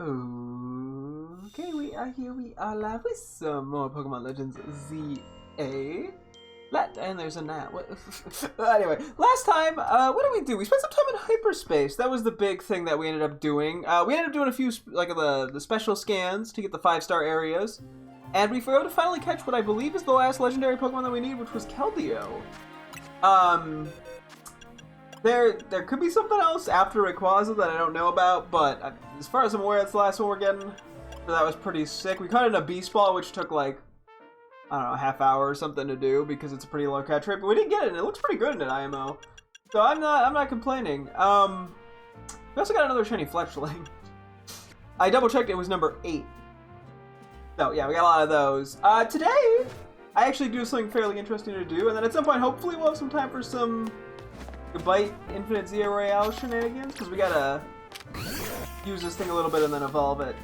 Okay, we are here. We are live with some more Pokemon Legends ZA. And there's a nat. What? Anyway, last time, what did we do? We spent some time in hyperspace. That was the big thing that we ended up doing. We ended up doing a few, like, the special scans to get the 5-star areas. And we were able to finally catch what I believe is the last legendary Pokemon that we need, which was Keldeo. There could be something else after Rayquaza that I don't know about, but as far as I'm aware, that's the last one we're getting. So that was pretty sick. We caught it in a Beast Ball, which took like, I don't know, a half hour or something to do because it's a pretty low catch rate, but we did get it, and it looks pretty good in an IMO. So I'm not complaining. We also got another shiny Fletchling. I double checked; it was number 8. So yeah, we got a lot of those. Today, I actually do something fairly interesting to do, and then at some point, hopefully, we'll have some time for some Goodbye Infinite Zero Royale shenanigans, because we gotta use this thing a little bit and then evolve it,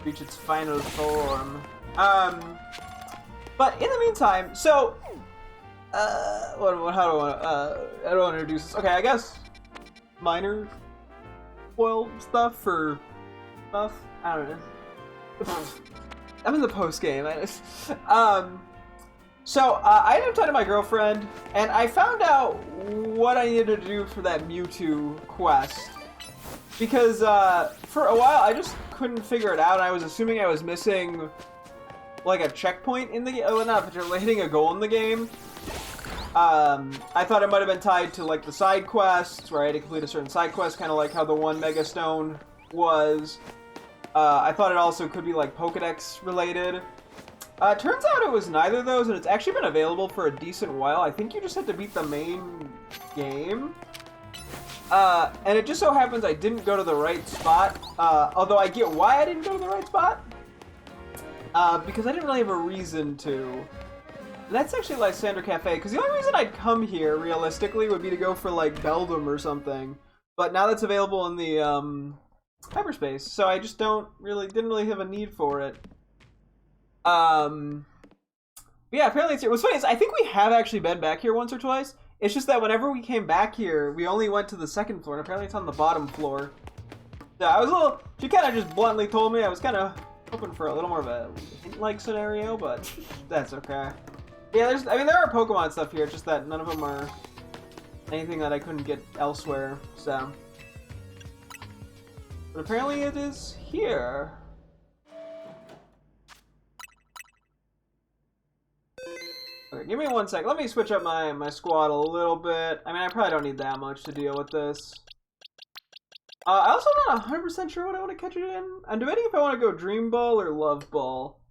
reach its final form. But in the meantime, so how do I want to introduce this? Okay, I guess minor spoil stuff for stuff. I don't know. I'm in the post game. So, I ended up talking to my girlfriend, and I found out what I needed to do for that Mewtwo quest. Because, for a while, I just couldn't figure it out, and I was assuming I was missing, like, a checkpoint in the game. Oh, not, but you're hitting a goal in the game. I thought it might have been tied to, like, the side quests, where I had to complete a certain side quest, kind of like how the one Mega Stone was. I thought it also could be, like, Pokedex related. Turns out it was neither of those, and it's actually been available for a decent while. I think you just had to beat the main game. And it just so happens I didn't go to the right spot, although I get why I didn't go to the right spot. Because I didn't really have a reason to. And that's actually Lysander Cafe, because the only reason I'd come here, realistically, would be to go for, like, Beldum or something. But now that's available in the, hyperspace, so I just didn't really have a need for it. But yeah, apparently it was funny. I think we have actually been back here once or twice. It's just that whenever we came back here, we only went to the second floor, and apparently it's on the bottom floor. So I was a little. She kind of just bluntly told me. I was kind of hoping for a little more of a hint-like scenario, but that's okay. Yeah, there are Pokemon stuff here. It's just that none of them are anything that I couldn't get elsewhere. So, but apparently it is here. Okay, give me 1 sec. Let me switch up my squad a little bit. I mean, I probably don't need that much to deal with this. I also am not 100% sure what I want to catch it in. I'm debating if I want to go Dream Ball or Love Ball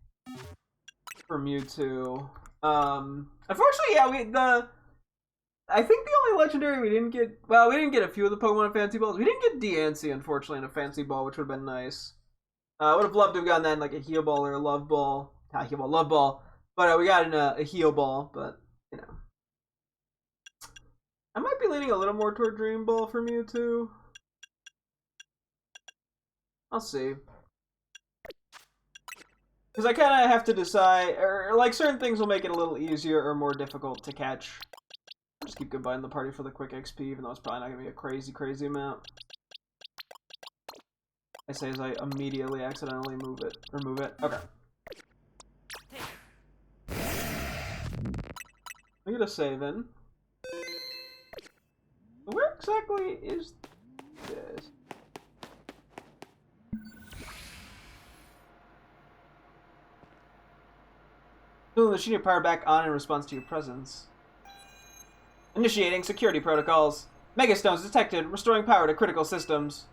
for Mewtwo. Unfortunately, yeah, I think the only legendary we didn't get, well, we didn't get a few of the Pokemon in Fancy Balls. We didn't get Diancie, unfortunately, in a Fancy Ball, which would have been nice. I would have loved to have gotten that in, like, a Heal Ball or a Love Ball. Not Heal Ball, Love Ball. But we got in a Heal Ball, but, you know. I might be leaning a little more toward Dream Ball for Mewtwo. I'll see. Because I kind of have to decide, or like certain things will make it a little easier or more difficult to catch. Just keep Goodbye in the party for the quick XP, even though it's probably not going to be a crazy amount. I say as I immediately accidentally remove it. Okay. I get a save in. Where exactly is this? Putting the Shinya power back on in response to your presence. Initiating security protocols. Megastones detected, restoring power to critical systems.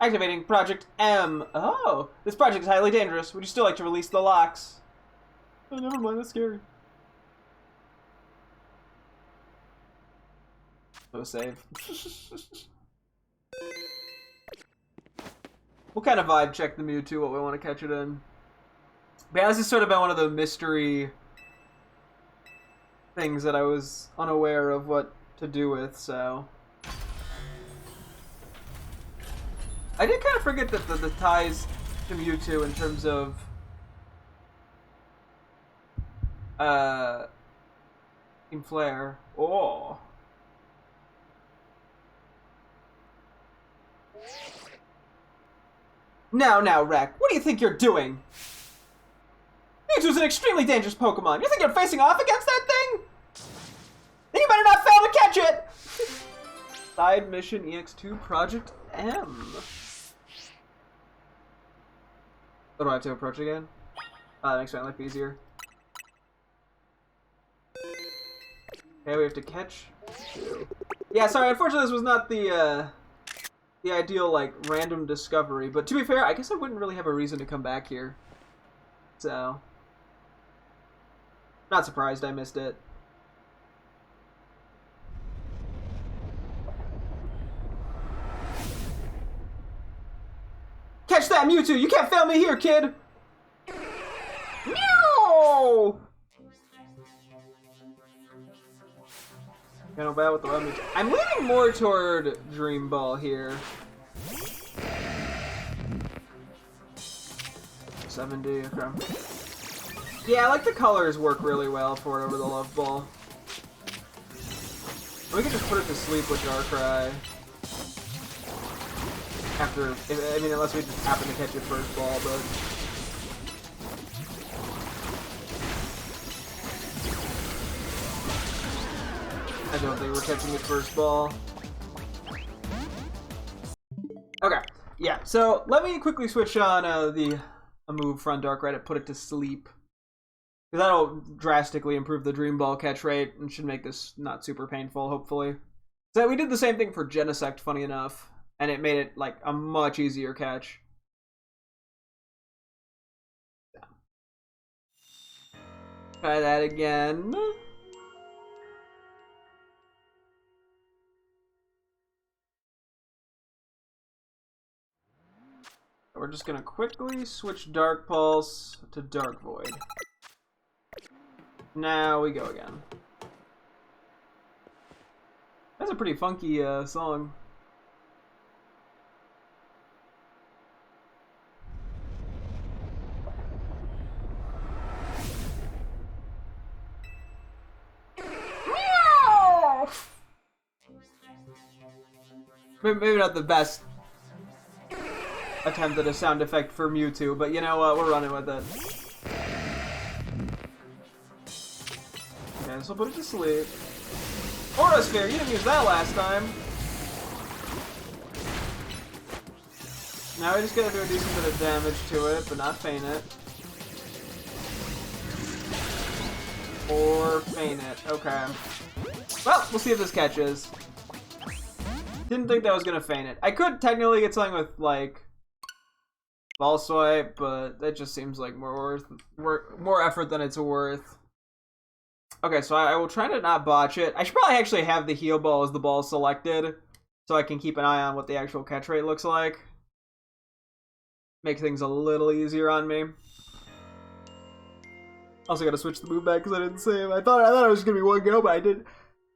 Activating Project M. Oh, this project is highly dangerous. Would you still like to release the locks? Oh, never mind. That's scary. So save. We'll kind of vibe check the Mewtwo, what we want to catch it in. But yeah, this has sort of been one of the mystery things that I was unaware of what to do with, so. I did kind of forget that the ties to Mewtwo in terms of Team Flare. Oh. Now, Rek, what do you think you're doing? Mewtwo's an extremely dangerous Pokemon. You think you're facing off against that thing? Then you better not fail to catch it! Side mission EX2 Project M. Oh, do I have to approach again? That makes my life easier. Okay, we have to catch two. Yeah, sorry, unfortunately this was not the ideal, like, random discovery. But to be fair, I guess I wouldn't really have a reason to come back here. So... not surprised I missed it. Catch that Mewtwo! You can't fail me here, kid! No! Kind of bad with the lemon. I'm leaning more toward Dream Ball here. 70, okay. Yeah, I like the colors work really well for it over the Love Ball. We can just put it to sleep with Darkrai. After, I mean, unless we just happen to catch it first ball, but... I don't think we're catching it first ball. Okay, yeah, so let me quickly switch on a move from Darkrai to put it to sleep. Because that'll drastically improve the Dream Ball catch rate and should make this not super painful, hopefully. So we did the same thing for Genesect, funny enough. And it made it, like, a much easier catch. Yeah. Try that again. We're just gonna quickly switch Dark Pulse to Dark Void. Now we go again. That's a pretty funky song. Maybe not the best attempt at a sound effect for Mewtwo, but you know what? We're running with it. Okay, so put it to sleep. Aura Sphere, you didn't use that last time. Now we just gotta do a decent bit of damage to it, but not feign it. Or feign it. Okay. Well, we'll see if this catches. Didn't think that was gonna feign it. I could technically get something with, like, Ball Swipe, but that just seems like more effort than it's worth. Okay, so I will try to not botch it. I should probably actually have the Heal Ball as the ball selected, so I can keep an eye on what the actual catch rate looks like. Make things a little easier on me. Also gotta switch the move back because I didn't save. I thought it was gonna be one go, but I didn't.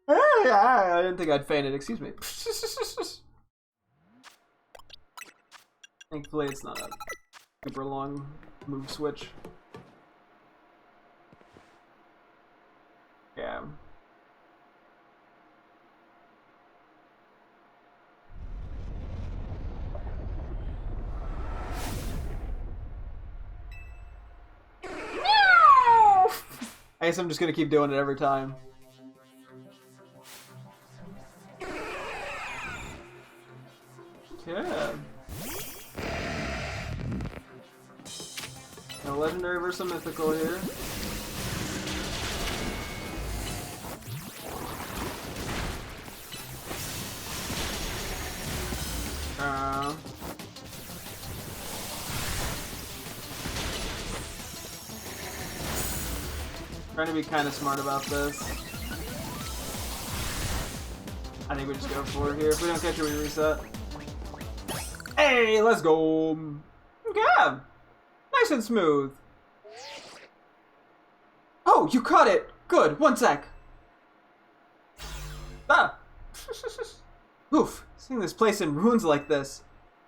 I didn't think I'd feign it, excuse me. Thankfully it's not a super long move switch. Yeah. I guess I'm just gonna keep doing it every time. Okay. A legendary versus a mythical here. Trying to be kind of smart about this. I think we just go for it here. If we don't catch it, we reset. Hey, let's go! Okay! Nice and smooth. Oh, you caught it! Good, one sec. Ah! Oof, seeing this place in ruins like this.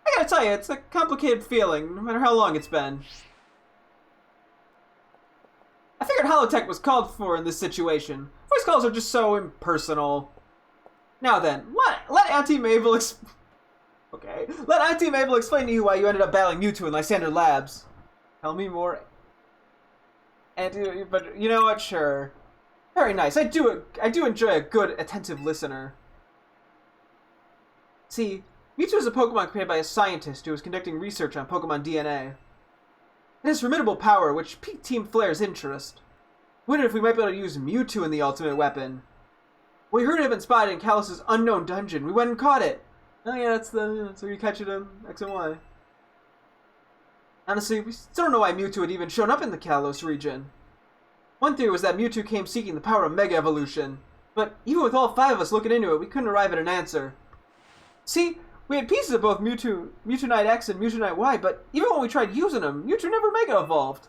I gotta tell you, it's a complicated feeling, no matter how long it's been. I figured Holotech was called for in this situation. Voice calls are just so impersonal. Now then, let Auntie Mabel Okay. Let Auntie Mabel explain to you why you ended up battling Mewtwo in Lysander Labs. Tell me more. And but you know what? Sure. Very nice. I do enjoy a good, attentive listener. See, Mewtwo is a Pokemon created by a scientist who was conducting research on Pokemon DNA. It has formidable power, which piqued Team Flare's interest. We wondered if we might be able to use Mewtwo in the ultimate weapon. We heard it had been spotted in Kalos' unknown dungeon. We went and caught it. Oh yeah, that's where you catch it in X and Y. Honestly, we still don't know why Mewtwo had even shown up in the Kalos region. One theory was that Mewtwo came seeking the power of Mega Evolution, but even with all 5 of us looking into it, we couldn't arrive at an answer. See, we had pieces of both Mewtwo X and Mewtwo Y, but even when we tried using them, Mewtwo never Mega Evolved.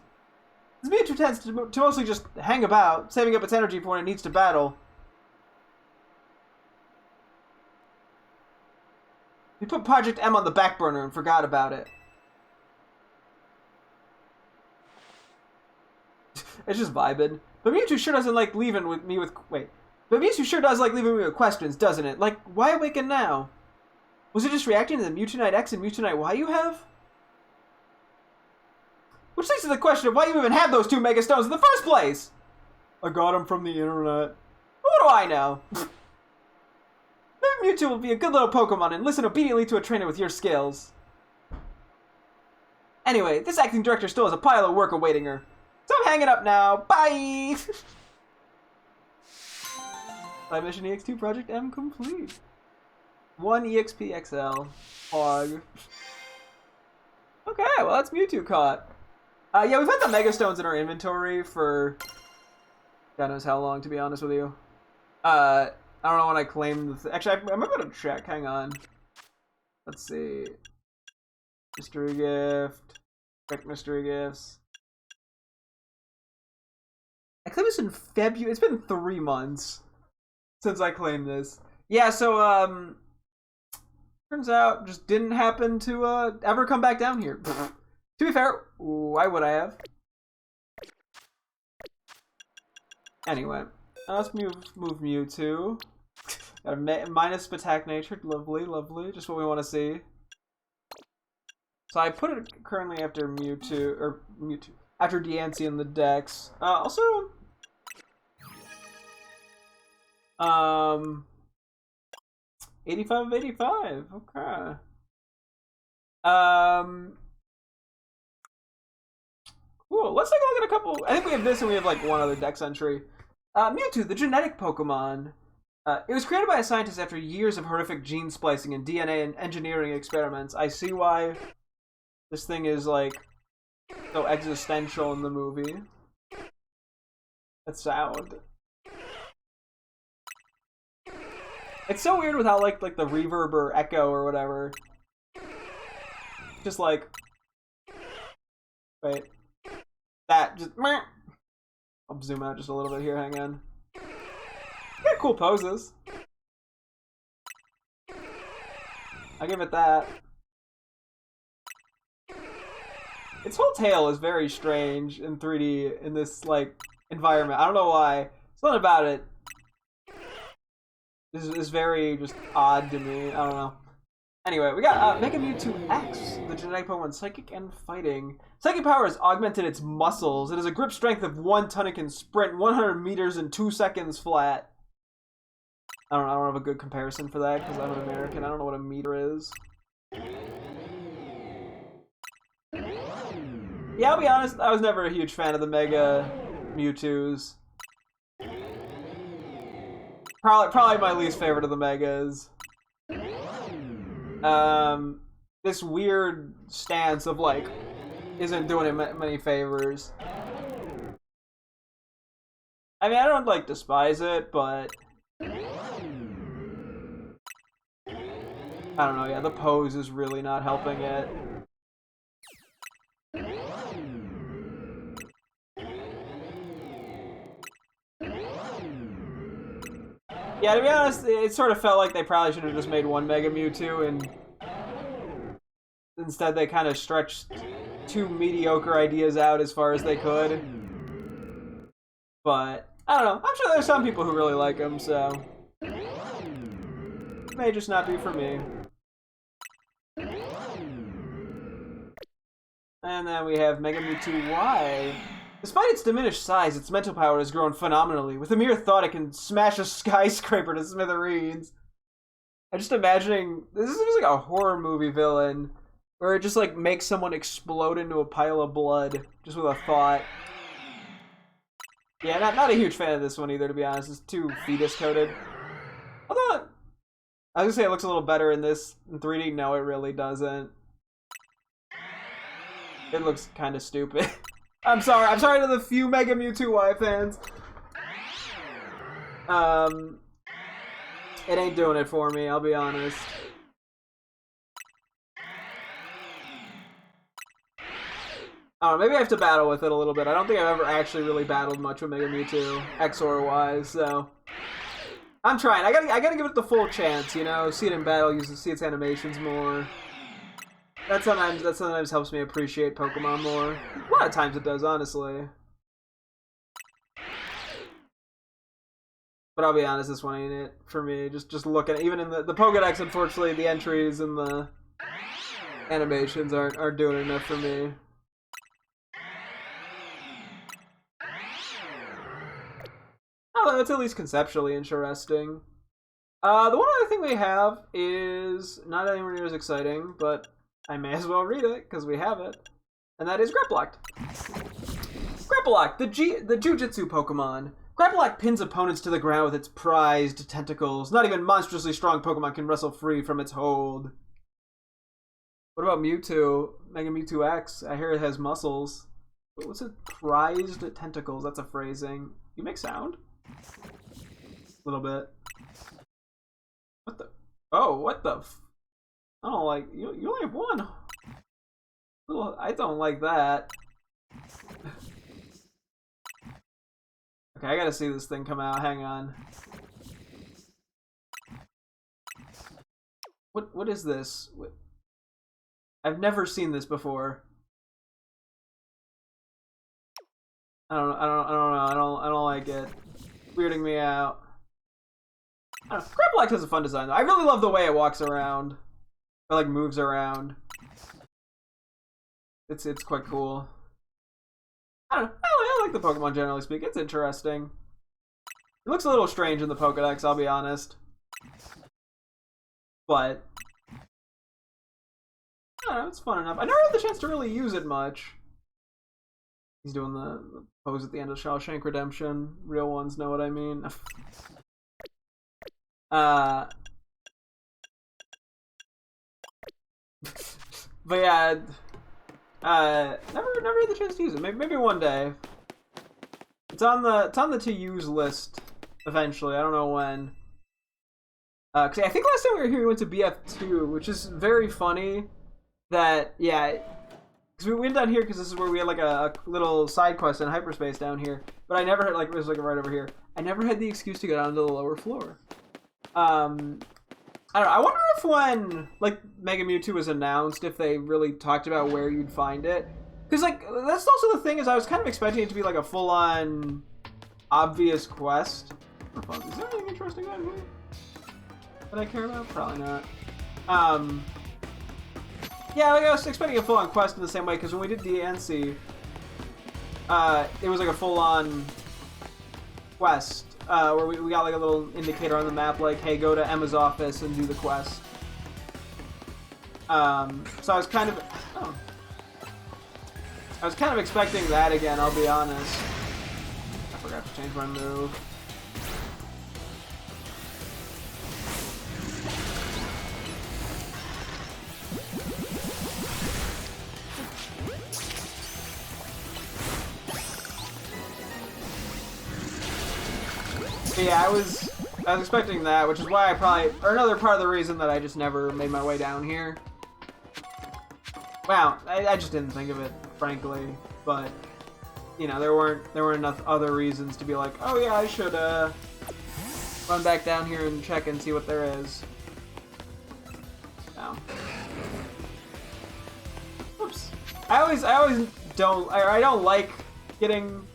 This Mewtwo tends to mostly just hang about, saving up its energy for when it needs to battle. We put Project M on the back burner and forgot about it. It's just vibing. But Mewtwo sure doesn't like leaving with me with... Wait. But Mewtwo sure does like leaving me with questions, doesn't it? Like, why awaken now? Was it just reacting to the Mewtwo X and Mewtwo Y you have? Which leads to the question of why you even have those 2 Mega Stones in the first place! I got them from the internet. What do I know? Maybe Mewtwo will be a good little Pokemon and listen obediently to a trainer with your skills. Anyway, this acting director still has a pile of work awaiting her. So I'm hanging up now. Bye! 5 Mission EX2 Project M complete. 1 EXP XL. Hog. Okay, well that's Mewtwo caught. Yeah, we've had the Mega Stones in our inventory for God knows how long, to be honest with you. I don't know when I claimed the actually, I'm gonna check. Hang on. Let's see. Mystery gift. Check mystery gifts. I claimed this in February. It's been 3 months since I claimed this. Yeah, so turns out just didn't happen to ever come back down here. To be fair, why would I have? Anyway, let's move Mewtwo. Got a minus attack nature. Lovely, lovely. Just what we want to see. So I put it currently after Mewtwo, after Deancey in the Dex. Also, 85 of 85. Okay. Cool. Let's take a look at a couple. I think we have this and we have like one other Dex entry. Mewtwo, the genetic Pokemon. It was created by a scientist after years of horrific gene splicing and DNA and engineering experiments. I see why this thing is like so existential in the movie. That sound. It's so weird with how like the reverb or echo or whatever. Just like wait. That just I'll zoom out just a little bit here, hang on. Got cool poses. I give it that. Its whole tail is very strange in 3D in this like environment. I don't know why. Something about it is very just odd to me. I don't know. Anyway, we got Mega Mewtwo X, the genetic Pokemon, Psychic and Fighting. Psychic power has augmented its muscles. It has a grip strength of 1 ton. It can sprint 100 meters in 2 seconds flat. I don't have a good comparison for that because I'm an American. I don't know what a meter is. Yeah, I'll be honest, I was never a huge fan of the Mega Mewtwo's. Probably my least favorite of the Megas. This weird stance of like isn't doing him many favors. I mean, I don't like despise it, but I don't know. Yeah, the pose is really not helping it. Yeah, to be honest, it sort of felt like they probably should have just made 1 Mega Mewtwo, and instead they kind of stretched 2 mediocre ideas out as far as they could. But, I don't know. I'm sure there's some people who really like them, so it may just not be for me. And then we have Mega Mewtwo Y. Despite its diminished size, its mental power has grown phenomenally. With a mere thought, it can smash a skyscraper to smithereens. I'm just imagining, this is just like a horror movie villain, where it just like makes someone explode into a pile of blood, just with a thought. Yeah, not a huge fan of this one either, to be honest. It's too fetus-coded. Although, I was gonna say it looks a little better in this in 3D. No, it really doesn't. It looks kind of stupid. I'm sorry to the few Mega Mewtwo Y fans. It ain't doing it for me, I'll be honest. I don't know, maybe I have to battle with it a little bit. I don't think I've ever actually really battled much with Mega Mewtwo, X or Y, so I'm trying. I gotta give it the full chance, you know, see it in battle, see its animations more. That sometimes helps me appreciate Pokemon more. A lot of times it does, honestly. But I'll be honest, this one ain't it for me. Just look at it. Even in the Pokédex, unfortunately, the entries and the animations aren't doing enough for me. Although it's at least conceptually interesting. The one other thing we have is not anywhere near as exciting, but I may as well read it because we have it, and that is Grapploct. Grapploct, the Jujutsu Pokemon. Grapploct pins opponents to the ground with its prized tentacles. Not even monstrously strong Pokemon can wrestle free from its hold. What about Mewtwo? Mega Mewtwo X? I hear it has muscles. What's it? Prized tentacles. That's a phrasing. You make sound? A little bit. What the? Oh, what the? I don't like you. You only have one. I don't like that. Okay, I gotta see this thing come out. Hang on. What is this? I've never seen this before. I don't know. I don't like it. Weirding me out. Grapploct has a fun design though. I really love the way it walks around. Or like moves around. It's quite cool. I don't know. I like the Pokemon generally speaking. It's interesting. It looks a little strange in the Pokédex, I'll be honest. But I don't know, it's fun enough. I never had the chance to really use it much. He's doing the pose at the end of Shawshank Redemption. Real ones know what I mean. But yeah, never had the chance to use it. Maybe one day. It's on the to use list eventually. I don't know when. Cause I think last time we were here we went to BF2, which is very funny. That yeah, because we went down here because this is where we had like a little side quest in hyperspace down here. But I never had like it was like right over here. I never had the excuse to go down to the lower floor. I don't know. I wonder if when like Mega Mewtwo was announced, if they really talked about where you'd find it. Because like that's also the thing is I was kind of expecting it to be like a full-on obvious quest. Is there anything interesting out here that I care about? Probably not. Yeah, like I was expecting a full-on quest in the same way because when we did DNC, it was like a full-on quest. Where we got like a little indicator on the map like, hey, go to Emma's office and do the quest. So I was kind of expecting that again, I'll be honest. I forgot to change my move. But yeah, I was expecting that, which is why or another part of the reason that I just never made my way down here. Wow, I just didn't think of it, frankly. But you know, there weren't enough other reasons to be like, oh yeah, I should run back down here and check and see what there is. No. Oops. I don't like getting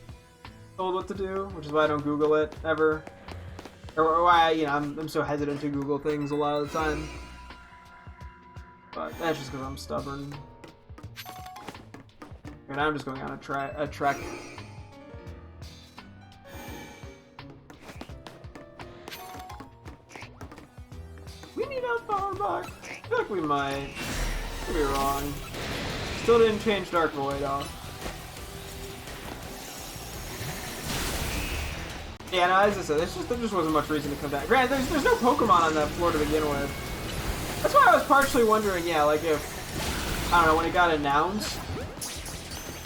told what to do, which is why I don't Google it ever, or why I'm so hesitant to Google things a lot of the time. But that's just because I'm stubborn. And I'm just going on a trek. We need Alpha Arbok. I feel like we might. Could be wrong. Still didn't change Dark Void off. Yeah, no, as I said, there just wasn't much reason to come back. Granted, there's no Pokemon on that floor to begin with. That's why I was partially wondering, yeah, like if, I don't know, when it got announced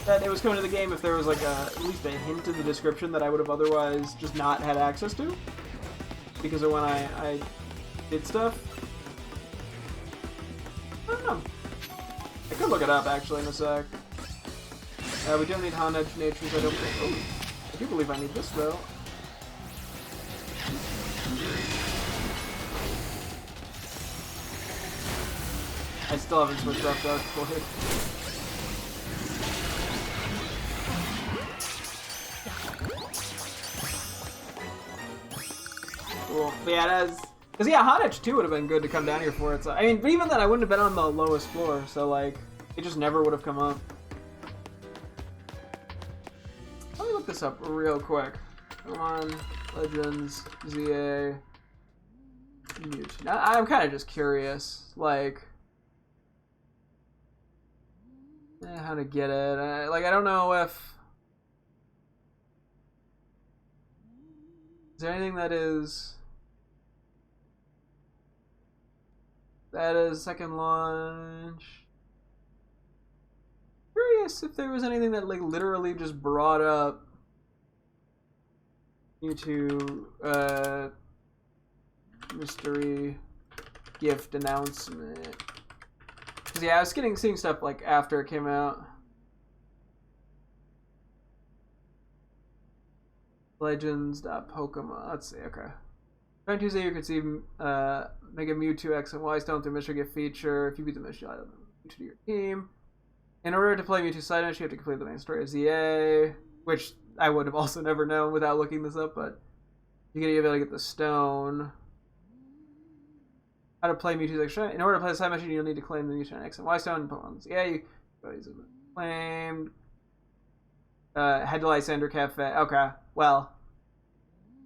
that it was coming to the game, if there was like at least a hint in the description that I would have otherwise just not had access to. Because of when I did stuff. I don't know. I could look it up actually in a sec. We don't need Hound Edge Natures, I don't think. Oh, I do believe I need this though. I still haven't switched off Dark Void. Cool. But yeah, it has. Because yeah, Hot Edge 2 would have been good to come down here for it. So, I mean, but even then, I wouldn't have been on the lowest floor. So, like, it just never would have come up. Let me look this up real quick. Come on. Legends, ZA, Mute. Now, I'm kind of just curious. Like, how to get it. I don't know if. Is there anything that is. That is second launch. Curious if there was anything that like literally just brought up Mewtwo mystery gift announcement. Cause yeah, I was seeing stuff like after it came out. Legends.Pokemon. Let's see. Okay. On Tuesday, you could see Mega Mewtwo X and Y Stone through Mystery Gift feature. If you beat the mystery, you'll add Mewtwo to your team. In order to play Mewtwo Side Note, you have to complete the main story of ZA, which I would have also never known without looking this up, but you're going to be able to get the stone. How to play Mewtwo's X. In order to play the side mission, you'll need to claim the Mewtwo X and Y Stone and Pokemon ZA. You claimed. Head to Lysander Cafe. Okay, well.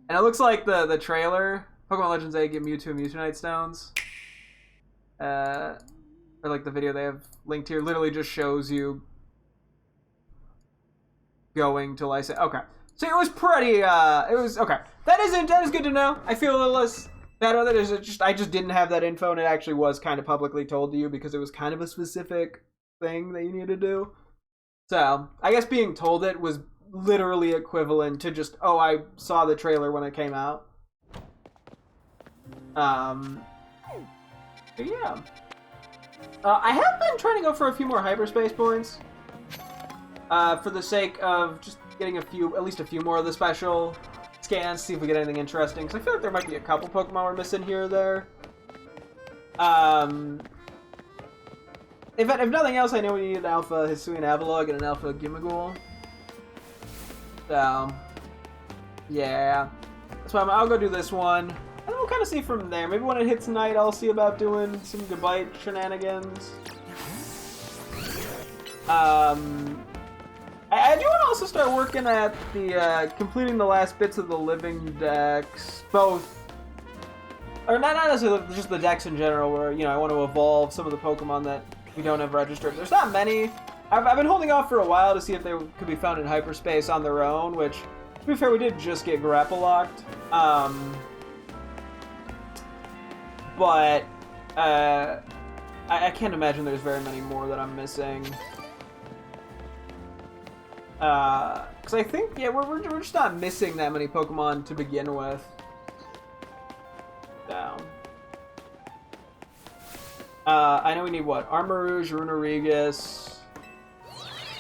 And it looks like the trailer, Pokemon Legends A get Mewtwo and Mewtwo Stones. Or like the video they have linked here, literally just shows you going to Lysander. Okay. So it was pretty, it was, okay. That is good to know. I feel a little less bad about it. I just didn't have that info, and it actually was kind of publicly told to you because it was kind of a specific thing that you needed to do. So, I guess being told it was literally equivalent to just, oh, I saw the trailer when it came out. But yeah. I have been trying to go for a few more hyperspace points. For the sake of just getting at least a few more of the special scans, see if we get anything interesting. Because I feel like there might be a couple Pokemon we're missing here or there. If nothing else, I know we need an Alpha Hisuian Avalugg and an Alpha Gimmighoul. So, yeah. That's why I'll go do this one. And we'll kind of see from there. Maybe when it hits night, I'll see about doing some Goodbye shenanigans. I do want to also start working at the, completing the last bits of the living decks. Both. Or not necessarily just the decks in general, where, you know, I want to evolve some of the Pokemon that we don't have registered. There's not many. I've been holding off for a while to see if they could be found in hyperspace on their own, which, to be fair, we did just get grapple locked. But I can't imagine there's very many more that I'm missing. Because I think, yeah, we're just not missing that many Pokemon to begin with. Down. I know we need what? Armarouge, Runerigus,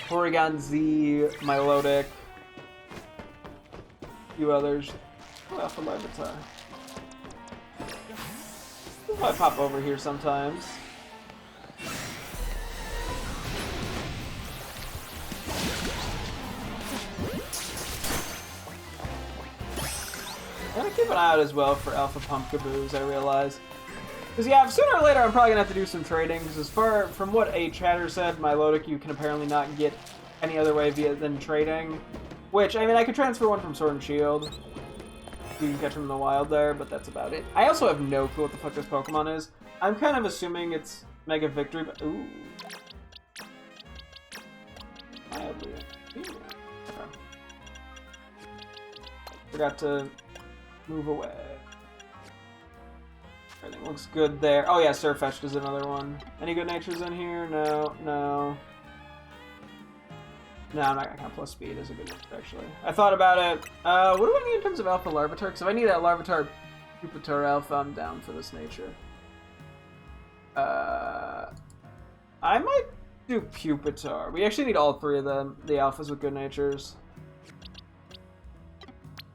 Porygon Z, Milotic, a few others. Oh, Alpha Larvitar. This might pop over here sometimes. I'm gonna keep an eye out as well for Alpha Pumpkaboos, I realize. Because, yeah, sooner or later I'm probably going to have to do some trading, because as far from what a chatter said, Milotic you can apparently not get any other way than trading. Which, I mean, I could transfer one from Sword and Shield. You can catch him in the wild there, but that's about it. I also have no clue what the fuck this Pokemon is. I'm kind of assuming it's Mega Victory, but... Ooh. Mildly. Okay. Forgot to move away. Everything looks good there. Oh yeah, Surfetched is another one. Any good natures in here? No, no. No, I'm not gonna count plus speed as a good nature, actually. I thought about it. What do I need in terms of Alpha Larvitar? Because if I need a Larvitar Pupitar Alpha, I'm down for this nature. I might do Pupitar. We actually need all three of them, the Alphas with good natures.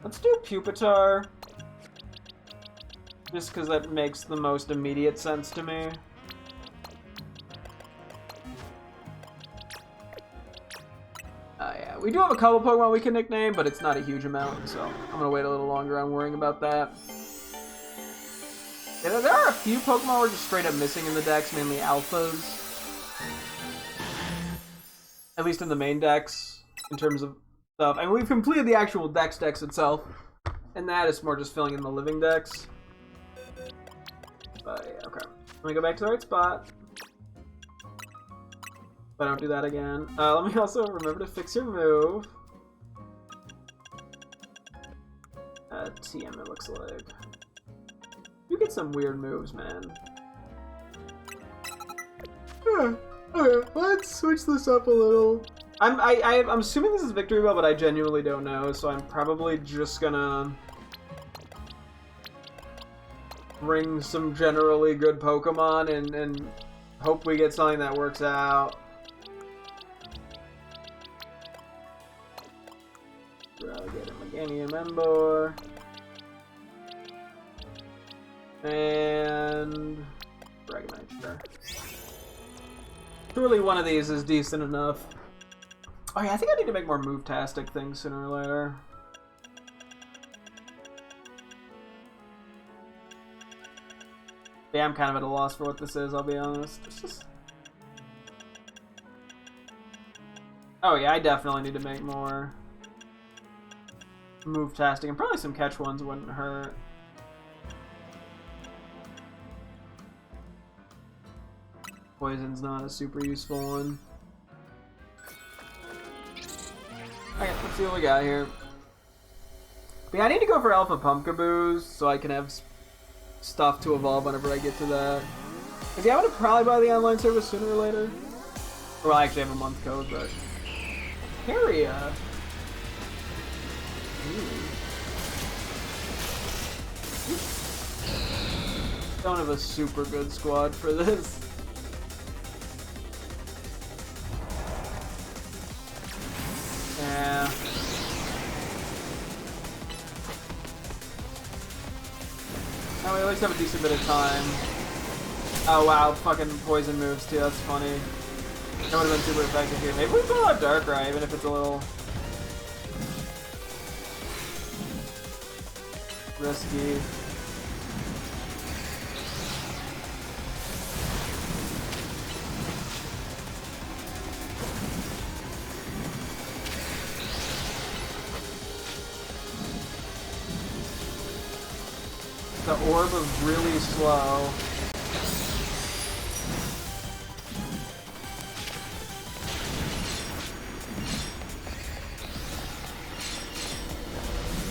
Let's do Pupitar. Just because that makes the most immediate sense to me. Yeah, we do have a couple Pokemon we can nickname, but it's not a huge amount, so I'm gonna wait a little longer on worrying about that. Yeah, there are a few Pokemon we're just straight up missing in the decks, mainly Alphas. At least in the main decks, in terms of stuff. I mean, we've completed the actual decks itself, and that is more just filling in the living decks. But yeah, okay. Let me go back to the right spot. But I don't do that again. Let me also remember to fix your move. TM, it looks like. You get some weird moves, man. Okay, let's switch this up a little. I'm assuming this is Victory Bell, but I genuinely don't know, so I'm probably just gonna bring some generally good Pokemon and hope we get something that works out. Get a Meganium Ember. And Dragonite, sure. Surely one of these is decent enough. Oh yeah, I think I need to make more move-tastic things sooner or later. Yeah, I'm kind of at a loss for what this is, I'll be honest. Oh yeah, I definitely need to make more move-tastic, and probably some catch ones wouldn't hurt. Poison's not a super useful one. Okay, let's see what we got here. But yeah, I need to go for Alpha Pumpkaboos so I can have stuff to evolve whenever I get to that. If yeah, I'm gonna probably buy the online service sooner or later. Well, I actually have a month code, but Haria. Don't have a super good squad for this. Yeah. Oh, we at least have a decent bit of time. Oh wow, fucking poison moves too, that's funny. That would have been super effective here. Maybe we pull out Darkrai, even if it's a little risky. The orb is really slow.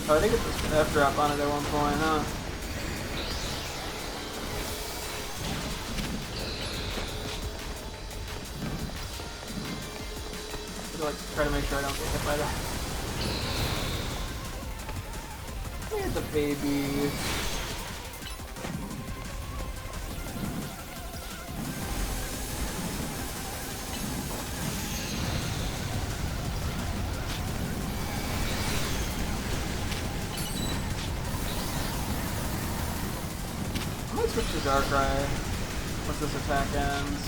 Oh, I think it's an F-drop on it at one point, huh? I like try to make sure I don't get hit by that. Look at the baby. Switch to Darkrai once this attack ends.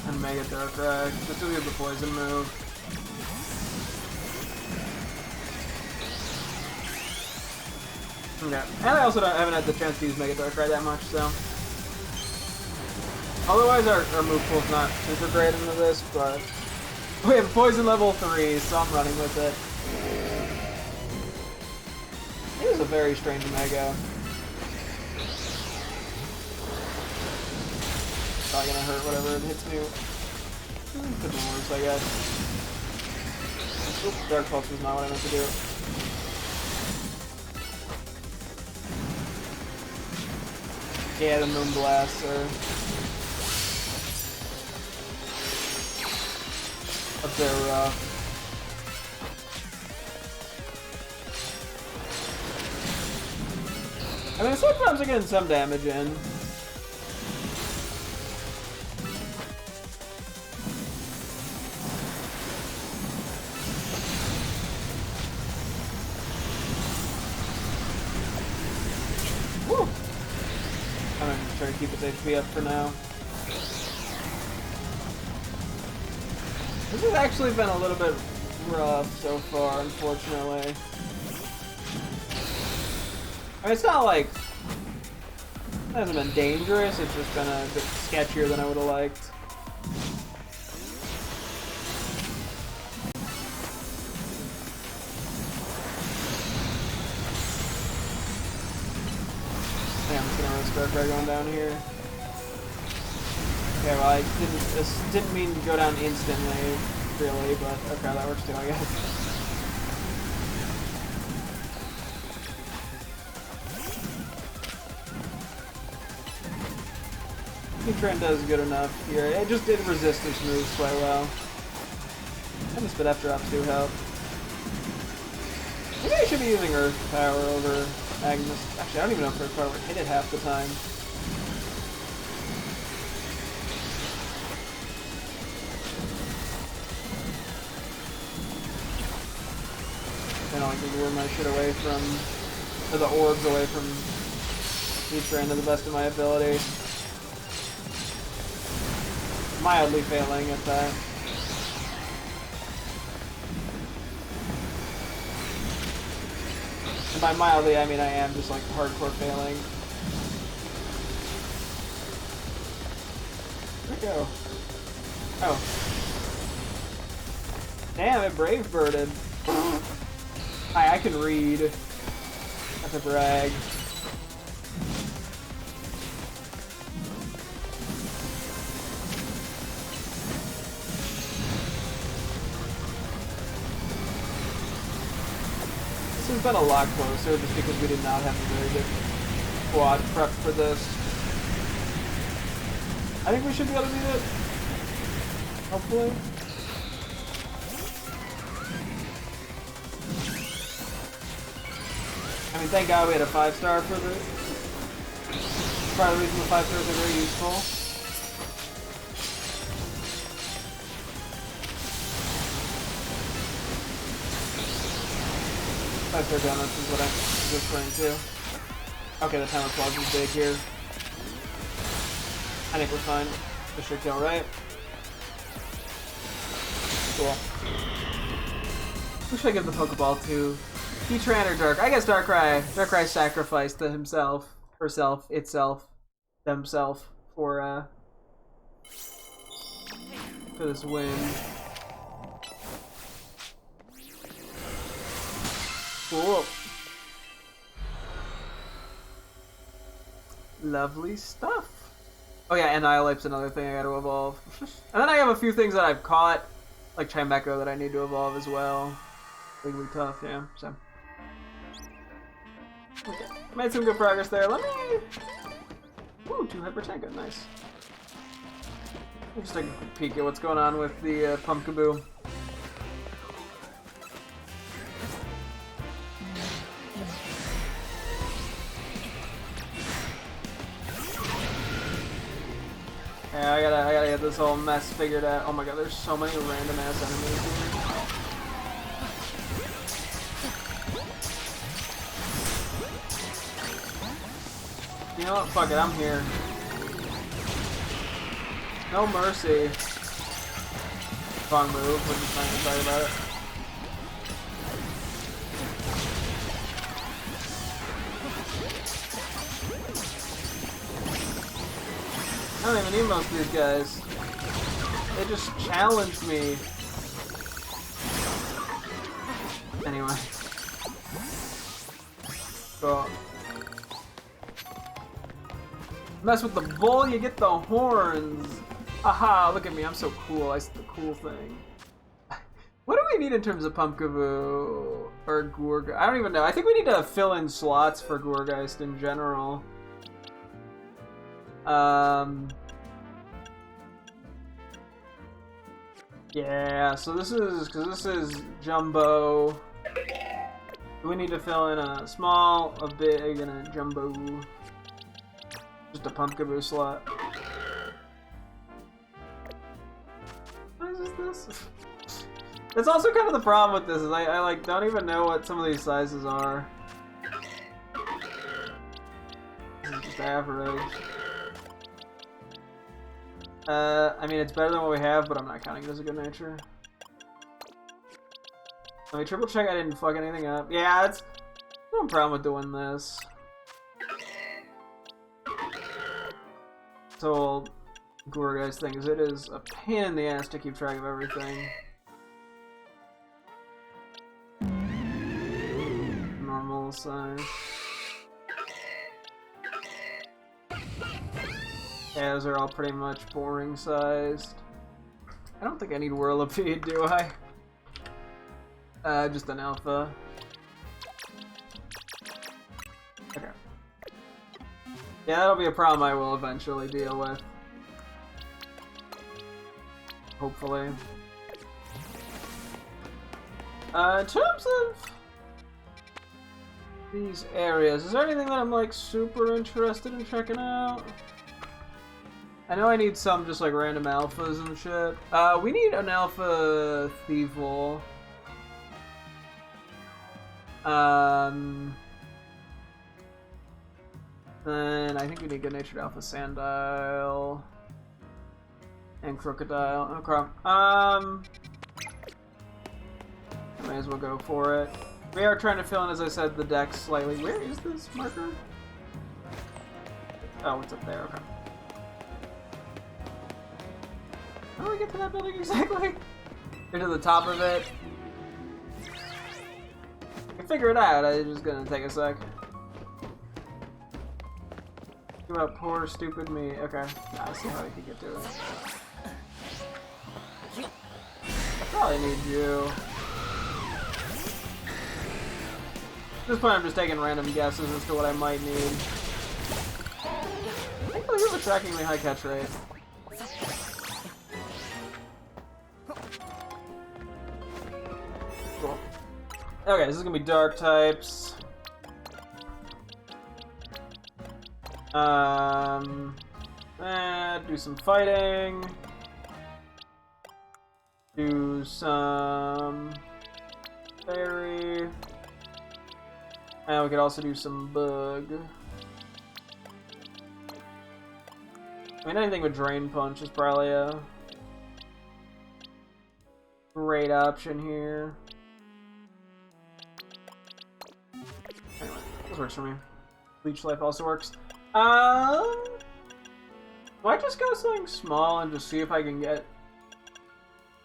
And Mega Darkrai. This will be the poison move. Okay. And I also haven't had the chance to use Mega Darkrai that much, so. Otherwise, our move pool's not super great into this, but we have poison level 3, so I'm running with it. It is a very strange Mega. Probably gonna hurt whatever it hits me. Could be worse, I guess. Oops, Dark Pulse was not what I meant to do. Yeah, the Moon Blast, sir. A bit rough. I mean, sometimes I'm getting some damage in. Woo! I'm gonna try to keep its HP up for now. This has actually been a little bit rough so far, unfortunately. I mean, it's not like it hasn't been dangerous, it's just been a bit sketchier than I would have liked. Yeah, I'm just gonna risk Darkrai going down here. Okay, well, I didn't mean to go down instantly, really, but okay, that works too, I guess. Trend does good enough here. It just did resistance moves quite well. And the Spit After Up too helped. Maybe I should be using Earth Power over Agnes. Actually, I don't even know if Earth Power would hit it half the time. I don't like to lure my shit away from, or the orbs away from Heatran to the best of my ability. Mildly failing at that. And by mildly, I mean I am just like hardcore failing. Where'd it go? Oh. Damn, it Brave Birded. Hi, I can read. That's a brag. This has been a lot closer just because we did not have a very good quad prep for this. I think we should be able to beat it. Hopefully. I mean, thank God we had a 5-star for this. Part of the reason the 5 stars are very useful. Five-star donuts is what I'm referring to. Okay, the timer pause is big here. I think we're fine. This should kill, right? Cool. Who should I give the Pokeball to? Heatran or Dark? I guess Darkrai. Darkrai sacrificed to himself, herself, itself, themself for this win. Cool. Lovely stuff. Oh yeah, Annihilape's another thing I gotta evolve. And then I have a few things that I've caught, like Chimecho, that I need to evolve as well. Wigglytuff, yeah, so. Okay, made some good progress there. Let me... Ooh, 2 Hyper Tank, nice. Let's take a quick peek at what's going on with the Pumpkaboo. Yeah, I gotta get this whole mess figured out. Oh my god, there's so many random ass enemies here. You know what? Fuck it, I'm here. No mercy. Wrong move, we're just not gonna talk about it. I don't even need most of these guys. They just challenged me. Anyway. Go. Mess with the bull, you get the horns. Aha, look at me, I'm so cool. I said the cool thing. What do we need in terms of Pumpkaboo or Gourgeist? I don't even know. I think we need to fill in slots for Gourgeist in general. Yeah, so this is Jumbo. We need to fill in a small, a big, and a Jumbo. Just a Pumpkaboo slot. What is this? That's also kind of the problem with this, is I like don't even know what some of these sizes are. This is just average. I mean, it's better than what we have, but I'm not counting it as a good nature. Let me triple check I didn't fuck anything up. Yeah, it's no problem with doing this. So old Gourgeist thing is it is a pain in the ass to keep track of everything. Normal size. Yeah, those are all pretty much boring sized. I don't think I need Whirlipede, do I? Just an alpha. Okay. Yeah, that'll be a problem I will eventually deal with. Hopefully. In terms of these areas, is there anything that I'm like super interested in checking out? I know I need some just like random alphas and shit. We need an alpha Thievul. Then I think we need good natured alpha Sandile and Crocodile. Okay. May as well go for it. We are trying to fill in, as I said, the deck slightly. Where is this marker? Oh, it's up there. Okay. How do we get to that building exactly? Get to the top of it. I can figure it out. It's just gonna take a sec. Think about poor, stupid me. Okay. I see how I can get to it. I probably need you. At this point, I'm just taking random guesses as to what I might need. I think you have a shockingly high catch rate. Cool. Okay, this is gonna be dark types. Do some fighting. Do some fairy. And we could also do some bug. I mean, anything with Drain Punch is probably a great option here. Anyway, this works for me. Leech Life also works. Do I just go something small and just see if I can get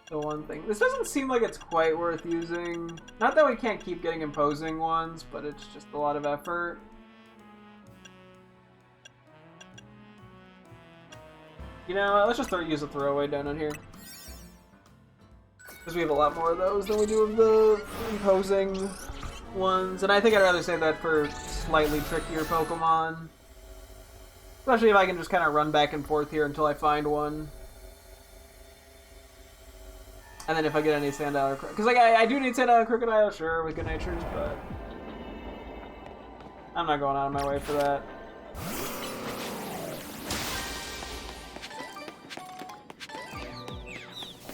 the one thing? This doesn't seem like it's quite worth using. Not that we can't keep getting imposing ones, but it's just a lot of effort. You know, let's just use a throwaway donut here. Because we have a lot more of those than we do of the imposing ones. And I think I'd rather save that for slightly trickier Pokemon. Especially if I can just kind of run back and forth here until I find one. And then if I get any Sandile or because like I do need Sandile and Crocodile, sure, with good natures, but I'm not going out of my way for that.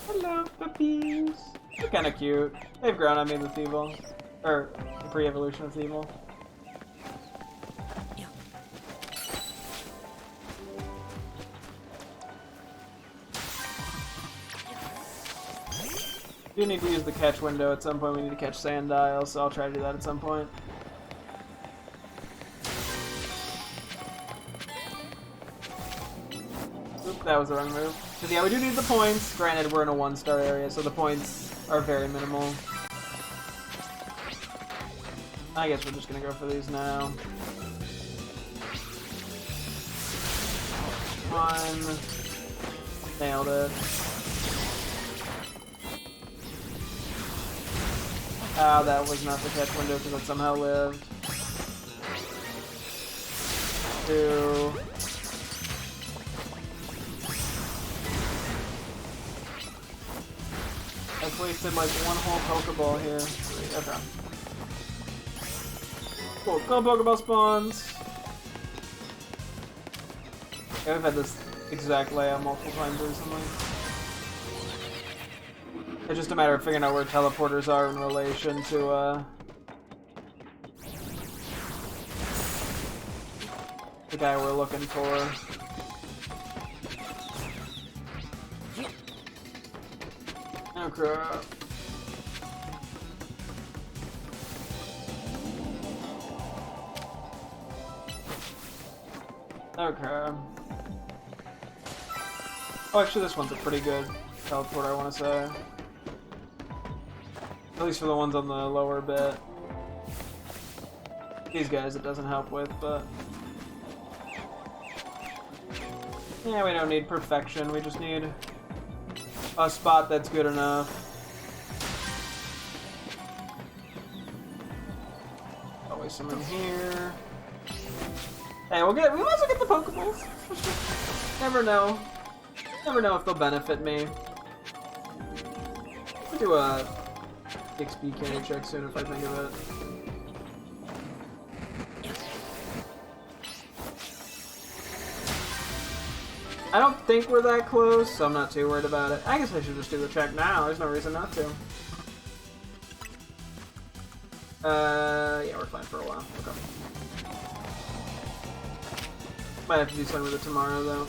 Hello, puppies. They're kind of cute. They've grown on me, the Thievul. Or the pre-evolution of Thievul. We do need to use the catch window at some point. We need to catch Sandile, so I'll try to do that at some point. that was the wrong move. But yeah, we do need the points. Granted, we're in a 1-star area, so the points are very minimal. I guess we're just gonna go for these now. One. Nailed it. Oh, that was not the catch window because it somehow lived. 2. I've wasted like one whole Pokeball here. 3. Okay. Cool. Go Pokeball spawns. Yeah, we've had this exact layout multiple times recently. It's just a matter of figuring out where teleporters are in relation to, the guy we're looking for. Oh crap. Okay. Oh, actually, this one's a pretty good teleport, I want to say. At least for the ones on the lower bit. These guys it doesn't help with, but... yeah, we don't need perfection, we just need a spot that's good enough. Always someone here. Hey, we might as well get the Pokeballs. Never know. Never know if they'll benefit me. I'll do a XP candy check soon if I think of it. I don't think we're that close, so I'm not too worried about it. I guess I should just do the check now. There's no reason not to. Yeah, we're fine for a while. Okay. Might have to do something with it tomorrow, though.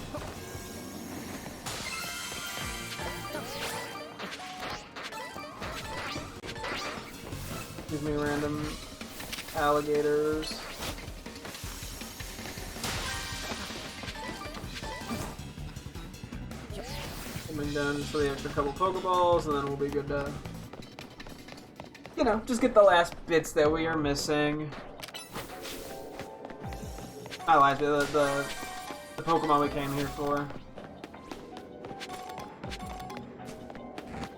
Give me random alligators. Coming down just for the extra couple Pokeballs, and then we'll be good to, you know, just get the last bits that we are missing. I lied, the Pokemon we came here for.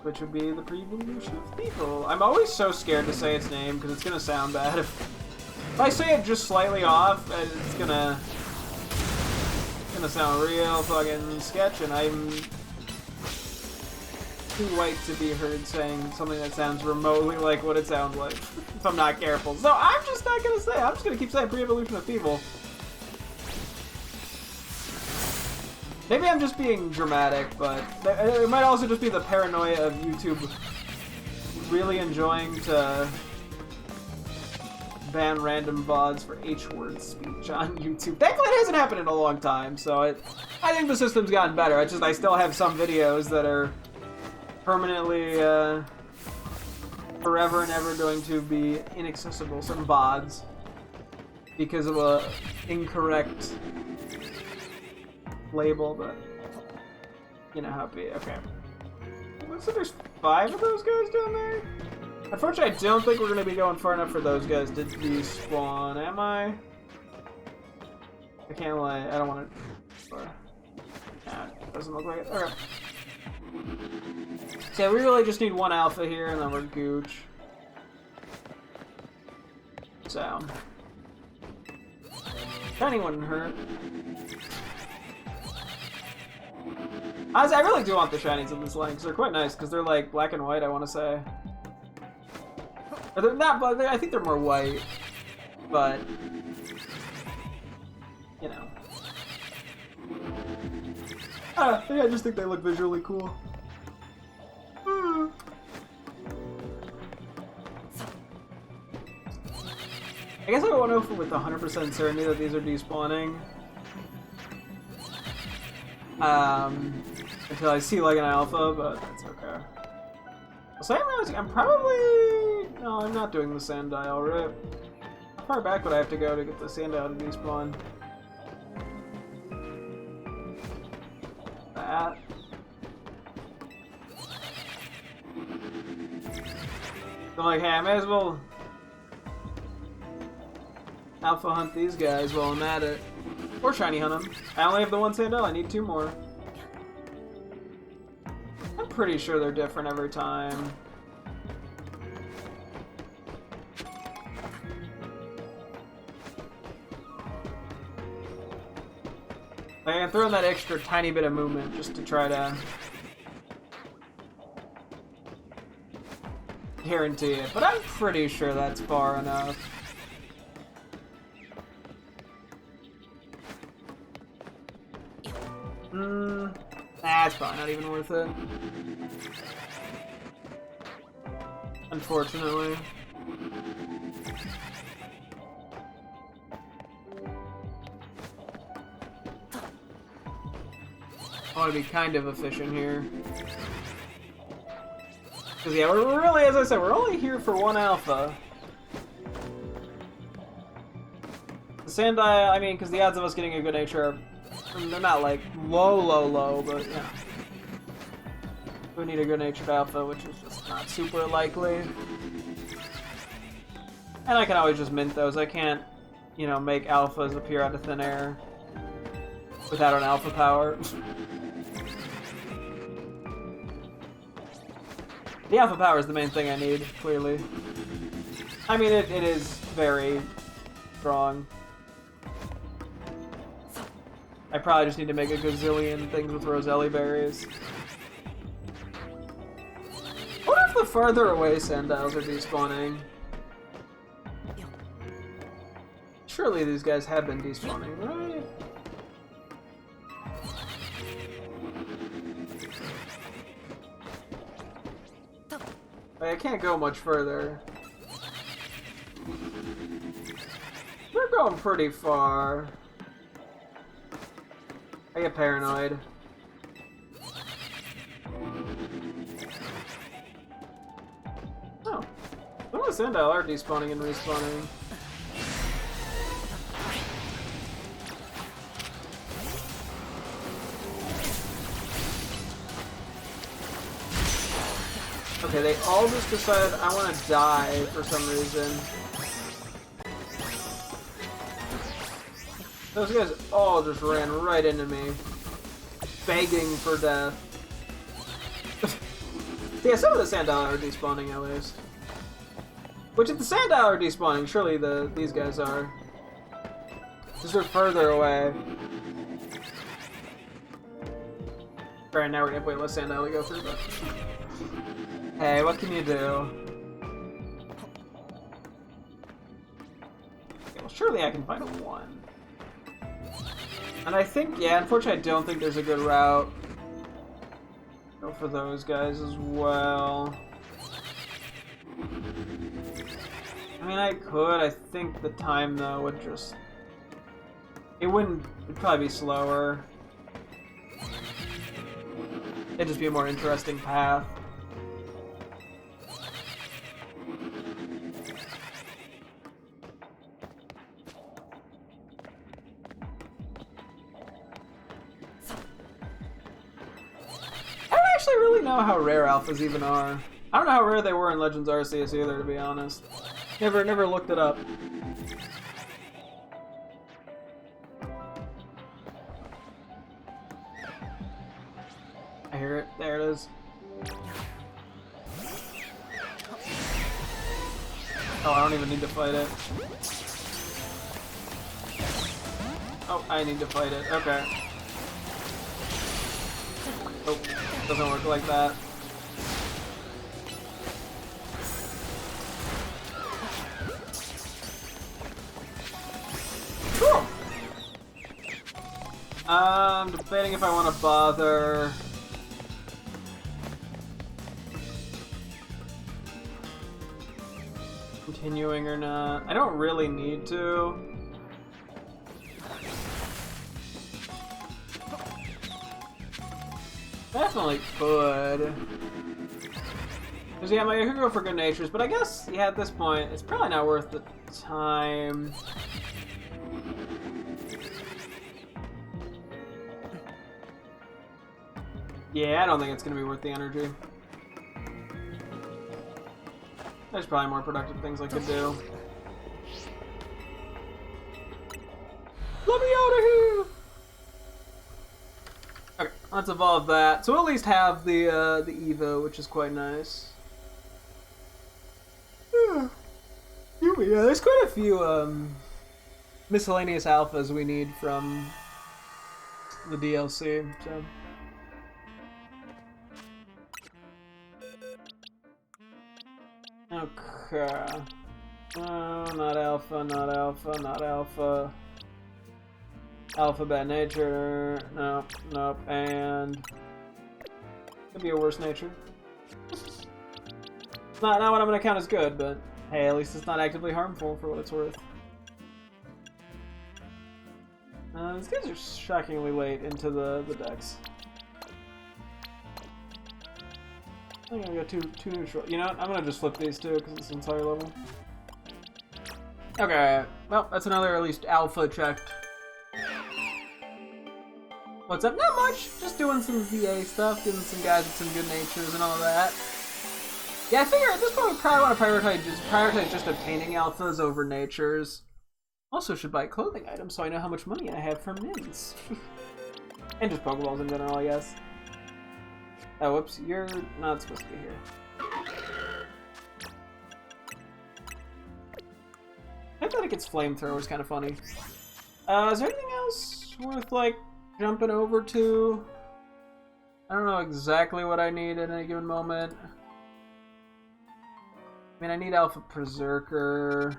Which would be the pre-evolution of people. I'm always so scared to say its name because it's gonna sound bad. If I say it just slightly off, it's gonna sound real fucking sketch, and I'm too white to be heard saying something that sounds remotely like what it sounds like if I'm not careful. So I'm just not gonna say it. I'm just gonna keep saying pre-evolution of people. Maybe I'm just being dramatic, but it might also just be the paranoia of YouTube really enjoying to ban random VODs for H-word speech on YouTube. Thankfully, it hasn't happened in a long time, so I think the system's gotten better. It's just I still have some videos that are permanently, forever and ever going to be inaccessible, some VODs, because of a incorrect label, but you know how it be. Okay. Looks like there's 5 of those guys down there. Unfortunately, I don't think we're going to be going far enough for those guys to despawn, am I? I can't lie, I don't want to... Nah, it doesn't look like it. Okay. So yeah, we really just need 1 alpha here, and then we're gooch. So... shiny wouldn't hurt. Honestly, I really do want the shinies in this line, because they're quite nice, because they're like black and white, I want to say. Or they're not, but I think they're more white, but, you know. I just think they look visually cool. I guess I don't know if with 100% certainty that these are despawning. Until I see like an alpha, but that's okay. So I'm realizing I'm probably... no, I'm not doing the sand dial, right? How far back would I have to go to get the sand dial to despawn? I'm like, hey, I may as well alpha hunt these guys while I'm at it. Or shiny hunt them. I only have the one Sandel, I need 2 more. I'm pretty sure they're different every time. I can throw in that extra tiny bit of movement just to try to guarantee it, but I'm pretty sure that's far enough. It's probably not even worth it. Unfortunately. I want to be kind of efficient here. Because, yeah, we're really, as I said, we're only here for 1 alpha. The Sandile, I mean, because the odds of us getting a good nature are, they're not like low, but yeah. We need a good natured alpha, which is just not super likely. And I can always just mint those. I can't, you know, make alphas appear out of thin air without an alpha power. The alpha power is the main thing I need, clearly. I mean, it is very strong. I probably just need to make a gazillion things with Roselli berries. What if the farther away Sandiles are despawning? Surely these guys have been despawning, right? I can't go much further. We're going pretty far. I get paranoid. Oh. Some of the Sandile are despawning and respawning. Okay, they all just decided I want to die for some reason. Those guys all just ran right into me, begging for death. Yeah, some of the Sandile are despawning at least. Which, if the Sandile are despawning, surely these guys are. Because they're further away. Alright, now we're gonna wait, let Sandile go through, but... Hey, what can you do? Okay, well, surely I can find a 1. And I think, yeah, unfortunately I don't think there's a good route. Go for those guys as well. I mean, I could. I think the time, though, would just... It'd probably be slower. It'd just be a more interesting path. I don't really know how rare alphas even are. I don't know how rare they were in Legends Arceus either, to be honest. Never looked it up. I hear it. There it is. Oh, I don't even need to fight it. Oh, I need to fight it. Okay. Oh, doesn't work like that. Cool. I'm debating if I want to bother. Continuing or not. I don't really need to. Definitely could. Because, yeah, I could go for good natures, but I guess, yeah, at this point, it's probably not worth the time. Yeah, I don't think it's going to be worth the energy. There's probably more productive things I could do. Let me out of here! Okay, let's evolve that. So we'll at least have the Evo, which is quite nice. Yeah, there's quite a few miscellaneous alphas we need from the DLC, so. Okay. Oh, not alpha, not alpha, not alpha. Alpha bad nature. Nope, nope, and could be a worse nature. Not what I'm gonna count as good, but hey, at least it's not actively harmful for what it's worth. These guys are shockingly late into the decks. I think I got two neutral. You know what? I'm gonna just flip these two because it's an entire level. Okay, well, that's another at least alpha checked. What's up? Not much. Just doing some ZA stuff, getting some guys with some good natures and all that. Yeah, I figure at this point we probably want to prioritize just obtaining alphas over natures. Also should buy clothing items so I know how much money I have from mins. And just Pokeballs in general, I guess. Oh, whoops, you're not supposed to be here. I thought it gets flamethrower is kind of funny. Is there anything else worth, like, jumping over to? I don't know exactly what I need at any given moment. I mean, I need Alpha Berserker.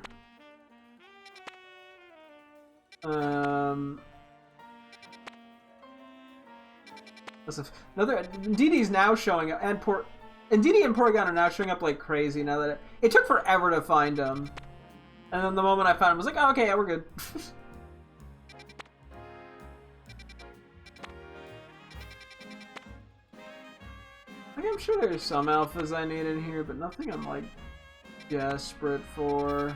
Another Indeedee now showing up, and Indeedee and Porygon are now showing up like crazy now that it took forever to find them, and then the moment I found him, I was like, oh, okay, yeah, we're good. I'm sure there's some alphas I need in here, but nothing I'm like desperate for.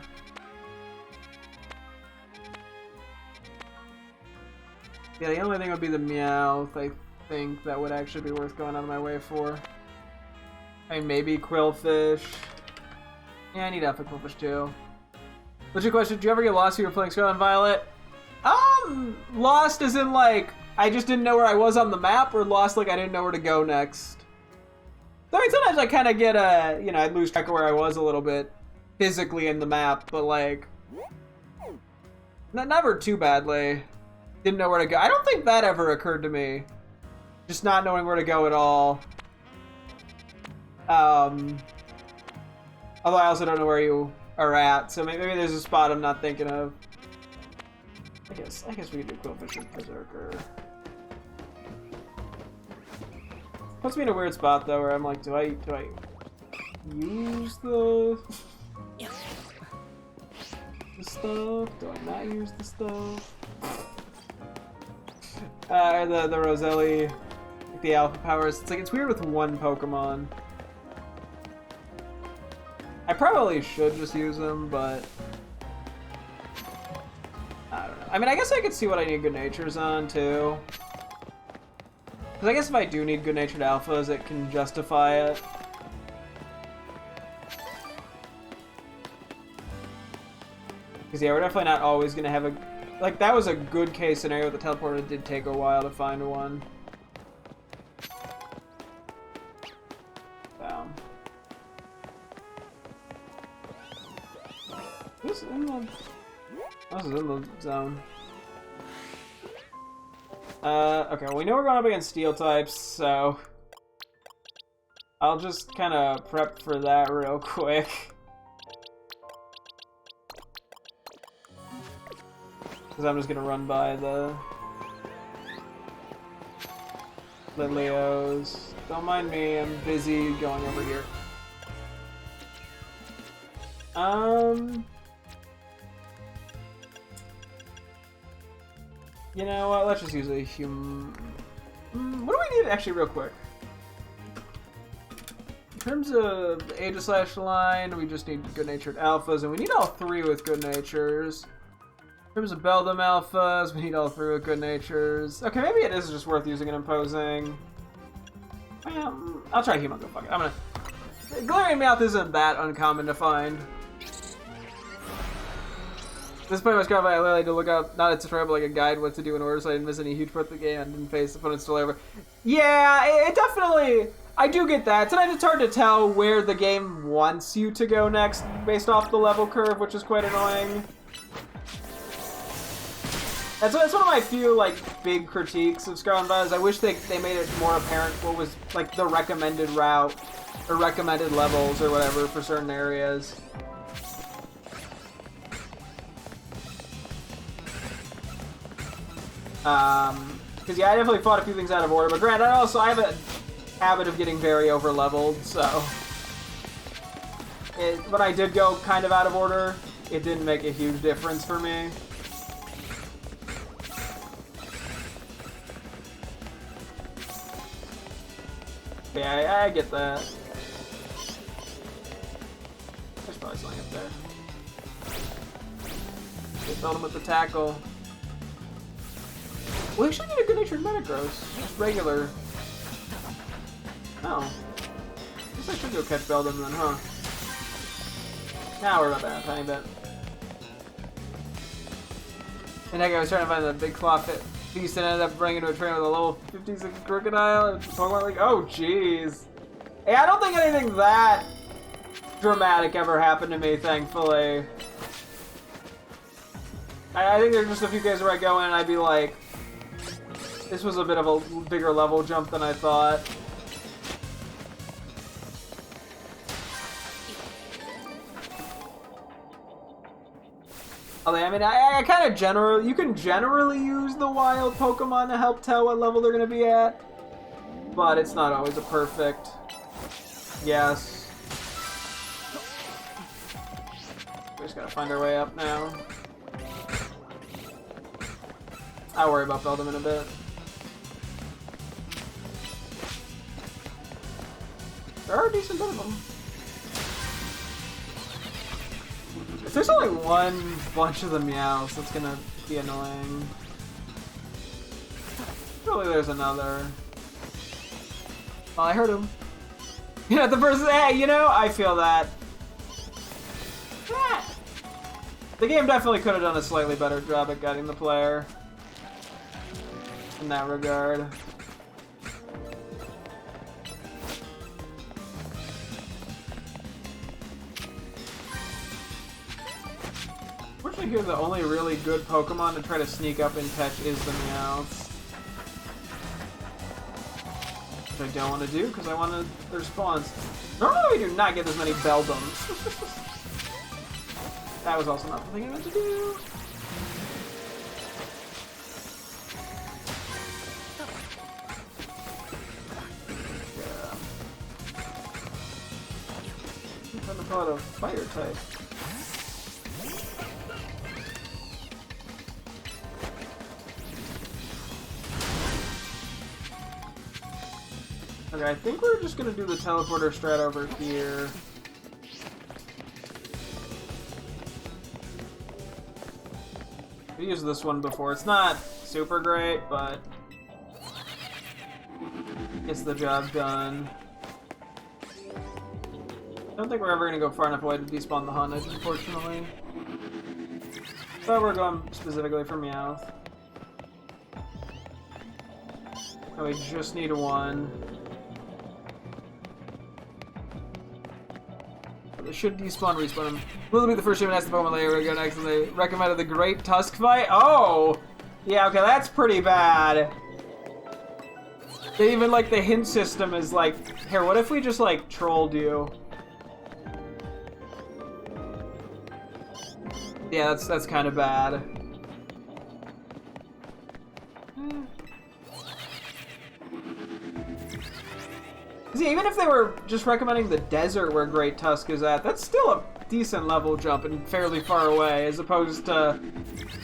Yeah, the only thing would be the Meowth, I think, that would actually be worth going out of my way for. I mean, maybe Quillfish. Yeah, I need Alpha Quillfish too. Legit question, did you ever get lost when you were playing Scarlet and Violet? Lost as in like, I just didn't know where I was on the map, or lost like I didn't know where to go next? I mean, sometimes I kind of get you know, I'd lose track of where I was a little bit physically in the map, but like, never too badly. Didn't know where to go. I don't think that ever occurred to me. Just not knowing where to go at all. Although I also don't know where you are at, so maybe there's a spot I'm not thinking of. I guess we could do Quillfish and Berserker. Puts me in a weird spot though, where I'm like, do I use the stuff? Do I not use the stuff? The Roselli, like the Alpha powers. It's like, it's weird with one Pokemon. I probably should just use them, but I don't know. I mean, I guess I could see what I need good natures on too. Because I guess if I do need good-natured alphas, it can justify it. Because yeah, we're definitely not always going to have a... Like, that was a good case scenario with the teleporter. It did take a while to find one. Wow. This is in the zone. Okay, well, we know we're going up against steel types, so I'll just kind of prep for that real quick. Because I'm just going to run by the Leos. Don't mind me, I'm busy going over here. You know what, let's just use a what do we need actually real quick? In terms of the Aegislash line, we just need good-natured alphas, and we need all three with good natures. In terms of Beldum alphas, we need all three with good natures. Okay, maybe it is just worth using an imposing. I'll try Humongo, fuck it. I'm gonna Glaring Mouth isn't that uncommon to find. This point was covered. I literally had to look up not a tutorial, but like a guide what to do in order, so I didn't miss any huge part of the game and didn't face opponents till over. Yeah, it definitely. I do get that. Sometimes it's hard to tell where the game wants you to go next based off the level curve, which is quite annoying. That's one of my few like big critiques of Scarlet and Violet. I wish they made it more apparent what was like the recommended route or recommended levels or whatever for certain areas. Because yeah, I definitely fought a few things out of order, but granted, I have a habit of getting very over leveled, so when I did go kind of out of order, it didn't make a huge difference for me. Yeah, I get that. There's probably something up there. They filled him with the tackle. We actually need a good-natured Metagross. Just regular. Oh. Guess I should go catch Beldum then, huh? Now we're about that a tiny bit. And I was trying to find the big claw beast and ended up bringing to a train with a level 56 crocodile. And Pokemon like, oh jeez. Hey, I don't think anything that dramatic ever happened to me, thankfully. I think there's just a few cases where I go in and I'd be like, this was a bit of a bigger level jump than I thought. Although, I mean, I kind of you can generally use the wild Pokemon to help tell what level they're going to be at, but it's not always a perfect guess. We just gotta find our way up now. I'll worry about Beldum in a bit. There are a decent bit of them. If there's only one bunch of the Meows, that's gonna be annoying. Surely there's another. Oh, I heard him. You know, the person, hey, you know, I feel that. The game definitely could have done a slightly better job at guiding the player in that regard. Fortunately here, the only really good Pokemon to try to sneak up and catch is the Meowth. Which I don't want to do, because I want their spawns. Normally we do not get as many Beldums. That was also not the thing I meant to do. I'm trying to call it a fire type. Okay, I think we're just gonna do the teleporter strat over here. We used this one before. It's not super great, but gets the job done. I don't think we're ever gonna go far enough away to despawn the Hunnage, unfortunately. But we're going specifically for Meowth. And we just need one. They should despawn, respawn him. Will be the first human asked the Pokemon later. We go next, and they recommended the Great Tusk fight. Oh! Yeah, okay, that's pretty bad. They even, like, the hint system is like, here, what if we just, like, trolled you? Yeah, that's kind of bad. See, even if they were just recommending the desert where Great Tusk is at, that's still a decent level jump and fairly far away, as opposed to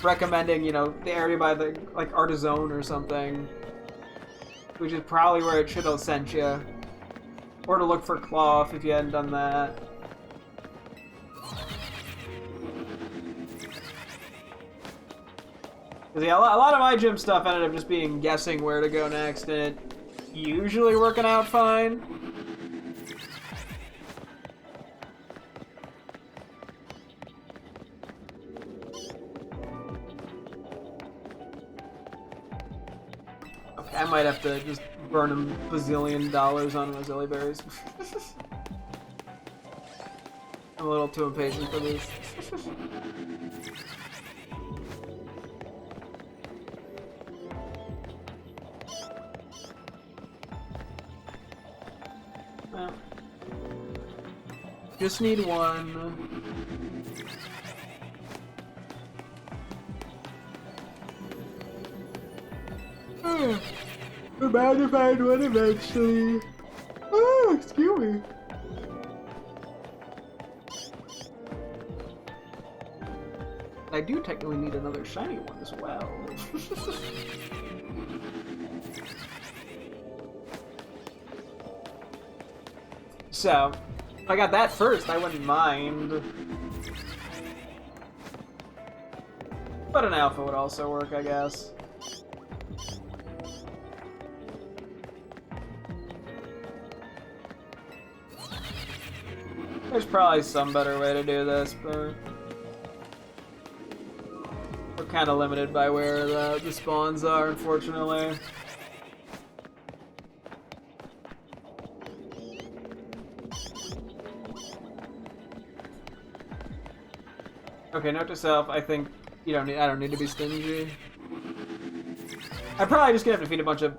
recommending, you know, the area by the, like, Artizone or something. Which is probably where it should have sent you. Or to look for Cloth if you hadn't done that. Because yeah, a lot of my gym stuff ended up just being guessing where to go next, and it usually working out fine. I might have to just burn a bazillion dollars on Rosilli berries. I'm a little too impatient for this. Well, just need one. I'm bound to find one eventually. Oh, excuse me. I do technically need another shiny one as well. So, if I got that first, I wouldn't mind. But an alpha would also work, I guess. There's probably some better way to do this, but we're kind of limited by where the spawns are, unfortunately. Okay, note to self, I think I don't need to be stingy. I'm probably just gonna have to feed a bunch of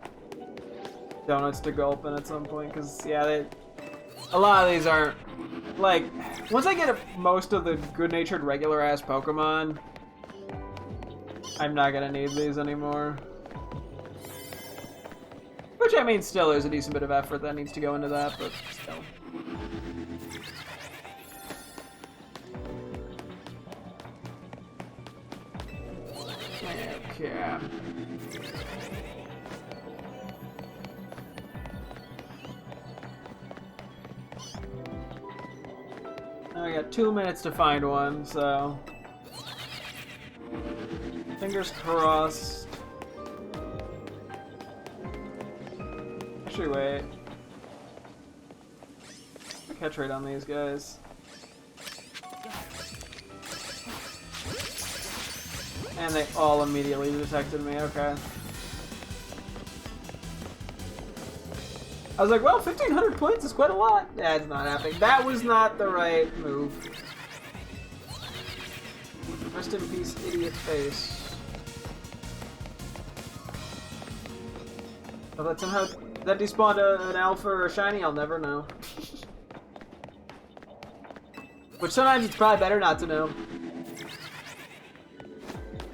donuts to Gulpin at some point, because yeah, a lot of these aren't like, once I get most of the good-natured regular-ass Pokemon, I'm not gonna need these anymore. Which, I mean, still there's a decent bit of effort that needs to go into that, but still. Okay. I got 2 minutes to find one, so fingers crossed. Actually, wait. Catch rate on these guys. And they all immediately detected me, okay. I was like, well, 1,500 points is quite a lot. Yeah, it's not happening. That was not the right move. Rest in peace, idiot face. But somehow that despawned an alpha or a shiny, I'll never know. Which sometimes it's probably better not to know.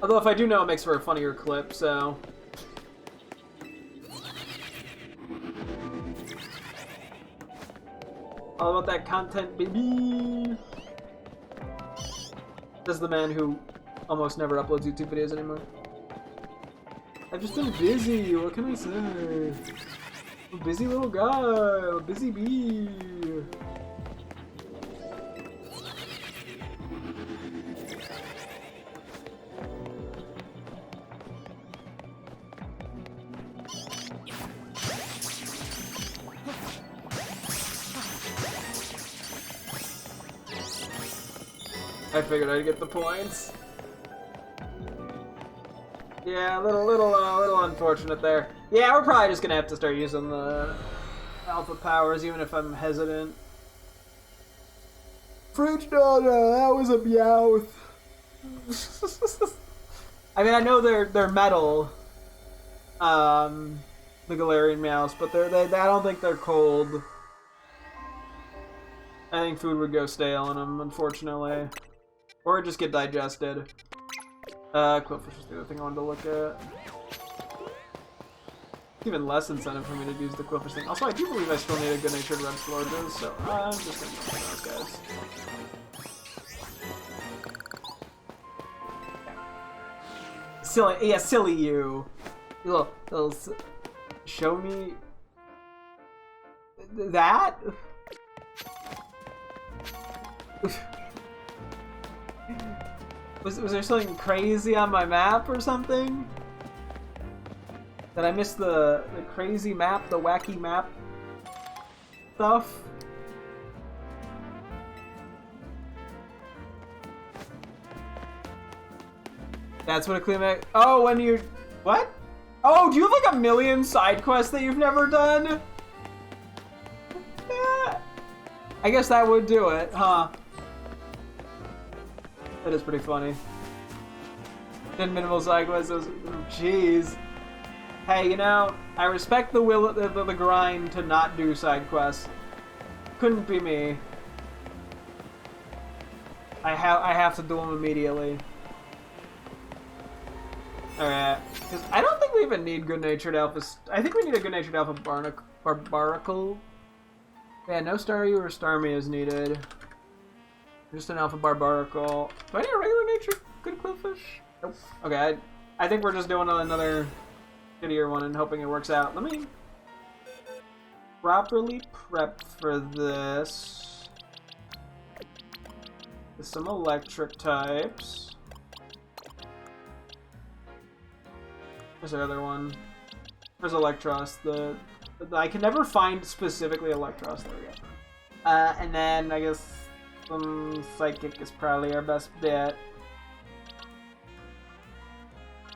Although if I do know, it makes for a funnier clip, so... All about that content, baby! Says the man who almost never uploads YouTube videos anymore. I've just been busy, what can I say? I'm a busy little guy, a busy bee. I figured I'd get the points. Yeah, a little unfortunate there. Yeah, we're probably just gonna have to start using the alpha powers, even if I'm hesitant. Fridge Donna, that was a Meowth. I mean, I know they're metal, the Galarian Meowths, but I don't think they're cold. I think food would go stale in them, unfortunately. Or just get digested. Quillfish is the other thing I wanted to look at. Even less incentive for me to use the Quillfish thing. Also, I do believe I still need a good-natured red Slorges, so I'm just gonna go for those guys. Silly, yeah, silly you. You little show me that? Was there something crazy on my map or something? Did I miss the crazy map, the wacky map stuff? That's what a clean map. Oh, when you what? Oh, do you have like a million side quests that you've never done? I guess that would do it, huh? That is pretty funny. 10 minimal side quests. Jeez. Hey, you know, I respect the will, the grind to not do side quests. Couldn't be me. I have to do them immediately. Alright. Because I don't think we even need good-natured alpha. I think we need a good-natured alpha barbaracle. Yeah, no Staryu or Starmie is needed. Just an alpha barbaracle. Do I need a regular nature good quillfish? Nope. Okay, I think we're just doing another shittier one and hoping it works out. Let me properly prep for this. With some electric types. Where's the other one? There's Electros. I can never find specifically Electros. There we go. And then I guess some Psychic is probably our best bet.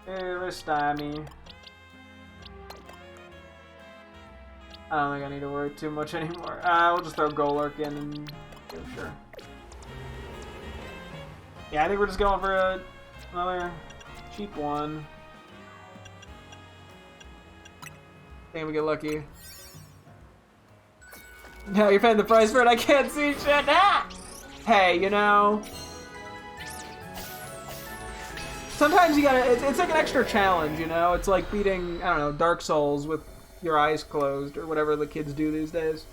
There's Stymie. I don't think I need to worry too much anymore. We'll just throw Golurk in and yeah, sure. Yeah, I think we're just going for another cheap one. I think we get lucky. No, you're paying the price for it. I can't see shit. Ah! Hey, you know. Sometimes you gotta. It's like an extra challenge, you know. It's like beating, I don't know, Dark Souls with your eyes closed or whatever the kids do these days.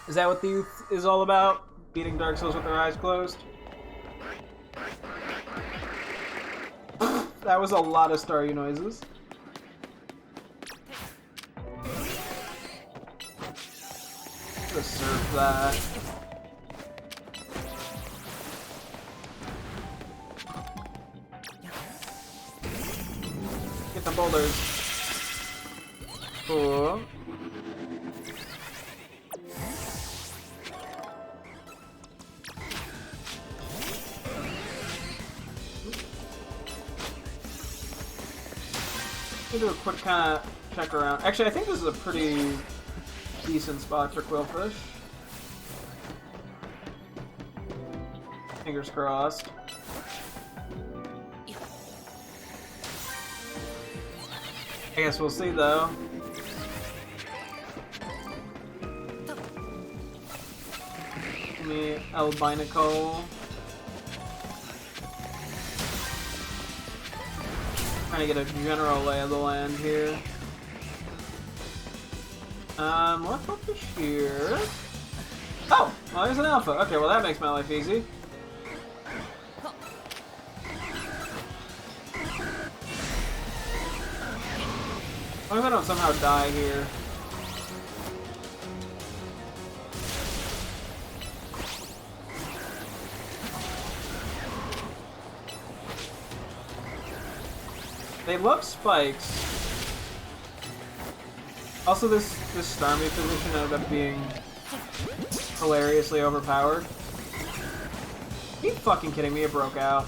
Is that what the youth is all about? Beating Dark Souls with their eyes closed? That was a lot of Staryu noises. Just serve that. Get the boulders. Cool. Do a quick kind of check around. Actually, I think this is a pretty decent spot for Quillfish. Fingers crossed. I guess we'll see though. Give me albinical. Trying to get a general lay of the land here. More Quillfish here. Oh! Well, there's an alpha. Okay, well that makes my life easy. What if I don't somehow die here? They love spikes. Also, this Starmie position ended up being hilariously overpowered. Are you fucking kidding me? It broke out.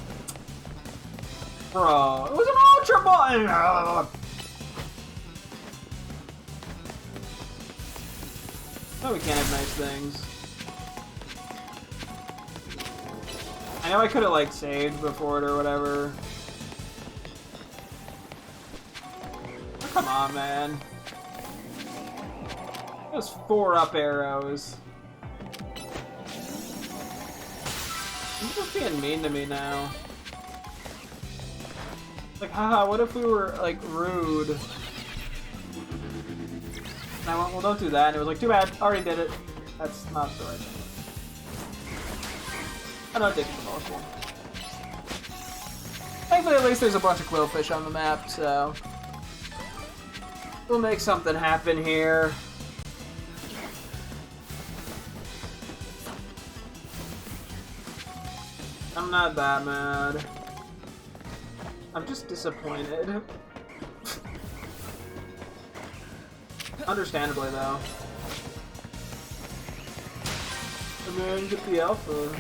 Bro, it was an Ultra Ball! No, we can't have nice things. I know I could have, like, saved before it or whatever. Oh, come on, man. Those 4 up arrows. You're just being mean to me now. Like, haha, what if we were, like, rude? And I went, well, don't do that. And it was like, too bad, already did it. That's not the right thing. I don't take the motion. Thankfully, at least there's a bunch of Quillfish on the map, so we'll make something happen here. I'm not that mad. I'm just disappointed. Understandably, though. I mean, get the alpha.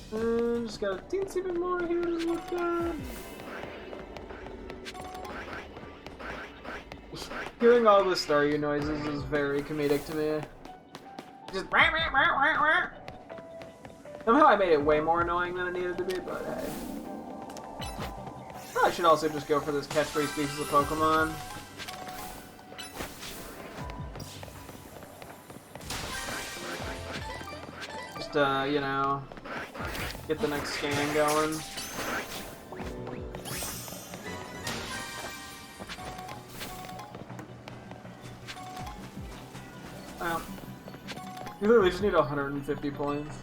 Just got a teensy bit more here to look at. Hearing all the Staryu noises is very comedic to me. Just somehow I made it way more annoying than it needed to be, but hey. I should also just go for this catch-free species of Pokemon. Just, you know, get the next scan going. Well, you literally just need 150 points.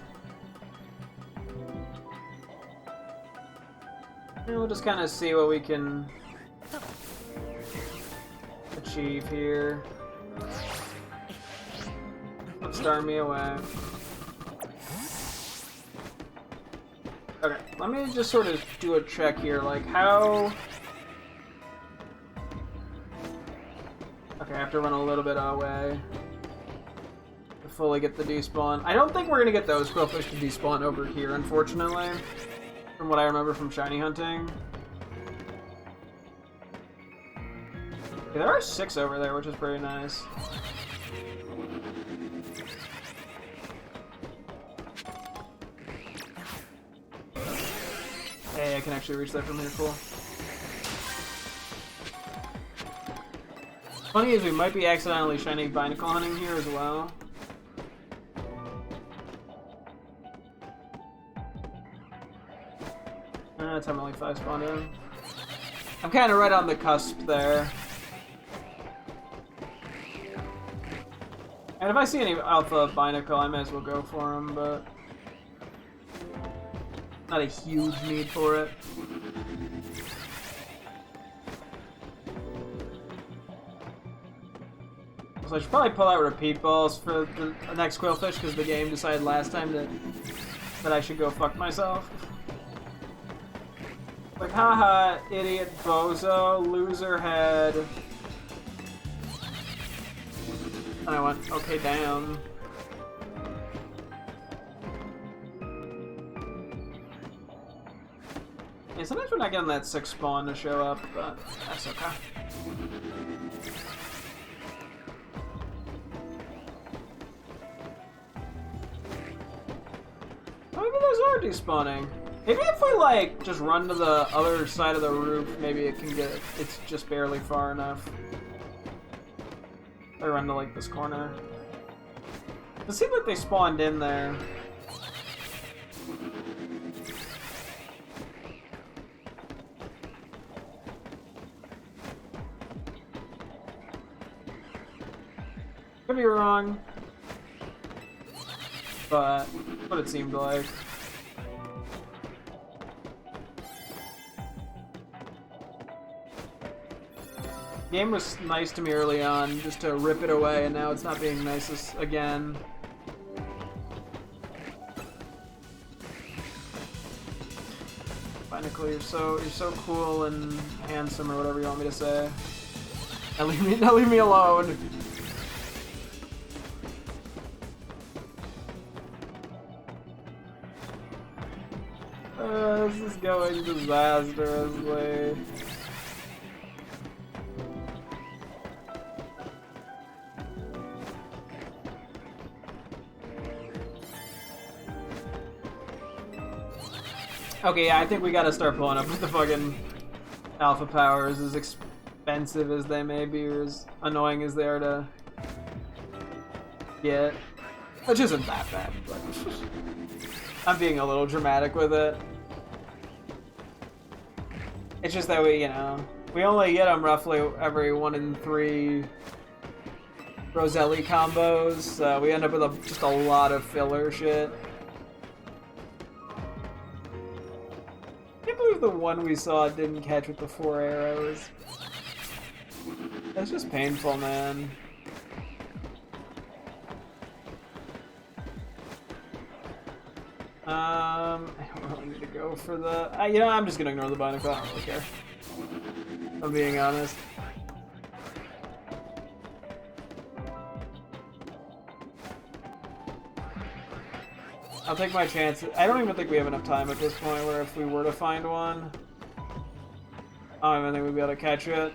And we'll just kind of see what we can achieve here. Let's start me away. Okay, let me just sort of do a check here, like how... Okay, I have to run a little bit away to fully get the despawn. I don't think we're gonna get those Quillfish to despawn over here, unfortunately. From what I remember from shiny hunting. Okay, there are 6 over there, which is pretty nice. Hey, I can actually reach that from here, cool. Funny is we might be accidentally shiny Binacle hunting here as well. That's how only 5 spawned in. I'm kind of right on the cusp there. And if I see any Alpha Binacle, I may as well go for him, but... Not a huge need for it. So I should probably pull out repeat balls for the next Quillfish, because the game decided last time that I should go fuck myself. Like, haha, idiot, bozo, loser head. And I went, okay, down. Yeah, sometimes we're not getting that 6 spawn to show up, but that's okay. Maybe those are despawning. Maybe if we, like, just run to the other side of the roof, maybe it can get... It's just barely far enough. Or run to, like, this corner. It seemed like they spawned in there. Could be wrong. But what it seemed like. The game was nice to me early on, just to rip it away, and now it's not being nice again. Binacle, you're so cool and handsome, or whatever you want me to say. Now leave me alone. This is going disastrously. Okay, yeah, I think we gotta start pulling up with the fucking alpha powers, as expensive as they may be, or as annoying as they are to get. Which isn't that bad, but I'm being a little dramatic with it. It's just that we, you know, we only get them roughly every 1 in 3 Roselli combos, so we end up with just a lot of filler shit. I can't believe the one we saw didn't catch with the 4 arrows. That's just painful, man. I don't really need to go for the... you know, I'm just gonna ignore the Binacle, I don't really care. I'm being honest. I'll take my chances. I don't even think we have enough time at this point where if we were to find one, I don't even think we'd be able to catch it.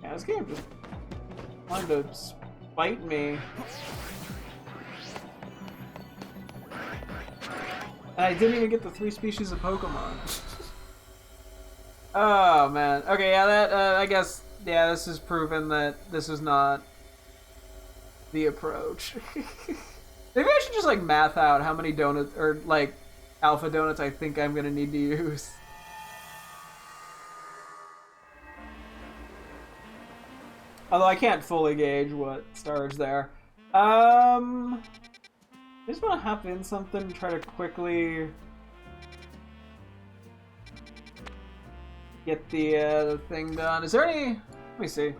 Yeah, this game just wanted to spite me. And I didn't even get the 3 species of Pokemon. Oh man. Okay, yeah, that I guess yeah, this is proven that this is not the approach. Maybe I should just like math out how many donuts or like alpha donuts I think I'm gonna need to use. Although I can't fully gauge what star's there. I just want to hop in something and try to quickly get the thing done. Is there any... Let me see.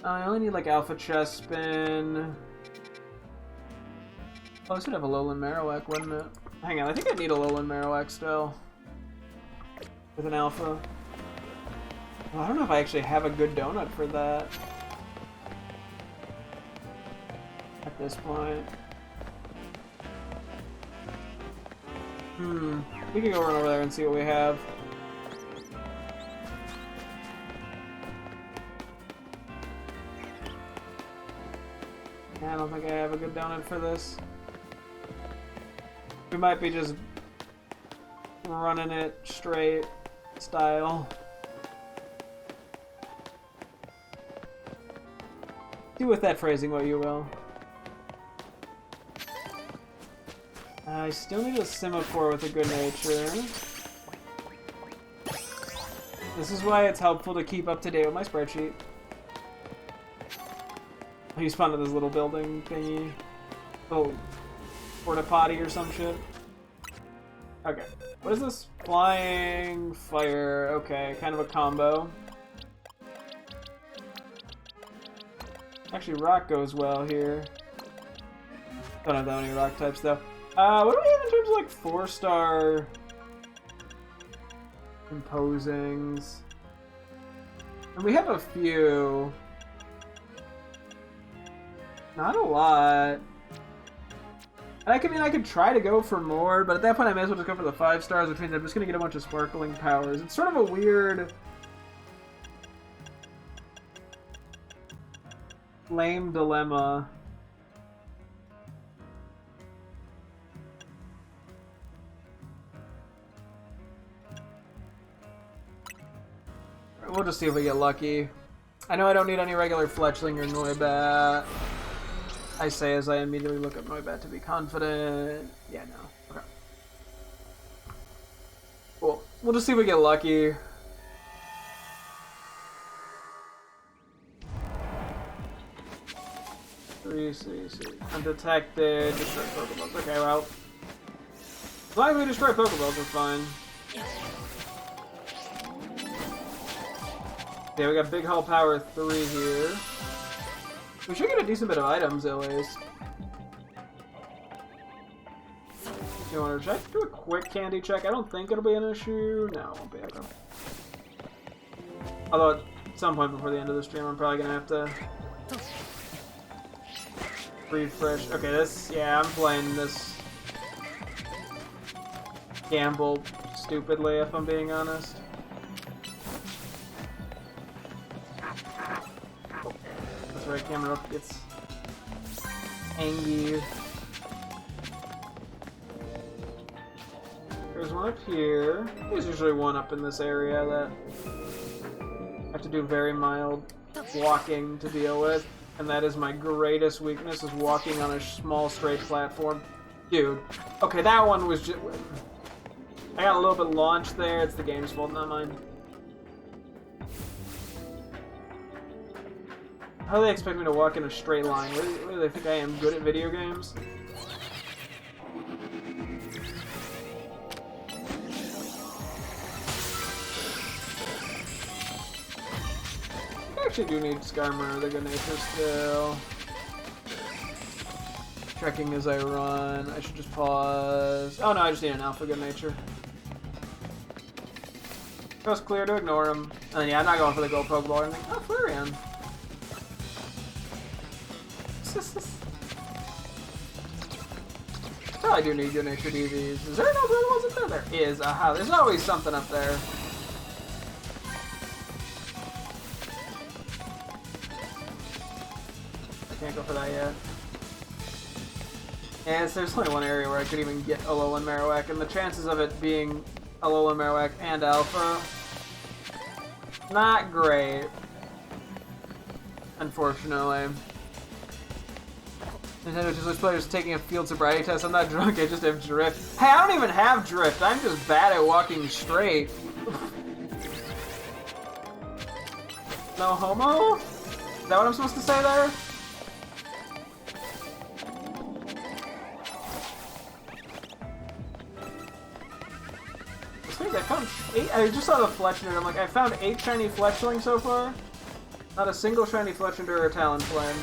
I only need like Alpha Chest Spin. Oh, this would have a Lowland Marowak, wouldn't it? Hang on, I think I need a Lowland Marowak still. With an Alpha. Well, I don't know if I actually have a good donut for that. At this point. We can go run over there and see what we have. I don't think I have a good donut for this. We might be just running it straight style. Do with that phrasing what you will. I still need a Semaphore with a good nature. This is why it's helpful to keep up to date with my spreadsheet. He spawned in this little building thingy. Oh, porta potty or some shit. Okay, what is this? Flying fire. Okay, kind of a combo. Actually, rock goes well here. Don't have that many rock types though. What do we have in terms of like 4-star imposings? And we have a few. Not a lot. And I could try to go for more, but at that point I may as well just go for the 5 stars, which means I'm just gonna get a bunch of sparkling powers. It's sort of a weird, lame dilemma. We'll just see if we get lucky. I know I don't need any regular Fletchling or Noibat. I say as I immediately look up Noibat to be confident. Yeah, no. Okay. Cool. We'll just see if we get lucky. See. Undetected. Destroy Pokeballs. Okay, well. As long as we destroy Pokeballs, we're fine. Yeah, we got Big Hull Power 3 here. We should get a decent bit of items at least. You want to check? Do a quick candy check. I don't think it'll be an issue. No, it won't be. Okay. Although at some point before the end of the stream, I'm probably gonna have to refresh. Okay, this. Yeah, I'm playing this gamble stupidly, if I'm being honest. That's right, camera up gets angry. There's one up here. There's usually one up in this area that I have to do very mild walking to deal with. And that is my greatest weakness, is walking on a small straight platform. Dude. Okay, that one was just... I got a little bit launched there. It's the game's fault, not mine. How do they expect me to walk in a straight line? What do they think I am, good at video games? I actually do need Skarmory with a good nature still. Checking as I run. I should just pause. Oh no, I just need an alpha good nature. Coast clear to ignore him. And then, yeah, I'm not going for the gold Pokeball or anything. Oh, Flareon. Probably do need good natured EVs. Is there no Pokeballs up there? There is. Aha, there's always something up there. I can't go for that yet. And there's only one area where I could even get Alolan Marowak, and the chances of it being Alolan Marowak and Alpha, not great. Unfortunately. Nintendo just lets players taking a field sobriety test. I'm not drunk, I just have drift. Hey, I don't even have drift, I'm just bad at walking straight. No homo? Is that what I'm supposed to say there? I found 8. I just saw the Fletchender. I'm like, I found 8 shiny Fletchling so far. Not a single shiny Fletchender or Talonflame.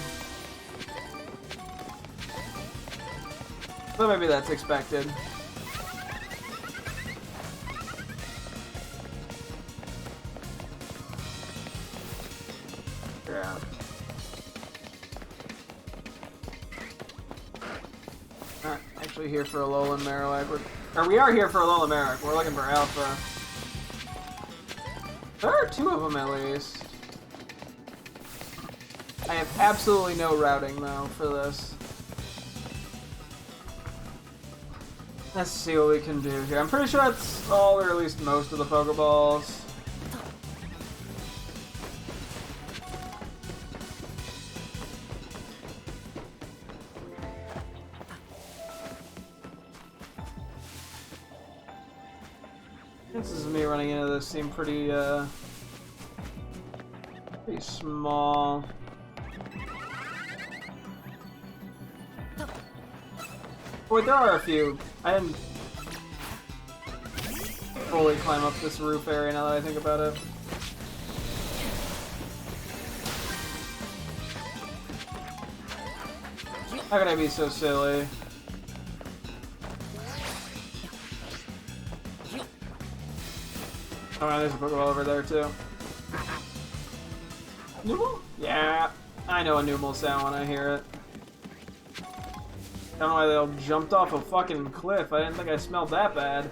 But maybe that's expected. Yeah. Not actually here for Alolan Marowak. Or we are here for Alolan Marowak. We're looking for Alpha. There are 2 of them at least. I have absolutely no routing though for this. Let's see what we can do here. I'm pretty sure that's all, or at least most of the Pokeballs. Chances of me running into this seem pretty, pretty small. Wait, there are a few. I didn't fully climb up this roof area now that I think about it. How could I be so silly? Oh, wow, there's a Pokeball over there, too. Numel? Yeah, I know a Numel sound when I hear it. I don't know why they all jumped off a fucking cliff. I didn't think I smelled that bad.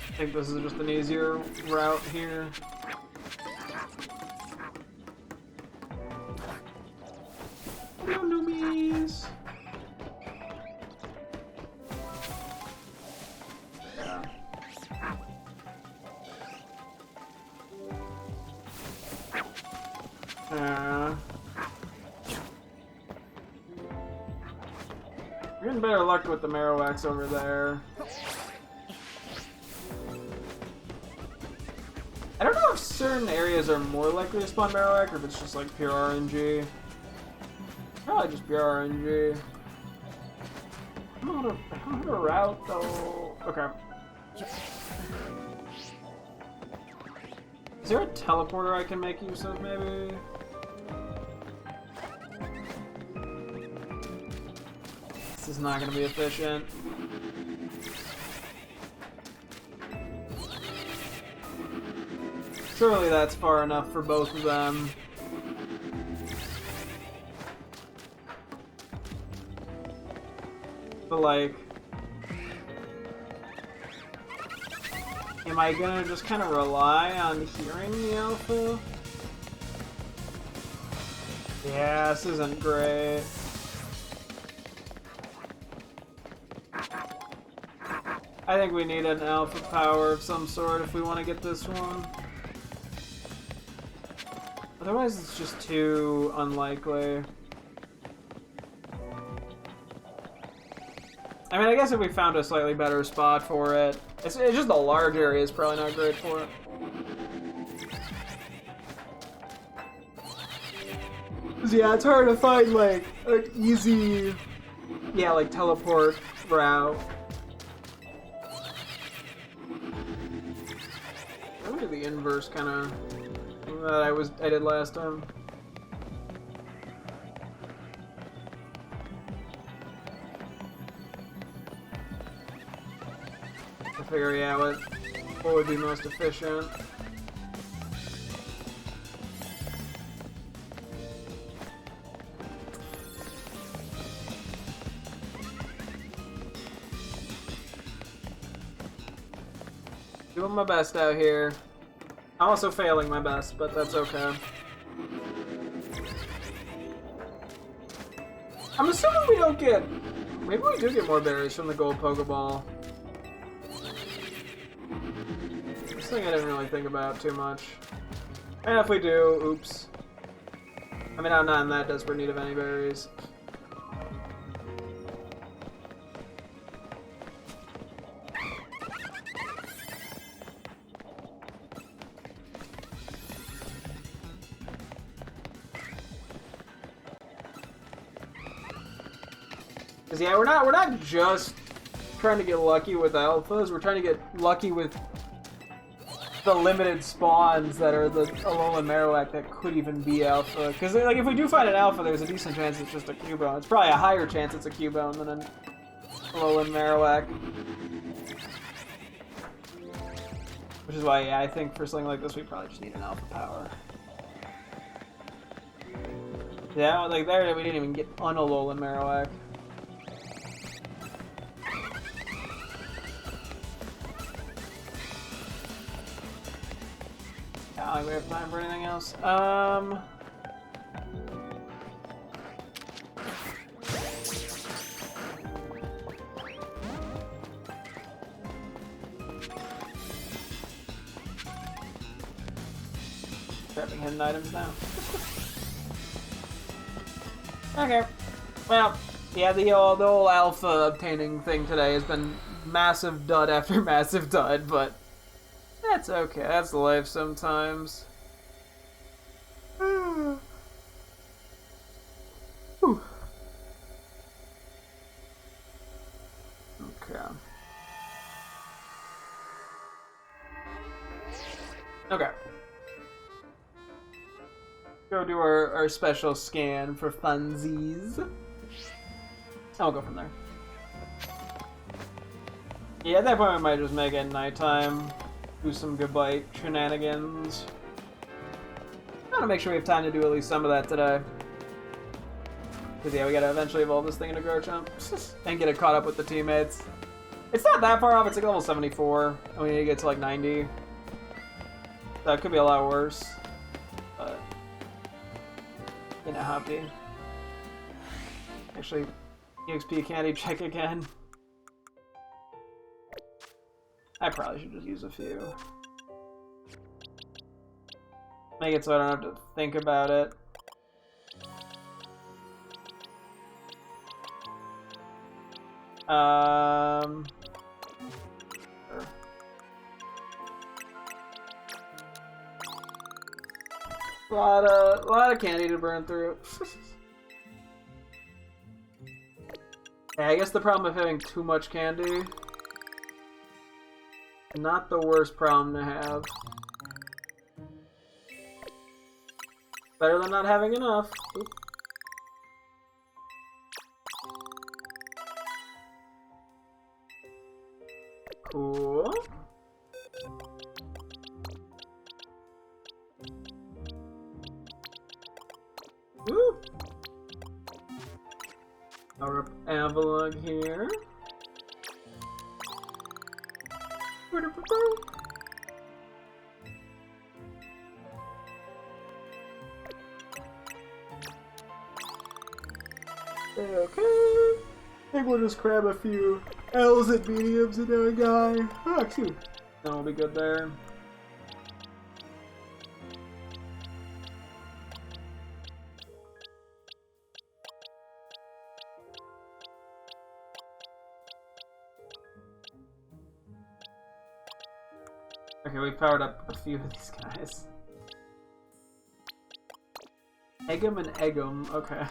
I think this is just an easier route here. Hello, newbies! We're getting better luck with the Marowaks over there. I don't know if certain areas are more likely to spawn Marowak or if it's just like pure RNG. Probably just pure RNG. I don't know how to route though. Okay. Is there a teleporter I can make use of maybe? This is not going to be efficient. Surely that's far enough for both of them. But like, am I gonna just kind of rely on hearing the Alpha? Yeah, this isn't great. I think we need an Alpha power of some sort if we want to get this one. Otherwise, it's just too unlikely. I mean, I guess if we found a slightly better spot for it. It's just the large area is probably not great for it. Yeah, it's hard to find, like, an easy, yeah, like, teleport route. inverse kind of that I did last time. To figure out what would be most efficient. Doing my best out here. I'm also failing my best, but that's okay. I'm assuming we don't get... Maybe we do get more berries from the gold Pokeball. This thing I didn't really think about too much. And if we do, oops. I mean, I'm not in that desperate need of any berries. Because yeah, we're not just trying to get lucky with alphas. We're trying to get lucky with the limited spawns that are the Alolan Marowak that could even be alpha. Because like if we do find an alpha, there's a decent chance it's just a Cubone. It's probably a higher chance it's a Cubone than an Alolan Marowak. Which is why, yeah, I think for something like this, we probably just need an alpha power. Yeah, like there, we didn't even get an Alolan Marowak. I don't think we have time for anything else. Grabbing hidden items now. Okay. Well, yeah, the old alpha obtaining thing today has been massive dud after massive dud, but that's okay. That's life sometimes. Whew. Okay. Okay. Go do our special scan for funsies. I'll go from there. Yeah, at that point we might just make it nighttime. Do some goodbye shenanigans. I want to make sure we have time to do at least some of that today. Because yeah, we gotta eventually evolve this thing into Garchomp. And get it caught up with the teammates. It's not that far off, it's like level 74. And we need to get to like 90. That could be a lot worse. But you know how it be. Actually, EXP candy check again. I probably should just use a few. Make it so I don't have to think about it. Sure. A lot of candy to burn through. Yeah, I guess the problem of having too much candy, not the worst problem to have. Better than not having enough. Oop. Cool. Woo! Our Avalon here. Okay. I think we'll just grab a few L's and mediums and then a guy. Oh, excuse me. Then we'll be good there. Okay, we powered up a few of these guys. Eggum and Eggum, okay.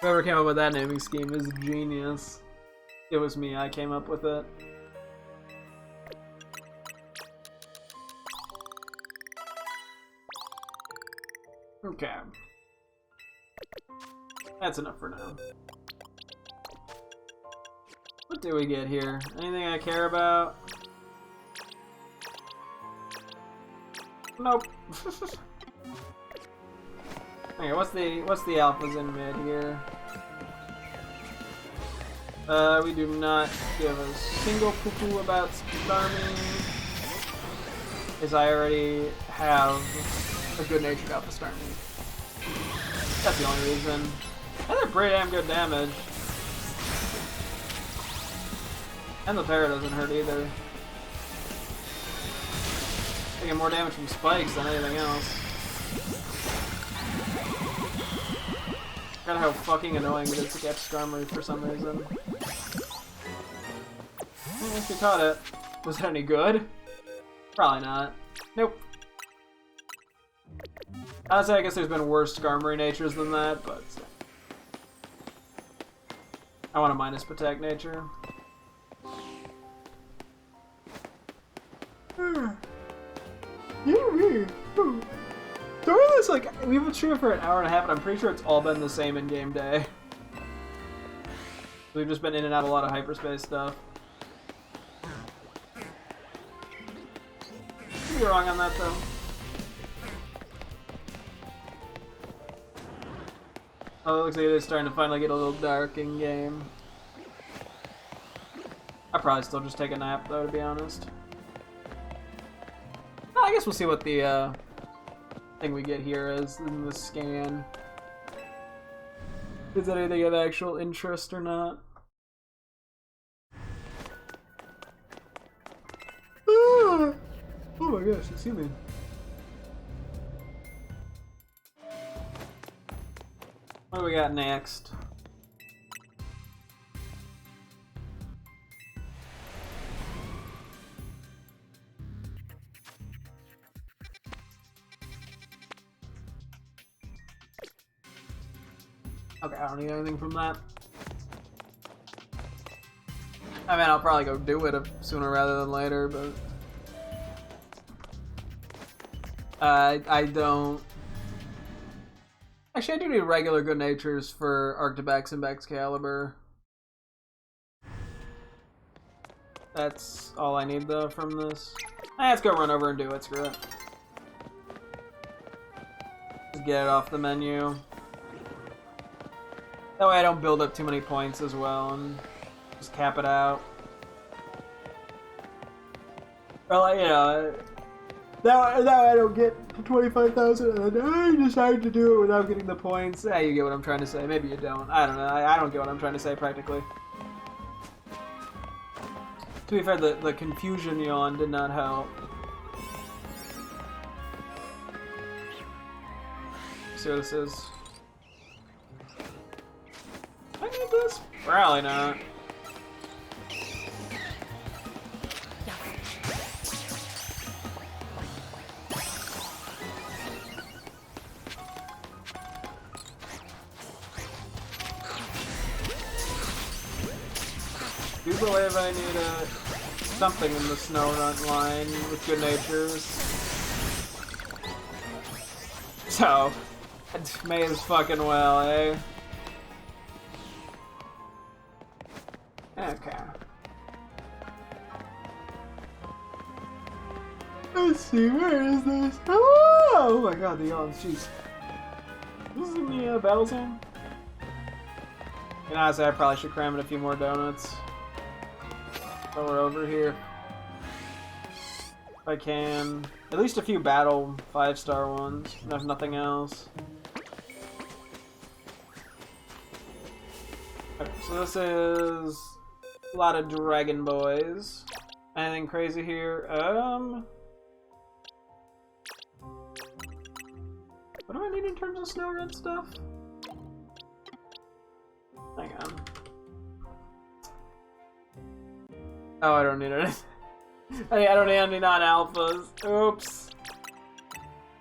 Whoever came up with that naming scheme is genius. It was me, I came up with it. Okay. That's enough for now. What do we get here? Anything I care about? Nope. Okay, what's the alphas in mid here? We do not give a single poo-poo about Starmie, as I already have a good-natured alpha Starmie. That's the only reason. And they're pretty damn good damage. And the Terra doesn't hurt either. They get more damage from spikes than anything else. God, how fucking annoying it is to catch Skarmory for some reason. I guess we caught it. Was it any good? Probably not. Nope. Honestly, I guess there's been worse Skarmory natures than that, but... I want a minus protect nature. This, like, we've been streaming for an hour and a half, and I'm pretty sure it's all been the same in-game day. We've just been in and out of a lot of hyperspace stuff. Could be wrong on that, though. Oh, it looks like it is starting to finally get a little dark in-game. I'd probably still just take a nap, though, to be honest. Oh, I guess we'll see what the, thing we get here is in the scan. Is that anything of actual interest or not? Ah! Oh my gosh, you see me. What do we got next? Okay, I don't need anything from that. I mean, I'll probably go do it sooner rather than later, but... I don't... Actually, I do need regular good natures for Arctibex and Excalibur. That's all I need, though, from this. Let's go run over and do it, screw it. Just get it off the menu. That way I don't build up too many points as well, and just cap it out. Well, you know, that way I don't get to 25,000 and then I decide to do it without getting the points. Yeah, you get what I'm trying to say. Maybe you don't. I don't know. I don't get what I'm trying to say, practically. To be fair, the confusion yawn did not help. Let's see what this is. I need this? Probably not. Do believe I need something in the snow run line with good natures. So, it may as fucking well, eh? Okay. Let's see, where is this? Oh my god, the yawns, jeez. This is in the battle zone? And honestly, I probably should cram in a few more donuts. While we're over here. If I can. At least a few battle 5-star ones, if nothing else. Okay, so this is a lot of Dragon Boys. Anything crazy here? What do I need in terms of snow red stuff? Hang on. Oh, I don't need anything. I don't need any non-alphas. Oops.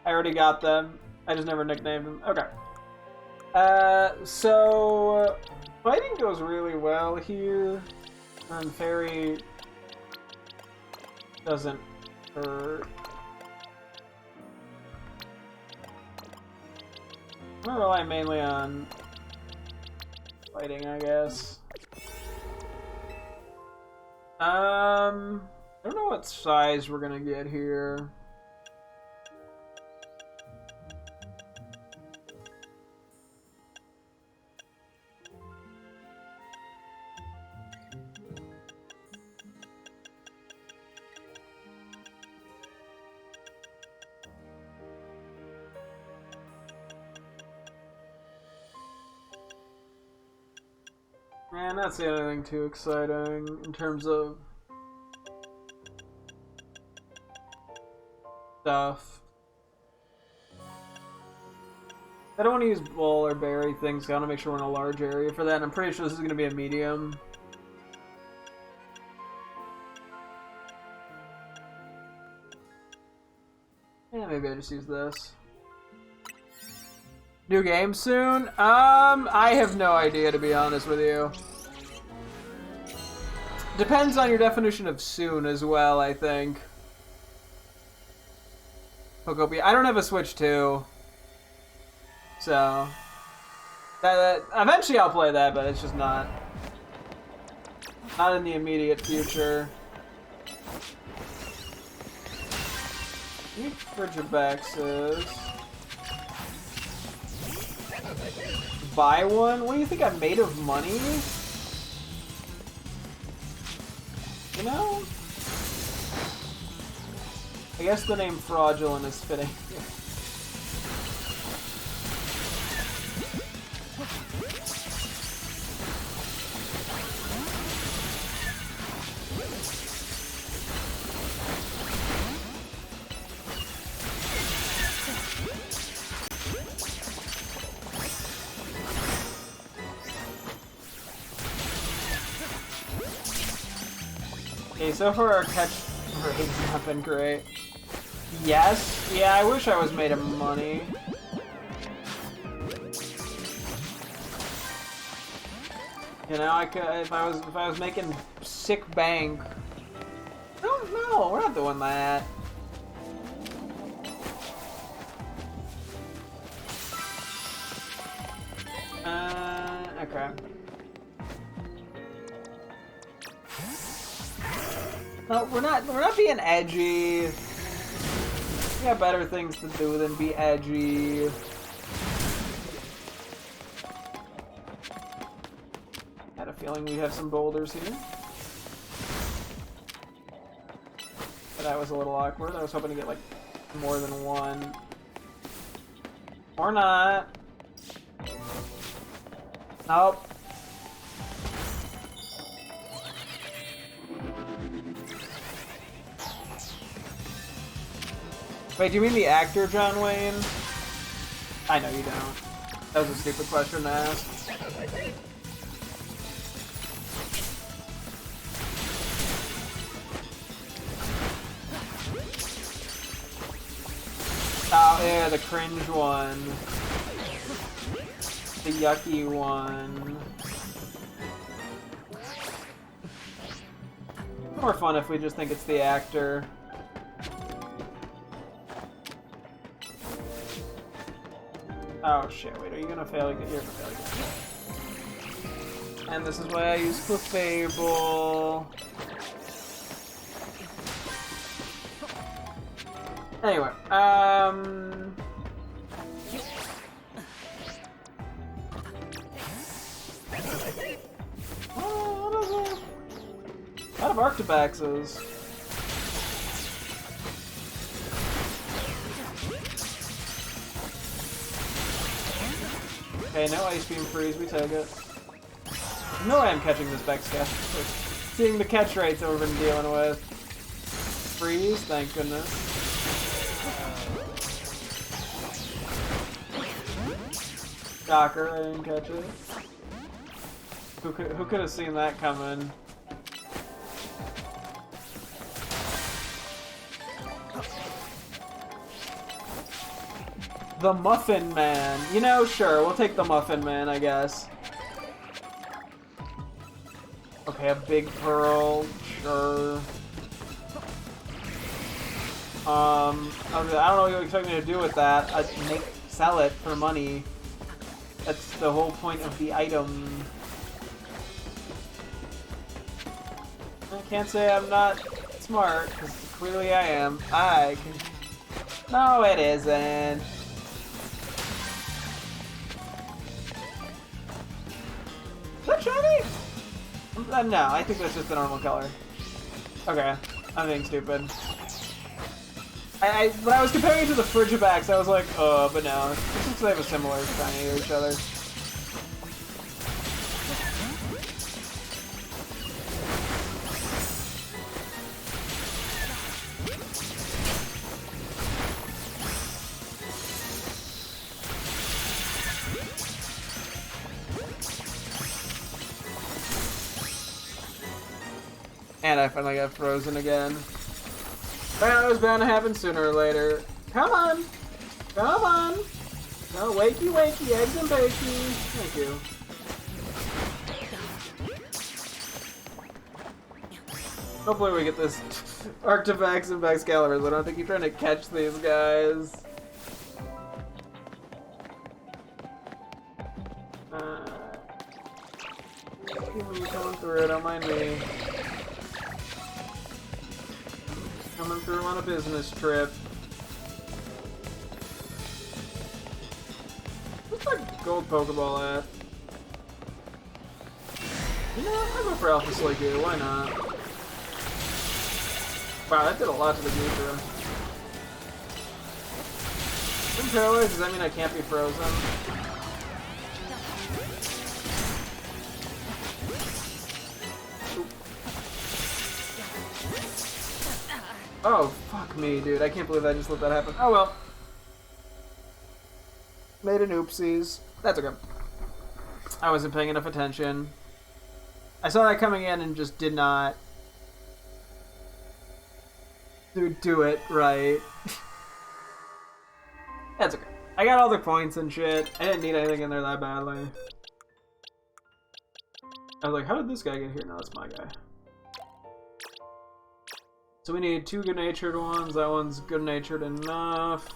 I already got them. I just never nicknamed them. Okay. So... Fighting goes really well here. And Fairy doesn't hurt. I'm gonna rely mainly on fighting, I guess. I don't know what size we're gonna get here. Man, not seeing anything too exciting in terms of stuff. I don't want to use bull or berry things, so I want to make sure we're in a large area for that, and I'm pretty sure this is going to be a medium. Yeah, maybe I just use this. New game soon? I have no idea, to be honest with you. Depends on your definition of soon as well, I think. Pokopia. I don't have a Switch 2. So... eventually I'll play that, but it's just not in the immediate future. Frigibaxes. Buy one? What do you think I'm made of money? You know? I guess the name Fraudulent is fitting. Okay, so far our catch rate's not been great. Yes, yeah, I wish I was made of money. You know, I could if I was making sick bank. No, we're not doing that. Okay. No, we're not being edgy. We got better things to do than be edgy. Had a feeling we have some boulders here. But that was a little awkward. I was hoping to get like more than one. Or not. Nope. Wait, do you mean the actor John Wayne? I know you don't. That was a stupid question to ask. Oh, yeah, the cringe one. The yucky one. More fun if we just think it's the actor. Oh shit, wait, are you gonna fail again? You're gonna fail again. And this is why I use Clefable. Anyway, a lot of Arctobaxes. Okay, no Ice Beam Freeze, we take it. No way I'm catching this backscatter. Seeing the catch rates that we've been dealing with. Freeze, thank goodness. Shocker, I didn't catch it. Who could have seen that coming? The Muffin Man. You know, sure, we'll take the Muffin Man, I guess. Okay, a big pearl, sure. I don't know what you expect me to do with that. Sell it for money. That's the whole point of the item. I can't say I'm not smart, because clearly I am. I can... No, it isn't. Is that shiny? No, I think that's just the normal color. Okay, I'm being stupid. When I was comparing it to the Frigibax, I was like, but no. It's just they have a similar shiny to each other. And I finally got frozen again. Well, it was bound to happen sooner or later. Come on! Come on! No, wakey, wakey, eggs and bacon. Thank you. Hopefully we get this Arctivax and Excalibur. I don't think you're trying to catch these guys. Keep me coming through, don't mind me. Coming through on a business trip. What's that gold Pokeball at? You know, I'll go for Alpha Sliggoo, why not? Wow, that did a lot to the Goofra. If I'm paralyzed, does that mean I can't be frozen? Oh, fuck me, dude. I can't believe I just let that happen. Oh well. Made an oopsies. That's okay. I wasn't paying enough attention. I saw that coming in and just did not do it right. That's okay. I got all the points and shit. I didn't need anything in there that badly. I was like, how did this guy get here? No, that's my guy. So we need 2 good-natured ones. That one's good-natured enough.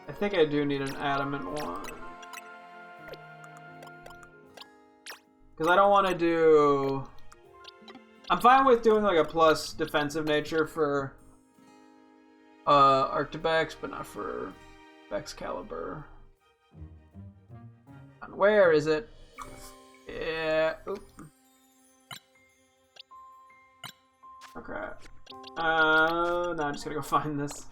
I think I do need an adamant one. Because I don't want to do... I'm fine with doing like a plus defensive nature for Arctibax, but not for Excalibur. And where is it? Yeah. Oop. Okay. No, I'm just gonna go find this.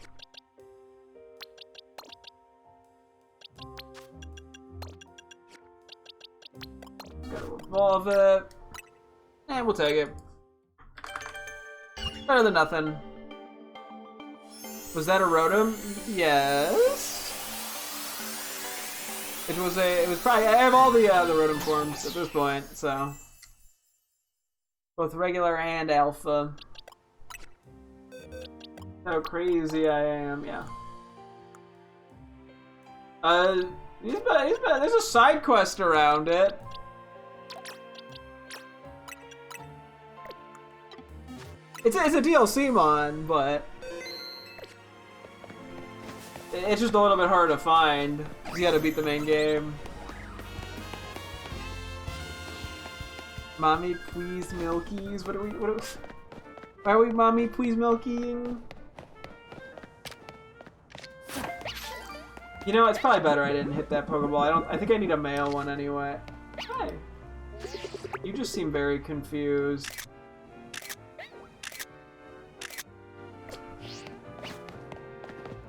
Gotta evolve it. And we'll take it. Better than nothing. Was that a Rotom? Yes. It was probably, I have all the Rotom forms at this point, so. Both regular and alpha. How crazy I am, yeah. There's a side quest around it. It's a DLC mon, but it's just a little bit harder to find. You gotta beat the main game. Mommy, please, Milkies. Why are we mommy, please, milking? You know, it's probably better I didn't hit that Pokeball. I think I need a male one anyway. Hey. You just seem very confused.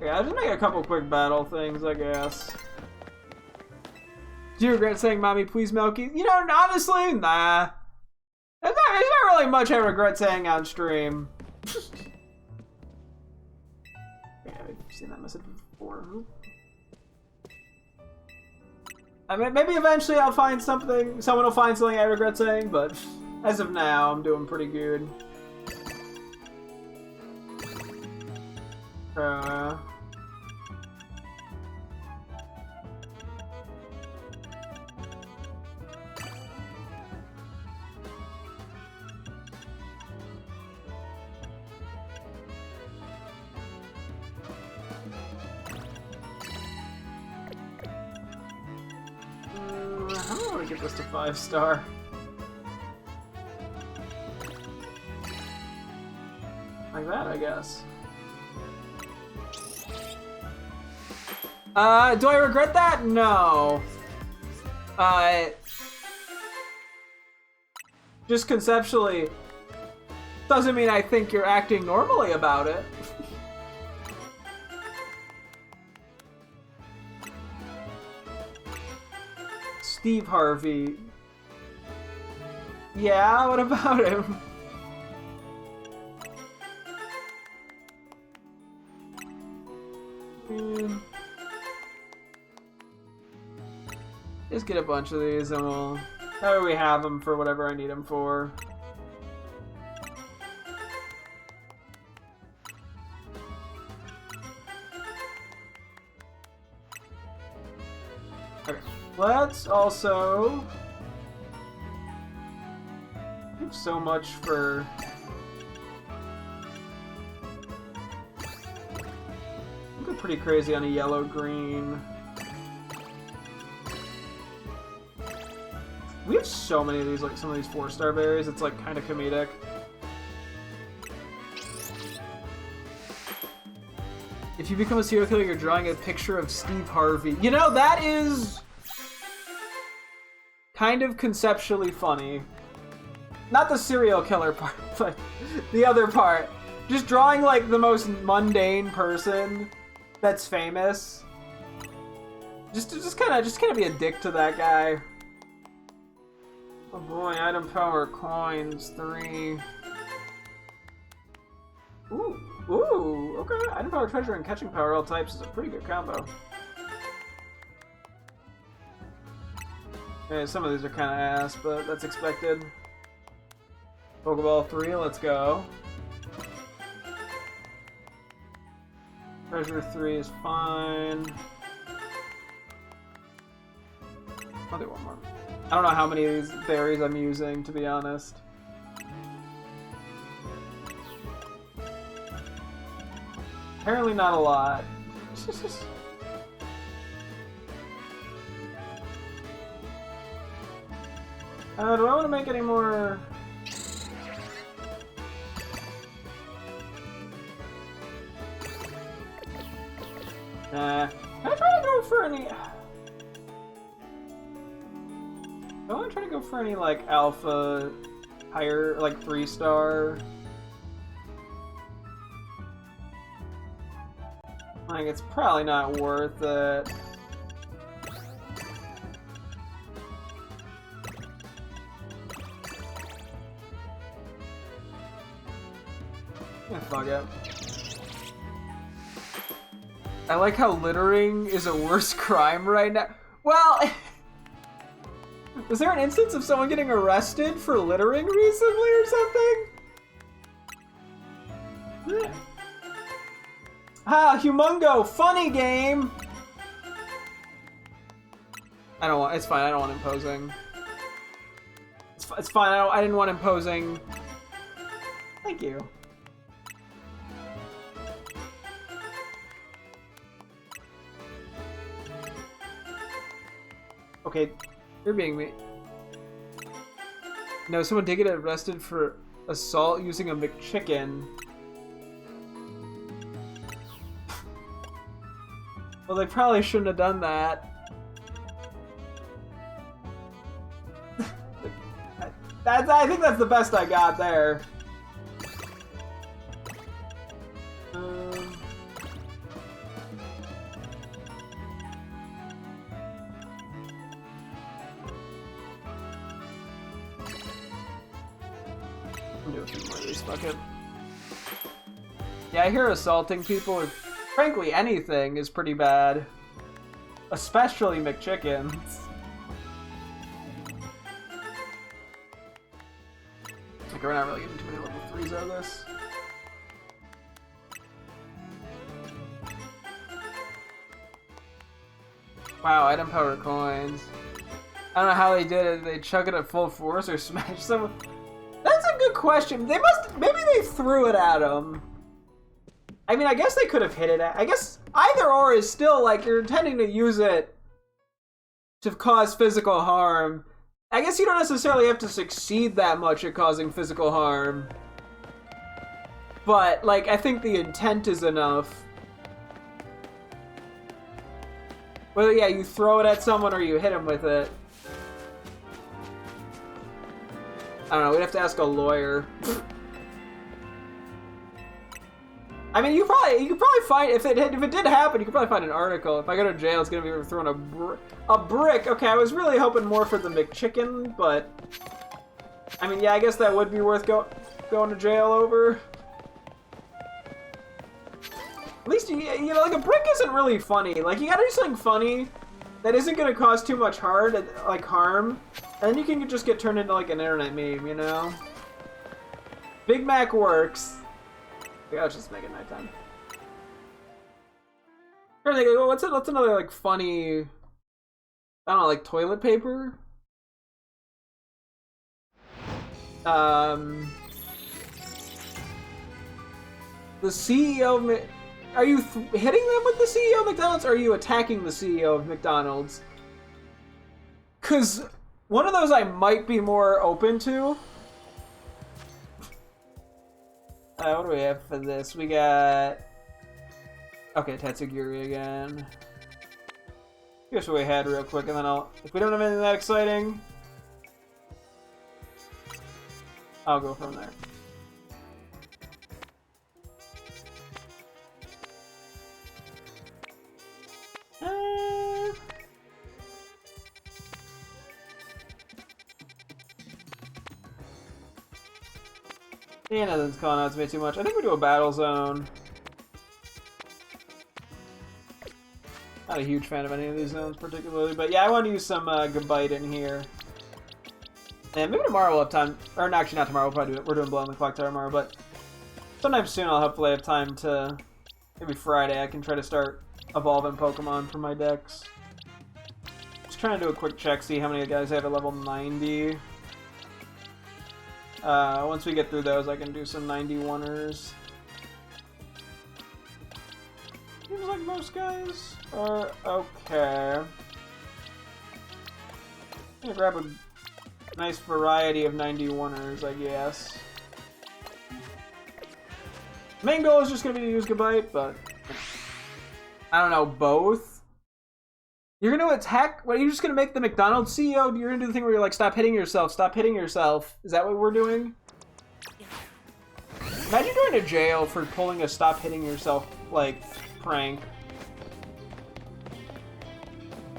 Yeah, I'll just make a couple quick battle things, I guess. Do you regret saying mommy, please, Milky? You know, honestly, nah. There's not really much I regret saying on stream. Yeah, I've seen that message before. I mean, maybe eventually I'll find something, someone will find something I regret saying, but as of now, I'm doing pretty good. I'm gonna get this to 5-star. Like that, I guess. Do I regret that? No. Just conceptually, doesn't mean I think you're acting normally about it. Steve Harvey. Yeah, what about him? Just get a bunch of these and we'll... That way we have them for whatever I need them for. Okay, let's also... I have so much for... I go pretty crazy on a yellow-green. We have so many of these, like some of these 4-star berries, it's like kind of comedic. If you become a serial killer, you're drawing a picture of Steve Harvey. You know, that is kind of conceptually funny. Not the serial killer part, but the other part. Just drawing like the most mundane person that's famous. Just kind of be a dick to that guy. Oh boy, item power, coins, 3. Ooh, okay. Item power, treasure, and catching power, all types is a pretty good combo. Okay, some of these are kind of ass, but that's expected. Pokeball 3, let's go. Treasure 3 is fine. I'll do one more. I don't know how many of these berries I'm using, to be honest. Apparently not a lot. Do I want to make any more... Nah. Can I try to go for any... I want to try to go for any, like, alpha, higher, like, 3-star. Like, it's probably not worth it. Yeah, fuck it. I like how littering is a worse crime right now. Well... Was there an instance of someone getting arrested for littering recently or something? Yeah. Ah, Humongo, funny game! I don't want, it's fine, I don't want imposing. It's fine, I didn't want imposing. Thank you. Okay. You're being me. No, someone did get arrested for assault using a McChicken. Well, they probably shouldn't have done that. I think that's the best I got there. Yeah, I hear assaulting people with, frankly, anything is pretty bad. Especially McChickens. Like, we're not really getting too many level 3s out of this. Wow, item power coins. I don't know how they did it. They chuck it at full force or smash someone. That's a good question. They must, maybe they threw it at him. I mean, I guess they could have hit it at, I guess either or is still like you're intending to use it to cause physical harm. I guess you don't necessarily have to succeed that much at causing physical harm. But, like, I think the intent is enough. Whether, yeah, you throw it at someone or you hit them with it. I don't know, we'd have to ask a lawyer. I mean, you could probably find, if it did happen, you could probably find an article. If I go to jail, it's gonna be throwing a brick. Okay, I was really hoping more for the McChicken, but I mean, yeah, I guess that would be worth going to jail over. At least you know, like a brick isn't really funny. Like you gotta do something funny that isn't gonna cause too much harm, and then you can just get turned into like an internet meme, you know? Big Mac works. Yeah, let's just make it nighttime. What's another like funny? I don't know, like toilet paper. The CEO of are you hitting them with the CEO of McDonald's, or are you attacking the CEO of McDonald's? Cause one of those I might be more open to. What do we have for this? We got... Okay, Tatsugiri again. Here's what we had real quick, and then if we don't have anything that exciting, I'll go from there. Yeah, nothing's calling out to me too much. I think we do a battle zone. Not a huge fan of any of these zones particularly, but yeah, I want to use some Gabite in here. And maybe tomorrow we'll have time, or no, actually not tomorrow, we'll probably do it. We're doing Blow on the Clock tomorrow, but sometime soon I'll hopefully have time to, maybe Friday, I can try to start evolving Pokemon for my decks. Just trying to do a quick check, see how many guys I have at level 90. Once we get through those, I can do some 91ers. Seems like most guys are okay. I'm gonna grab a nice variety of 91ers, I guess. Main goal is just gonna be to use Gabite, but I don't know, both? You're gonna attack? What, are you just gonna make the McDonald's CEO? You're gonna do the thing where you're like, stop hitting yourself, stop hitting yourself. Is that what we're doing? Imagine going to jail for pulling a stop hitting yourself, like, prank.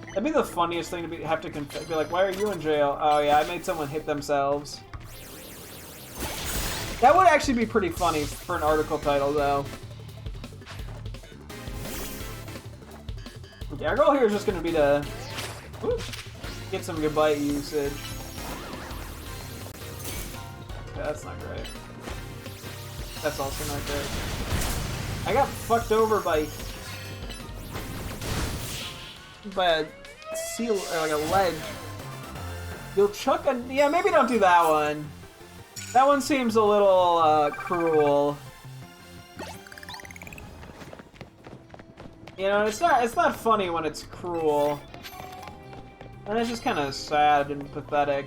That'd be the funniest thing to have to be like, why are you in jail? Oh yeah, I made someone hit themselves. That would actually be pretty funny for an article title, though. Okay, our goal here is just going to be to get some Gabite usage. Yeah, that's not great. That's also not great. I got fucked over by a seal, or like a ledge. You'll chuck a... Yeah, maybe don't do that one. That one seems a little cruel. You know, it's not funny when it's cruel. And it's just kind of sad and pathetic.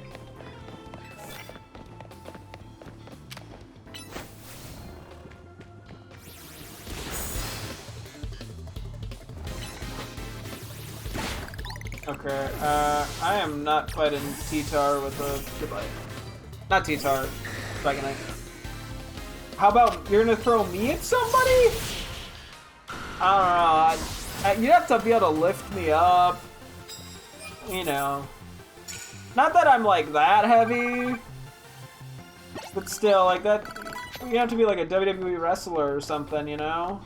Okay, I am not fighting T-Tar with a Gabite. Not T-Tar, Dragonite. How about you're gonna throw me at somebody? I don't know, you have to be able to lift me up. You know. Not that I'm like that heavy. But still, like that, you have to be like a WWE wrestler or something, you know?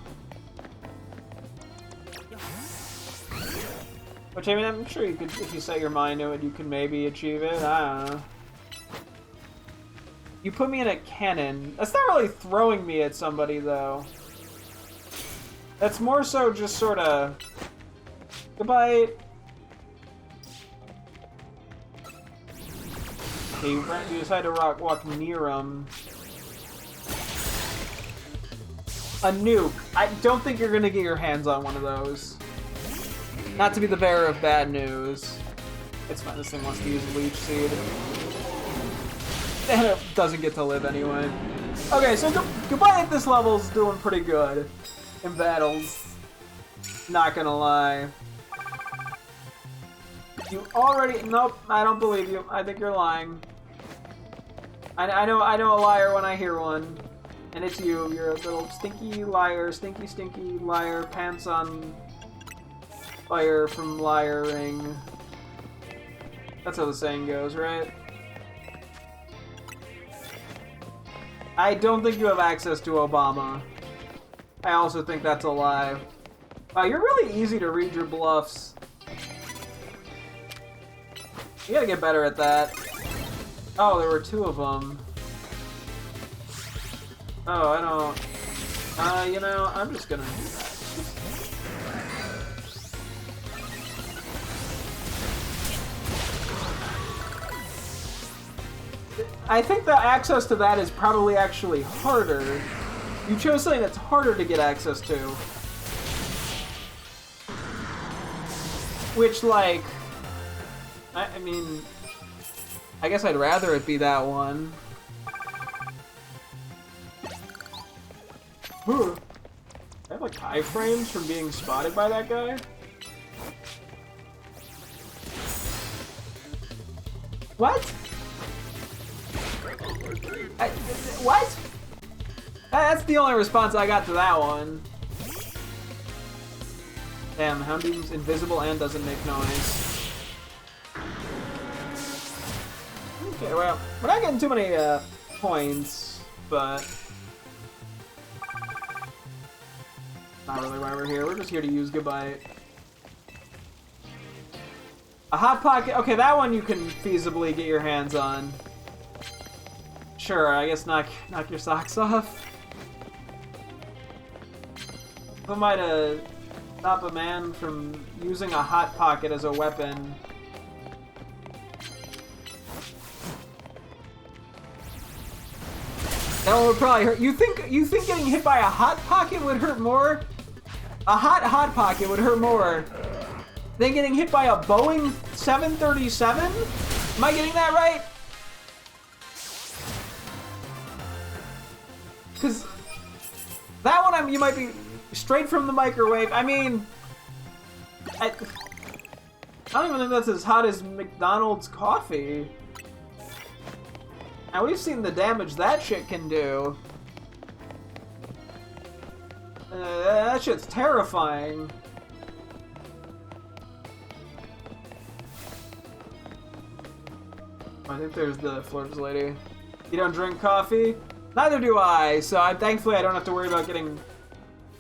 Which, I mean, I'm sure you could, if you set your mind to it, you can maybe achieve it. I don't know. You put me in a cannon. That's not really throwing me at somebody, though. That's more so just sort of... Goodbye. Okay, you decide to walk near him. A nuke. I don't think you're gonna get your hands on one of those. Not to be the bearer of bad news. It's fine, this thing wants to use Leech Seed. And it doesn't get to live anyway. Okay, so Goodbye at this level is doing pretty good in battles. Not gonna lie. You already... Nope, I don't believe you. I think you're lying. I know a liar when I hear one. And it's you. You're a little stinky liar. Stinky, stinky liar. Pants on fire from liaring. That's how the saying goes, right? I don't think you have access to Obama. I also think that's a lie. Wow, you're really easy to read your bluffs. You gotta get better at that. Oh, there were two of them. Oh, I don't... you know, I'm just gonna do that. I think the access to that is probably actually harder. You chose something that's harder to get access to. Which, like... I mean... I guess I'd rather it be that one. I have like iframes from being spotted by that guy. What? What? That's the only response I got to that one. Damn, Houndoom's invisible and doesn't make noise. Okay, well, we're not getting too many points, but not really why we're here. We're just here to use Goodbye. A Hot Pocket. Okay, that one you can feasibly get your hands on. Sure, I guess knock your socks off. Who am I to stop a man from using a Hot Pocket as a weapon? That one would probably hurt. You think getting hit by a Hot Pocket would hurt more? A Hot Pocket would hurt more than getting hit by a Boeing 737? Am I getting that right? Because that one you might be straight from the microwave. I mean, I don't even think that's as hot as McDonald's coffee. And we've seen the damage that shit can do. That shit's terrifying. I think there's the Flirts lady. You don't drink coffee? Neither do I, so thankfully I don't have to worry about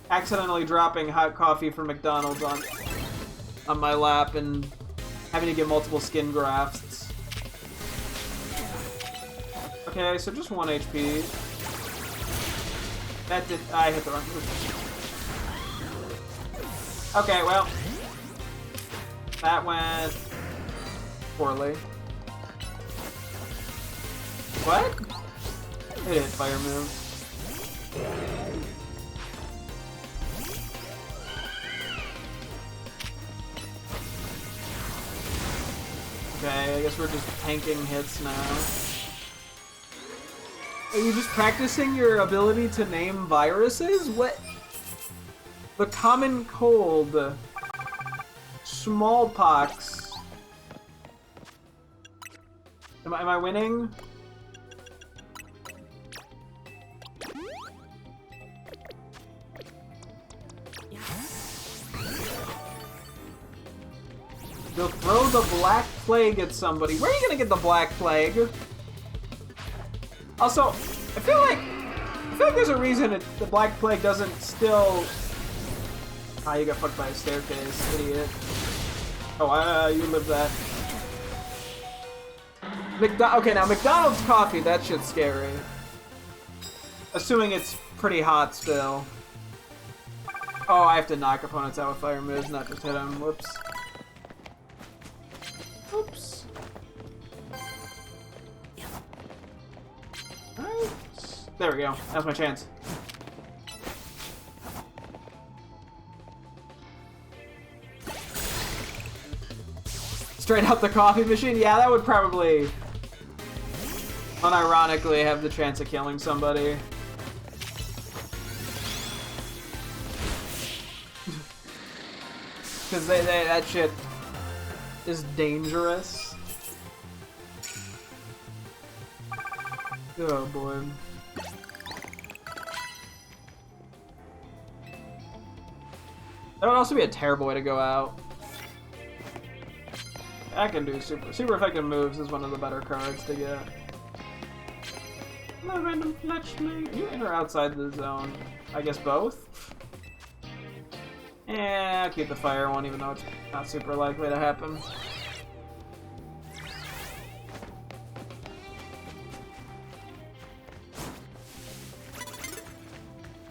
accidentally dropping hot coffee from McDonald's on my lap and having to get multiple skin grafts. Okay, so just 1 HP. I hit the wrong move. Okay, well. That went poorly. What? It hit fire move. Okay, I guess we're just tanking hits now. Are you just practicing your ability to name viruses? What? The common cold. Smallpox. Am I winning? You'll throw the Black Plague at somebody. Where are you gonna get the Black Plague? Also, I feel like there's a reason the Black Plague doesn't still... Ah, you got fucked by a staircase, idiot. Oh, you lived that. Okay, now McDonald's coffee, that shit's scary. Assuming it's pretty hot still. Oh, I have to knock opponents out with fire moves, not just hit them. Whoops. Oops. Alright. There we go. That's my chance. Straight out the coffee machine? Yeah, that would probably unironically have the chance of killing somebody. Because that shit is dangerous. Oh boy. That would also be a terrible way to go out. I can do super effective moves is one of the better cards to get. No random fletch me. You in or outside the zone? I guess both? Yeah, I'll keep the fire one even though it's not super likely to happen.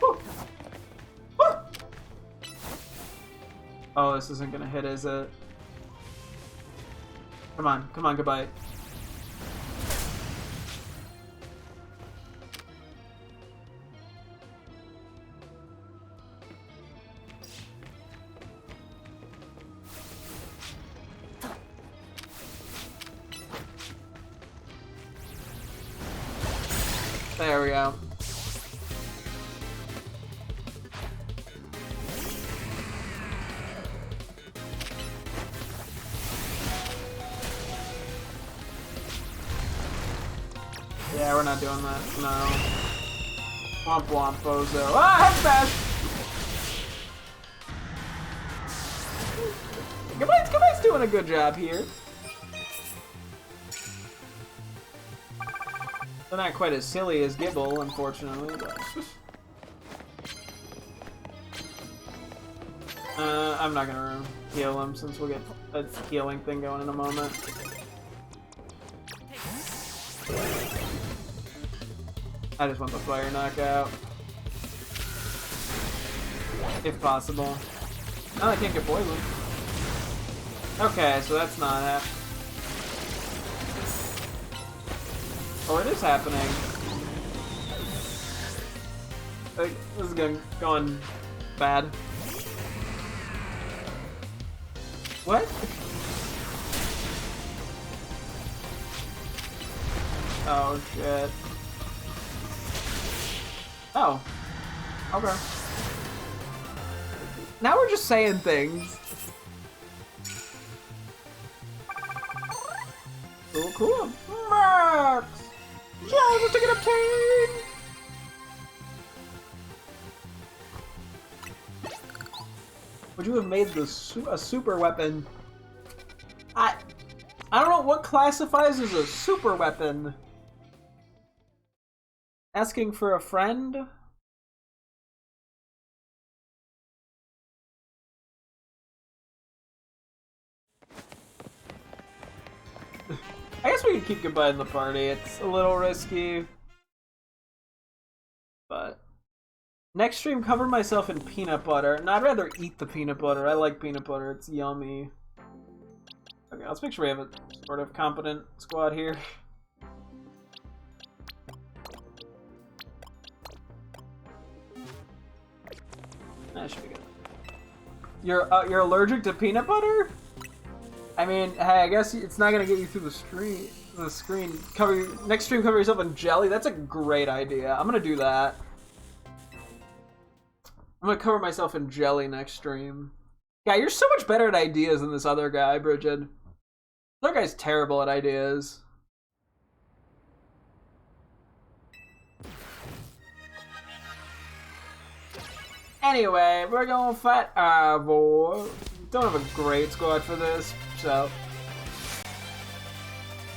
Woo. Woo. Oh, this isn't gonna hit, is it? Come on, goodbye. There we go. Yeah, we're not doing that. No. Womp womp, bozo. Ah, head smash! Goodbye's doing a good job here. They're not quite as silly as Gibble, unfortunately, but... I'm not gonna heal him since we'll get a healing thing going in a moment. I just want the fire knockout. If possible. Oh, I can't get poisoned. Okay, so that's not happening. Oh, it is happening. Like, this is going bad. What? Oh, shit. Oh. Okay. Now we're just saying things. Cool. Max! Yeah, let's take it up 10! Would you have made a super weapon? I don't know what classifies as a super weapon. Asking for a friend? I guess we could keep Goodbye in the party. It's a little risky. But... Next stream, cover myself in peanut butter. No, I'd rather eat the peanut butter. I like peanut butter. It's yummy. Okay, let's make sure we have a sort of competent squad here. That should be good. You're allergic to peanut butter? I mean, hey, I guess it's not gonna get you through the screen. Next stream, cover yourself in jelly. That's a great idea. I'm gonna do that. I'm gonna cover myself in jelly next stream. Yeah, you're so much better at ideas than this other guy, Bridget. This other guy's terrible at ideas. Anyway, we're gonna fight Ivor. Don't have a great squad for this, so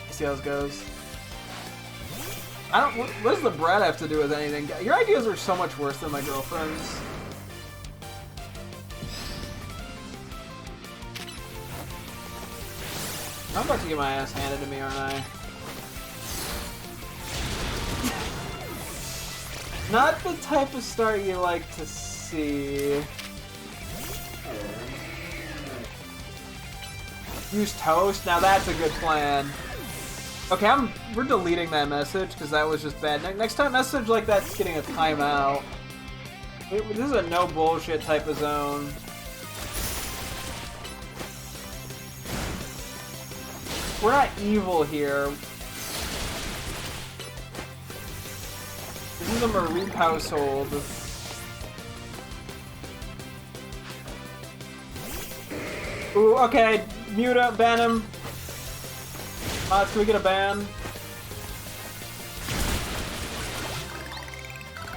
let's see how this goes. What does the bread have to do with anything? Your ideas are so much worse than my girlfriend's. I'm about to get my ass handed to me, aren't I? Not the type of start you like to see. Use toast? Now that's a good plan. Okay, we're deleting that message because that was just bad. Next time, message like that's getting a timeout. This is a no bullshit type of zone. We're not evil here. This is a Marine household. Ooh, okay. Muta, ban him. Mods, can we get a ban?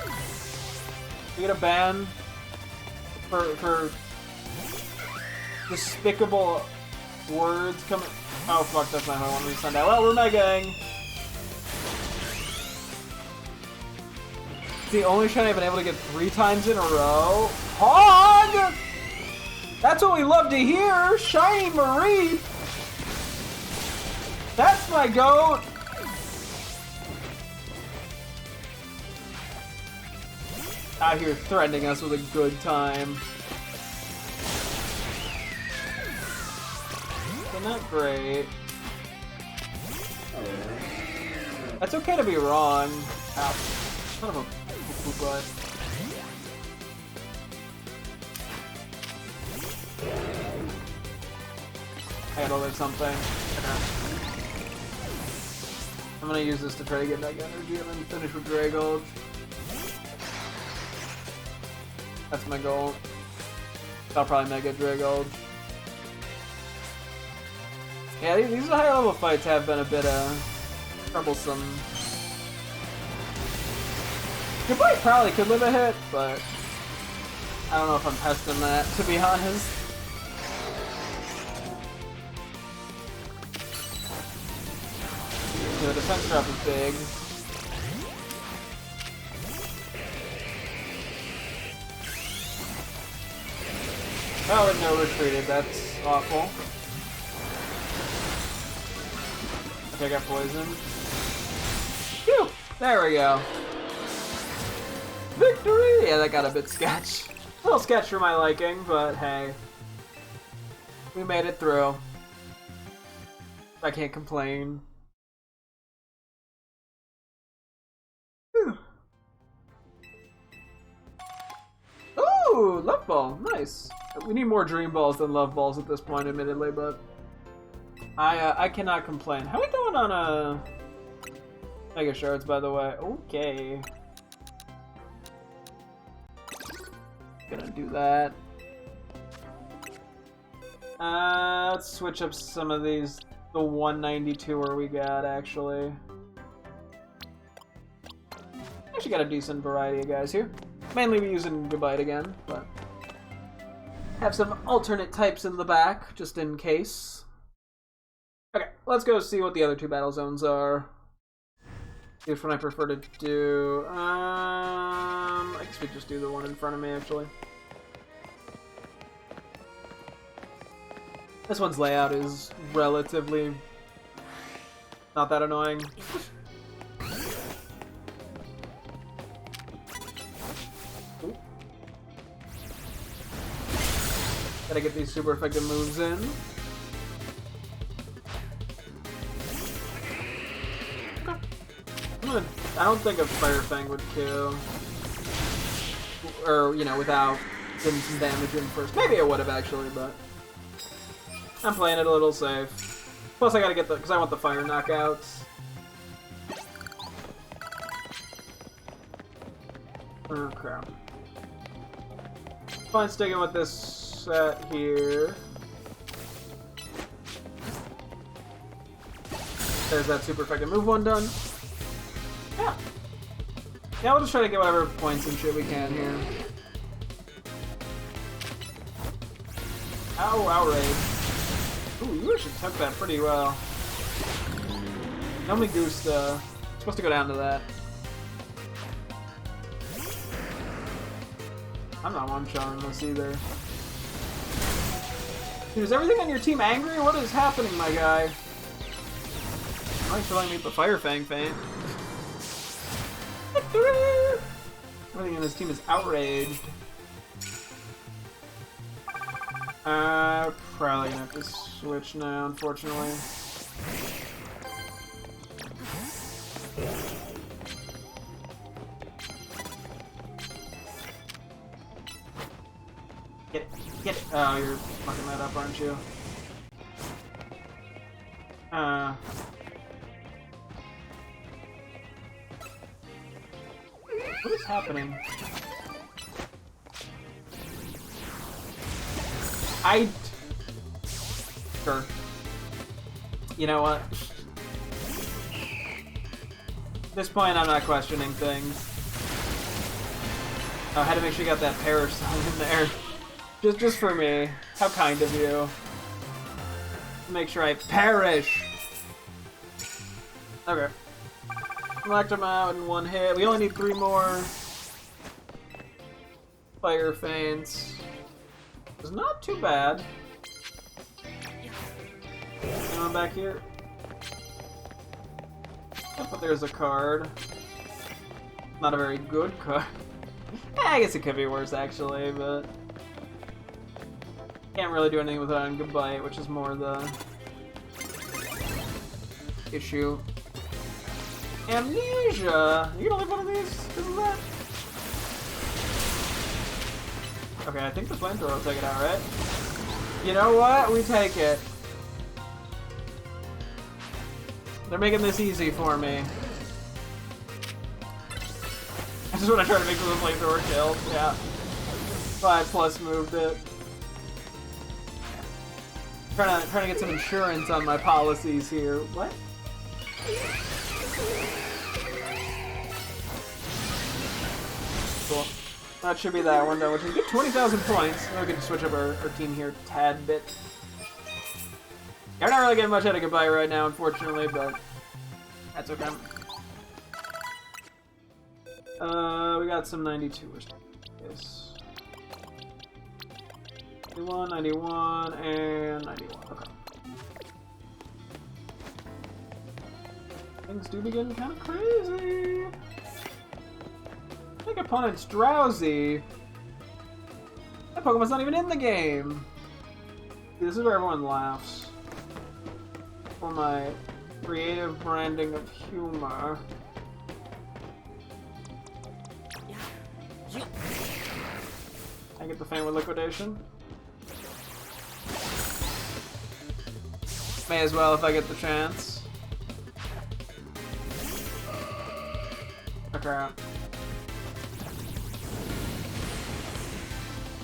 Can we get a ban? For despicable words coming. Oh fuck, that's not how I want to send out. Well, we're megaing. It's the only shiny I've been able to get 3 times in a row. Hog! That's what we love to hear! Shiny Marie! That's my goat! Out here threatening us with a good time. So not great. That's okay to be wrong. Ow. Son of a poo-poo butt. I gotta live something. I'm gonna use this to try to get Mega Energy and then finish with Dragulch. That's my goal. I'll probably Mega Dragulch. Yeah, these higher level fights have been a bit troublesome. Your boy probably could live a hit, but I don't know if I'm testing that, to be honest. The defense drop is big. Oh, and no retreated. That's awful. Okay, I got poisoned. Phew! There we go. Victory! Yeah, that got a bit sketch. A little sketch for my liking, but hey. We made it through. I can't complain. Ooh, love ball, nice. We need more dream balls than love balls at this point, admittedly, but I cannot complain. How are we doing on Mega Shards, by the way? Okay, gonna do that. Let's switch up some of these. The 192 where we got actually got a decent variety of guys here. Mainly we using Goodbye again, but have some alternate types in the back, just in case. Okay, let's go see what the other 2 battle zones are. See which one I prefer to do. I guess we just do the one in front of me, actually. This one's layout is relatively not that annoying. Gotta get these super effective moves in. I don't think a Fire Fang would kill. Or, you know, without getting some damage in first. Maybe it would have actually, but I'm playing it a little safe. Plus I gotta get the, because I want the fire knockouts. Oh crap. Fine, sticking with this set here. There's that super effective move one done. Yeah. Yeah, we'll just try to get whatever points and shit we can here. Ow, outrage. Ooh, you actually took that pretty well. Normally Goose, supposed to go down to that. I'm not one-shotting this either. Dude, is everything on your team angry? What is happening, my guy? Thanks for letting me hit the Fire Fang feint. Everything in this team is outraged. Probably gonna have to switch now, unfortunately. Get it. Oh, you're fucking that up, aren't you? What is happening? Sure. You know what? At this point, I'm not questioning things. Oh, I had to make sure you got that perish song in there. Just for me. How kind of you. Make sure I perish. Okay. Knocked him out in one hit. We only need 3 more. Fire feints. It's not too bad. Anyone back here? Oh, but there's a card. Not a very good card. I guess it could be worse actually, but can't really do anything with it on Goodbye, which is more the issue. Amnesia! You gonna leave one of these? Isn't that? Okay, I think the flamethrower will take it out, right? You know what? We take it. They're making this easy for me. I just want to try to make the flamethrower kill. Yeah. 5+ moved it. Trying to get some insurance on my policies here. What? Cool. That should be that one though, which is get 20,000 points. We can switch up our team here a tad bit. We're not really getting much out of Goodbye right now, unfortunately, but that's okay. We got some 92ers. Yes. 91, 91, and 91. Okay. Things do begin kind of crazy. I think opponent's drowsy. That Pokemon's not even in the game. This is where everyone laughs. For my creative branding of humor. I get the fan with liquidation. May as well if I get the chance. Okay.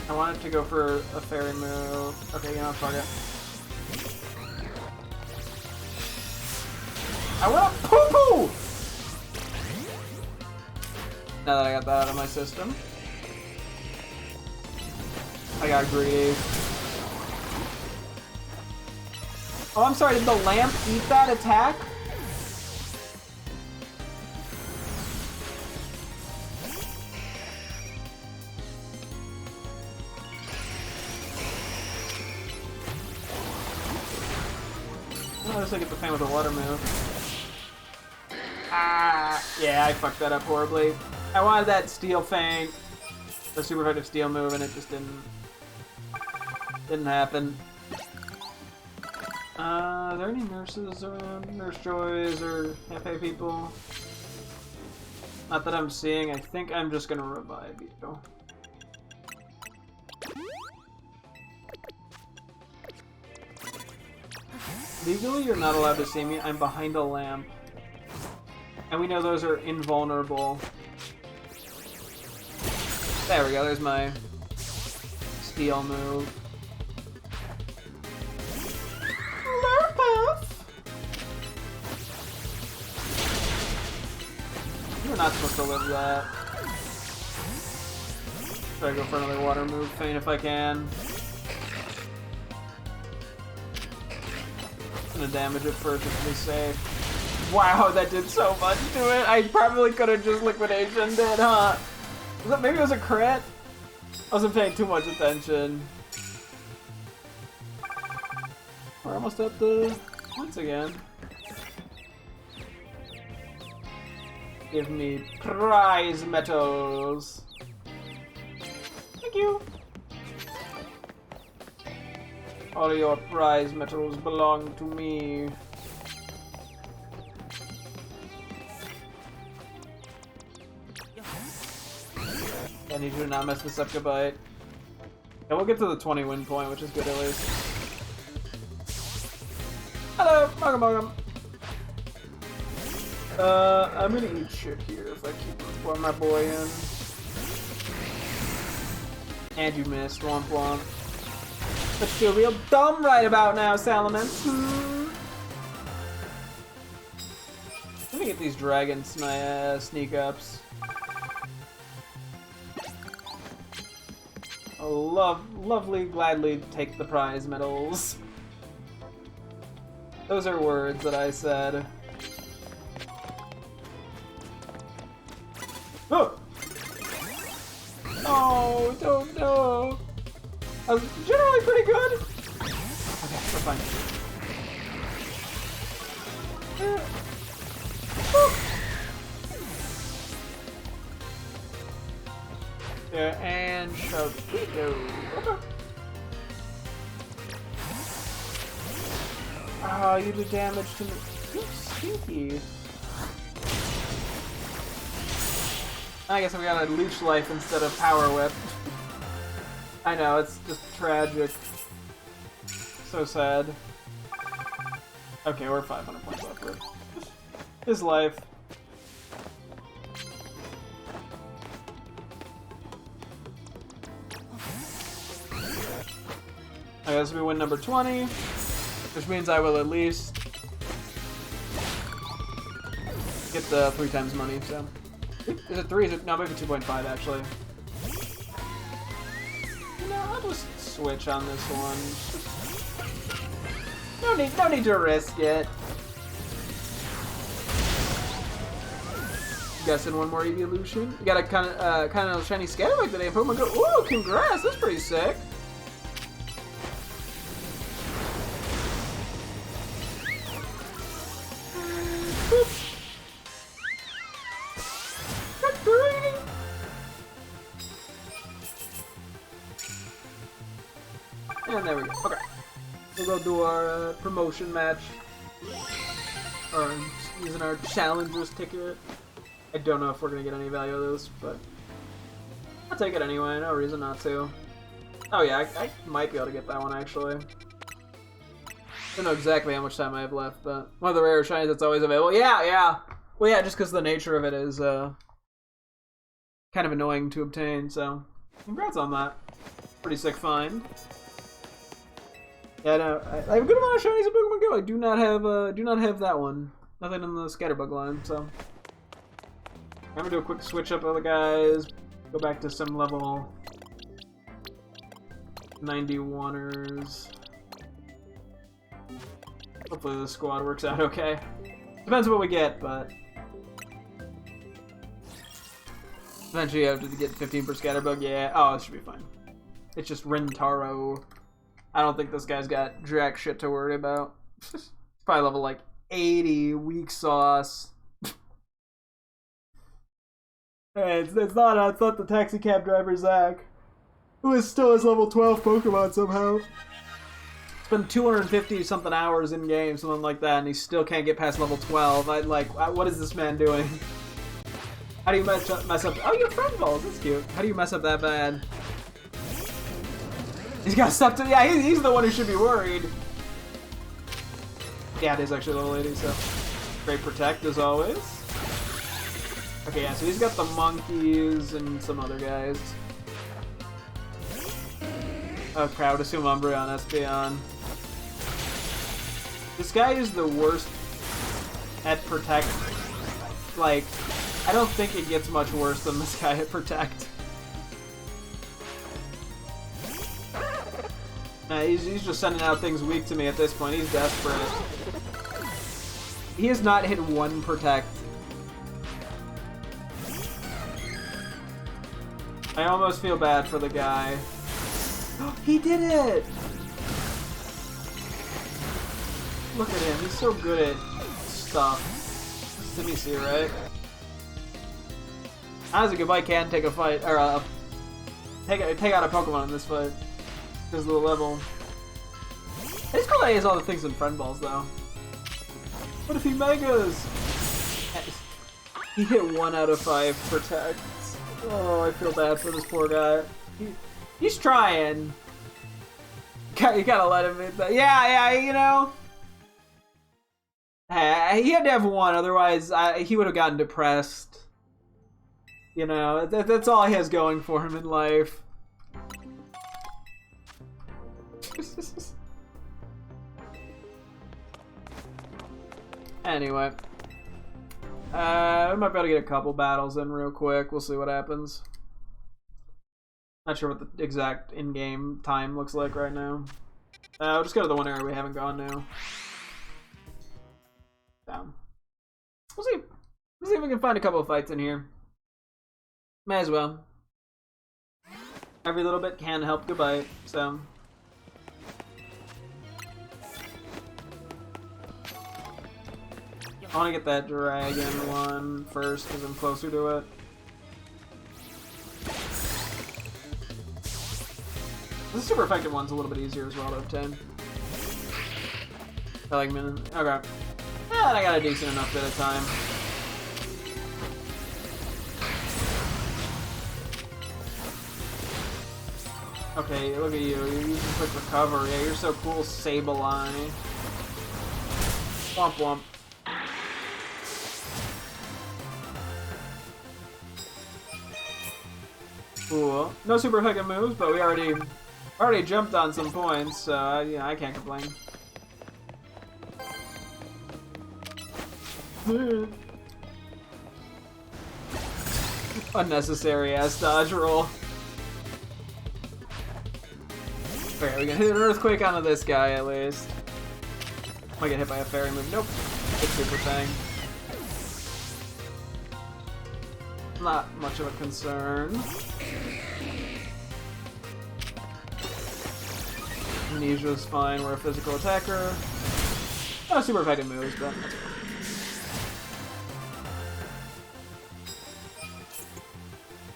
I wanted to go for a fairy move. Okay, you know, fuck it. I want to poo-poo! Now that I got that out of my system. I got greedy. Oh, I'm sorry, did the lamp eat that attack? Oh, I just get the fan with a water move. Ah, yeah, I fucked that up horribly. I wanted that steel feint, the super effective steel move, and it just didn't happen. Are there any nurses around? Nurse Joys or cafe people? Not that I'm seeing. I think I'm just gonna revive you. Legally, you're not allowed to see me. I'm behind a lamp. And we know those are invulnerable. There we go, there's my steel move. Lurpuff! You're not supposed to live that. Try to go for another water move feint if I can. I'm gonna damage it first just to be safe. Wow, that did so much to it. I probably could have just liquidationed it, huh? Maybe it was a crit? I wasn't paying too much attention. We're almost at the points again. Give me prize metals. Thank you. All your prize metals belong to me. I need you to not mess this up, Goodbye. And we'll get to the 20 win point, which is good at least. Hello, welcome. I'm gonna eat shit here if I keep my boy in. And you missed, womp womp. But you feel real dumb right about now, Salamence. Let me get these dragons, my sneak ups. I'll lovely, gladly take the prize medals. Those are words that I said. Oh! Oh, don't know. I was generally pretty good. Okay, we're fine. Yeah, and shove. Go. Okay. Oh, you do damage to me. You're stinky. I guess we got a leech life instead of power whip. I know, it's just tragic. So sad. Okay, we're 500 points off for his life. I guess we win number 20, which means I will at least get the 3 times money, so. Is it 3? Is it? No, maybe 2.5 actually. No, I'll just switch on this one. No need to risk it. Guessing one more evolution. You got a kind of shiny Scatterbug today in Pokemon Go. Ooh, congrats! That's pretty sick. And there we go. Okay. We'll go do our promotion match. Or using our challengers ticket. I don't know if we're gonna get any value of this, but I'll take it anyway. No reason not to. Oh yeah, I might be able to get that one actually. I don't know exactly how much time I have left, but one of the rare shinies that's always available. Yeah. Well, yeah, just because the nature of it is kind of annoying to obtain. So, congrats on that. Pretty sick find. Yeah, no, I have a good amount of shinies in Pokemon Go. I do not have that one. Nothing in the Scatterbug line, so. I'm gonna do a quick switch up of the guys. Go back to some level 91ers. Hopefully the squad works out okay. Depends what we get, but eventually you have to get 15 per Scatterbug. Yeah. Oh, it should be fine. It's just Rintaro. I don't think this guy's got jack shit to worry about. Probably level like 80, weak sauce. Hey, it's not the taxi cab driver Zach, who still has level 12 Pokemon somehow. It's been 250 something hours in game, something like that, and he still can't get past level 12. What is this man doing? How do you mess up? Oh, you have friend balls. That's cute. How do you mess up that bad? He's got stuff to. Yeah, he's the one who should be worried. Yeah, it is actually level 80, so great protect as always. Okay, yeah, so he's got the monkeys and some other guys. Oh crap, I would assume Umbreon, Espeon. This guy is the worst at protect. Like, I don't think it gets much worse than this guy at protect. He's just sending out things weak to me at this point. He's desperate. He has not hit one protect. I almost feel bad for the guy. He did it! Look at him, he's so good at stuff. Simic, right? Honestly, Goodbye can take a fight, or take out a Pokemon in this fight. Because of the level. It's cool that he has all the things in Friend Balls, though. What if he Megas? He hit 1 out of 5 protects. Oh, I feel bad for this poor guy. He's trying. You gotta let him in. Yeah, you know. He had to have one, otherwise he would have gotten depressed. You know, that's all he has going for him in life. Anyway. We might be able to get a couple battles in real quick. We'll see what happens. Not sure what the exact in-game time looks like right now. We'll just go to the one area we haven't gone now. Down. We'll see. We'll see if we can find a couple of fights in here. May as well. Every little bit can help goodbye, so. I want to get that dragon one first because I'm closer to it. The super effective one's a little bit easier as well to obtain. I like minute. Okay. And I got a decent enough bit of time. Okay, look at you. You're using quick recovery. Yeah, you're so cool, Sableye. Womp womp. Cool. No super effective moves, but we already jumped on some points, so yeah, I can't complain. Unnecessary ass dodge roll. Okay, we can hit an earthquake onto this guy at least. Might get hit by a fairy move. Nope. It's super thing. Not much of a concern. Amnesia's fine, we're a physical attacker. Not super effective moves, but that's fine.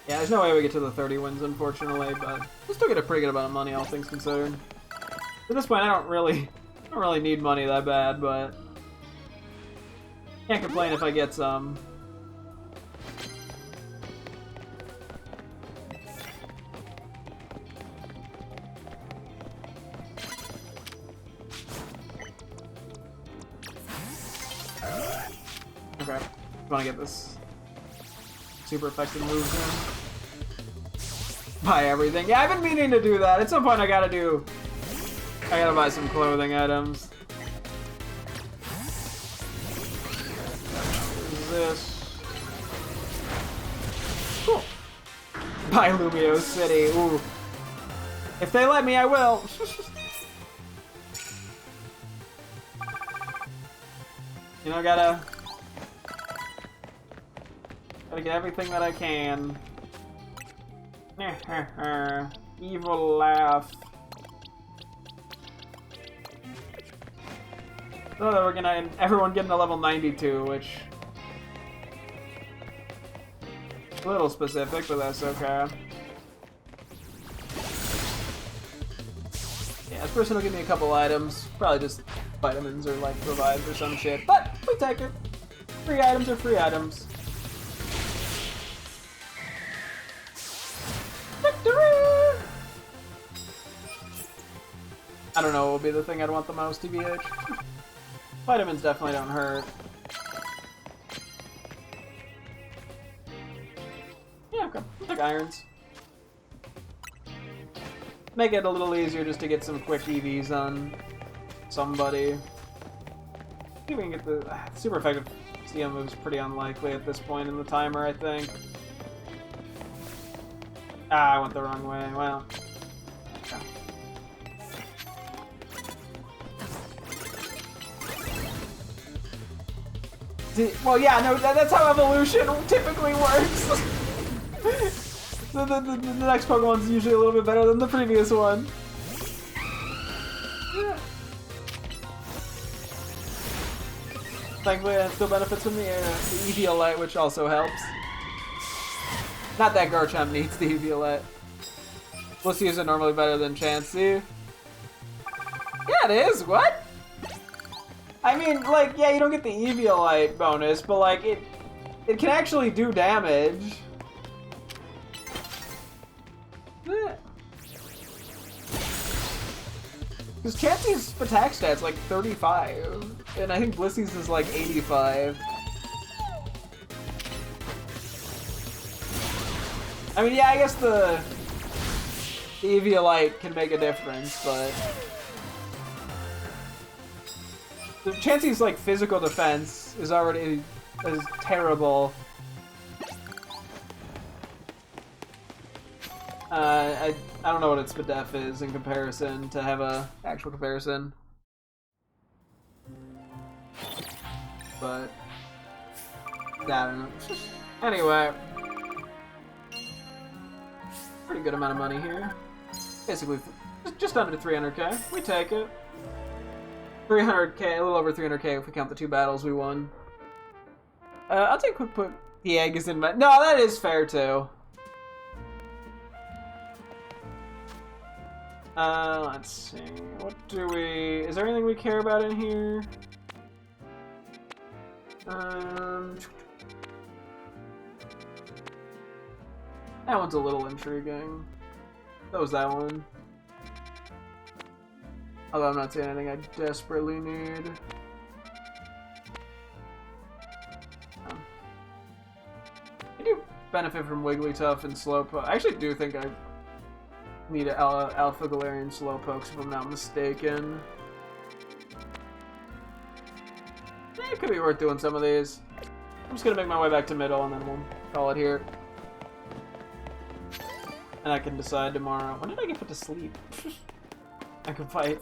Yeah, there's no way we get to the 30 wins, unfortunately, but we still get a pretty good amount of money, all things considered. At this point, I don't really need money that bad, but can't complain if I get some. Okay, I want to get this super effective moves in. Buy everything. Yeah, I've been meaning to do that. At some point I gotta buy some clothing items. What is this? Cool. Buy Lumio City. Ooh. If they let me, I will. You know, gotta get everything that I can. Evil laugh. So that we're gonna everyone getting to level 92, which is a little specific, but that's okay. Yeah, this person will give me a couple items, probably just vitamins or like revives or some shit, but we take it. Free items are free items. I don't know what will be the thing I'd want the most, TBH. Vitamins definitely don't hurt. Yeah, okay. I'll take irons. Make it a little easier just to get some quick EVs on somebody. See if we can get the super effective CM moves pretty unlikely at this point in the timer, I think. Ah, I went the wrong way. Well. Well, yeah, no, that's how evolution typically works. the next Pokemon's usually a little bit better than the previous one. Yeah. Thankfully, it still benefits from the Eviolite, which also helps. Not that Garchomp needs the Eviolite. Lucius are normally better than Chansey. Yeah, it is. What? I mean, like, yeah, you don't get the Eviolite bonus, but like, it can actually do damage. Because Chansey's attack stat's like 35, and I think Blissey's is like 85. I mean, yeah, I guess the Eviolite can make a difference, but the Chansey's like physical defense is already terrible. I don't know what its def is in comparison to have a actual comparison, but yeah, I don't know. Anyway, pretty good amount of money here. Basically, just under 300k. We take it. 300k, a little over 300k if we count the 2 battles we won. I'll take a quick put the egg is in my. No, that is fair too. Let's see. What do we... Is there anything we care about in here? That one's a little intriguing. That was that one. Although I'm not seeing anything I desperately need. I do benefit from Wigglytuff and Slowpoke. I actually do think I need an Alpha Galarian Slowpokes if I'm not mistaken. It could be worth doing some of these. I'm just gonna make my way back to middle and then we'll call it here. And I can decide tomorrow. When did I get put to sleep? I can fight.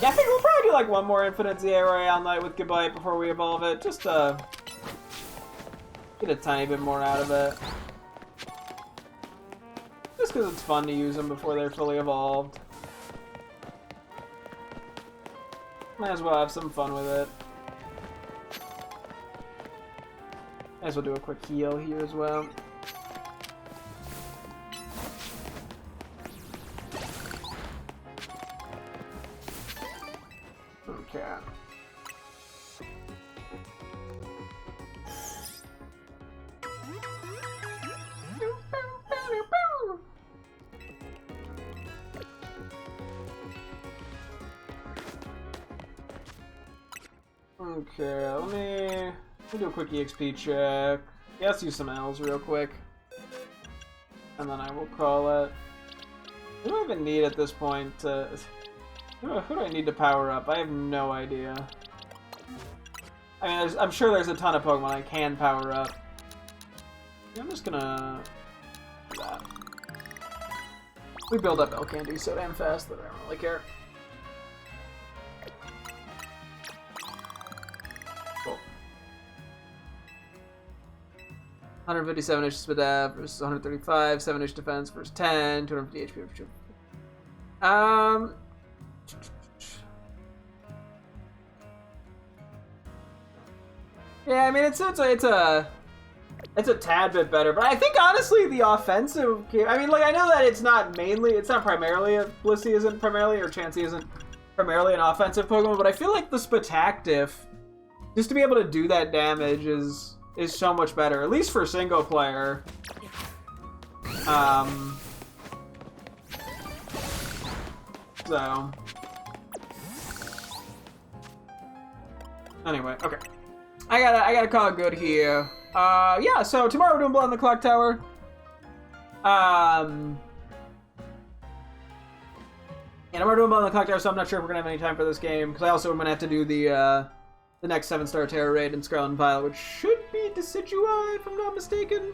Yeah, I think we'll probably do like one more Infinite ZA all night with Gabite before we evolve it. Just get a tiny bit more out of it. Just because it's fun to use them before they're fully evolved. Might as well have some fun with it. Might as well do a quick heal here as well. Okay. Okay, let me do a quick EXP check. Yeah, let's use some L's real quick. And then I will call it. Who do I even need at this point? Who do I need to power up? I have no idea. I mean, I'm sure there's a ton of Pokemon I can power up. Yeah, I'm just gonna do that. We build up Elcandy so damn fast that I don't really care. Cool. 157 inch Spadab versus 135, 7 inch defense versus 10, 250 HP for 2. Yeah, I mean it's a tad bit better, but I think honestly the offensive. I mean, like I know that it's not primarily Blissey isn't primarily or Chansey isn't primarily an offensive Pokemon, but I feel like the Spatactif, just to be able to do that damage is so much better, at least for single player. So anyway, okay. I gotta call it good here. Yeah, so tomorrow we're doing Blood on the Clock Tower. And we're doing Blood on the Clock Tower, so I'm not sure if we're gonna have any time for this game, because I also am gonna have to do the next 7-star Terror Raid in Scarlet and Violet, which should be Decidueye, if I'm not mistaken.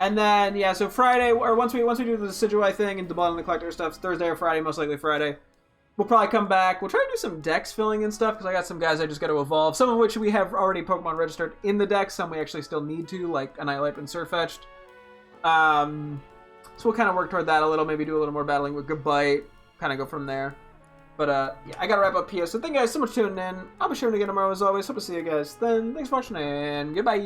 And then, yeah, so Friday, or once we do the Decidueye thing and the Blood on the Clock Tower stuff, Thursday or Friday, most likely Friday. We'll probably come back. We'll try to do some dex filling and stuff, because I got some guys I just got to evolve. Some of which we have already Pokemon registered in the dex. Some we actually still need to, like Annihilate and Surfetched. So we'll kind of work toward that a little. Maybe do a little more battling with Gabite. Kind of go from there. But, yeah, I got to wrap up here. So thank you guys so much for tuning in. I'll be sure to get tomorrow as always. Hope to see you guys then. Thanks for watching, and goodbye.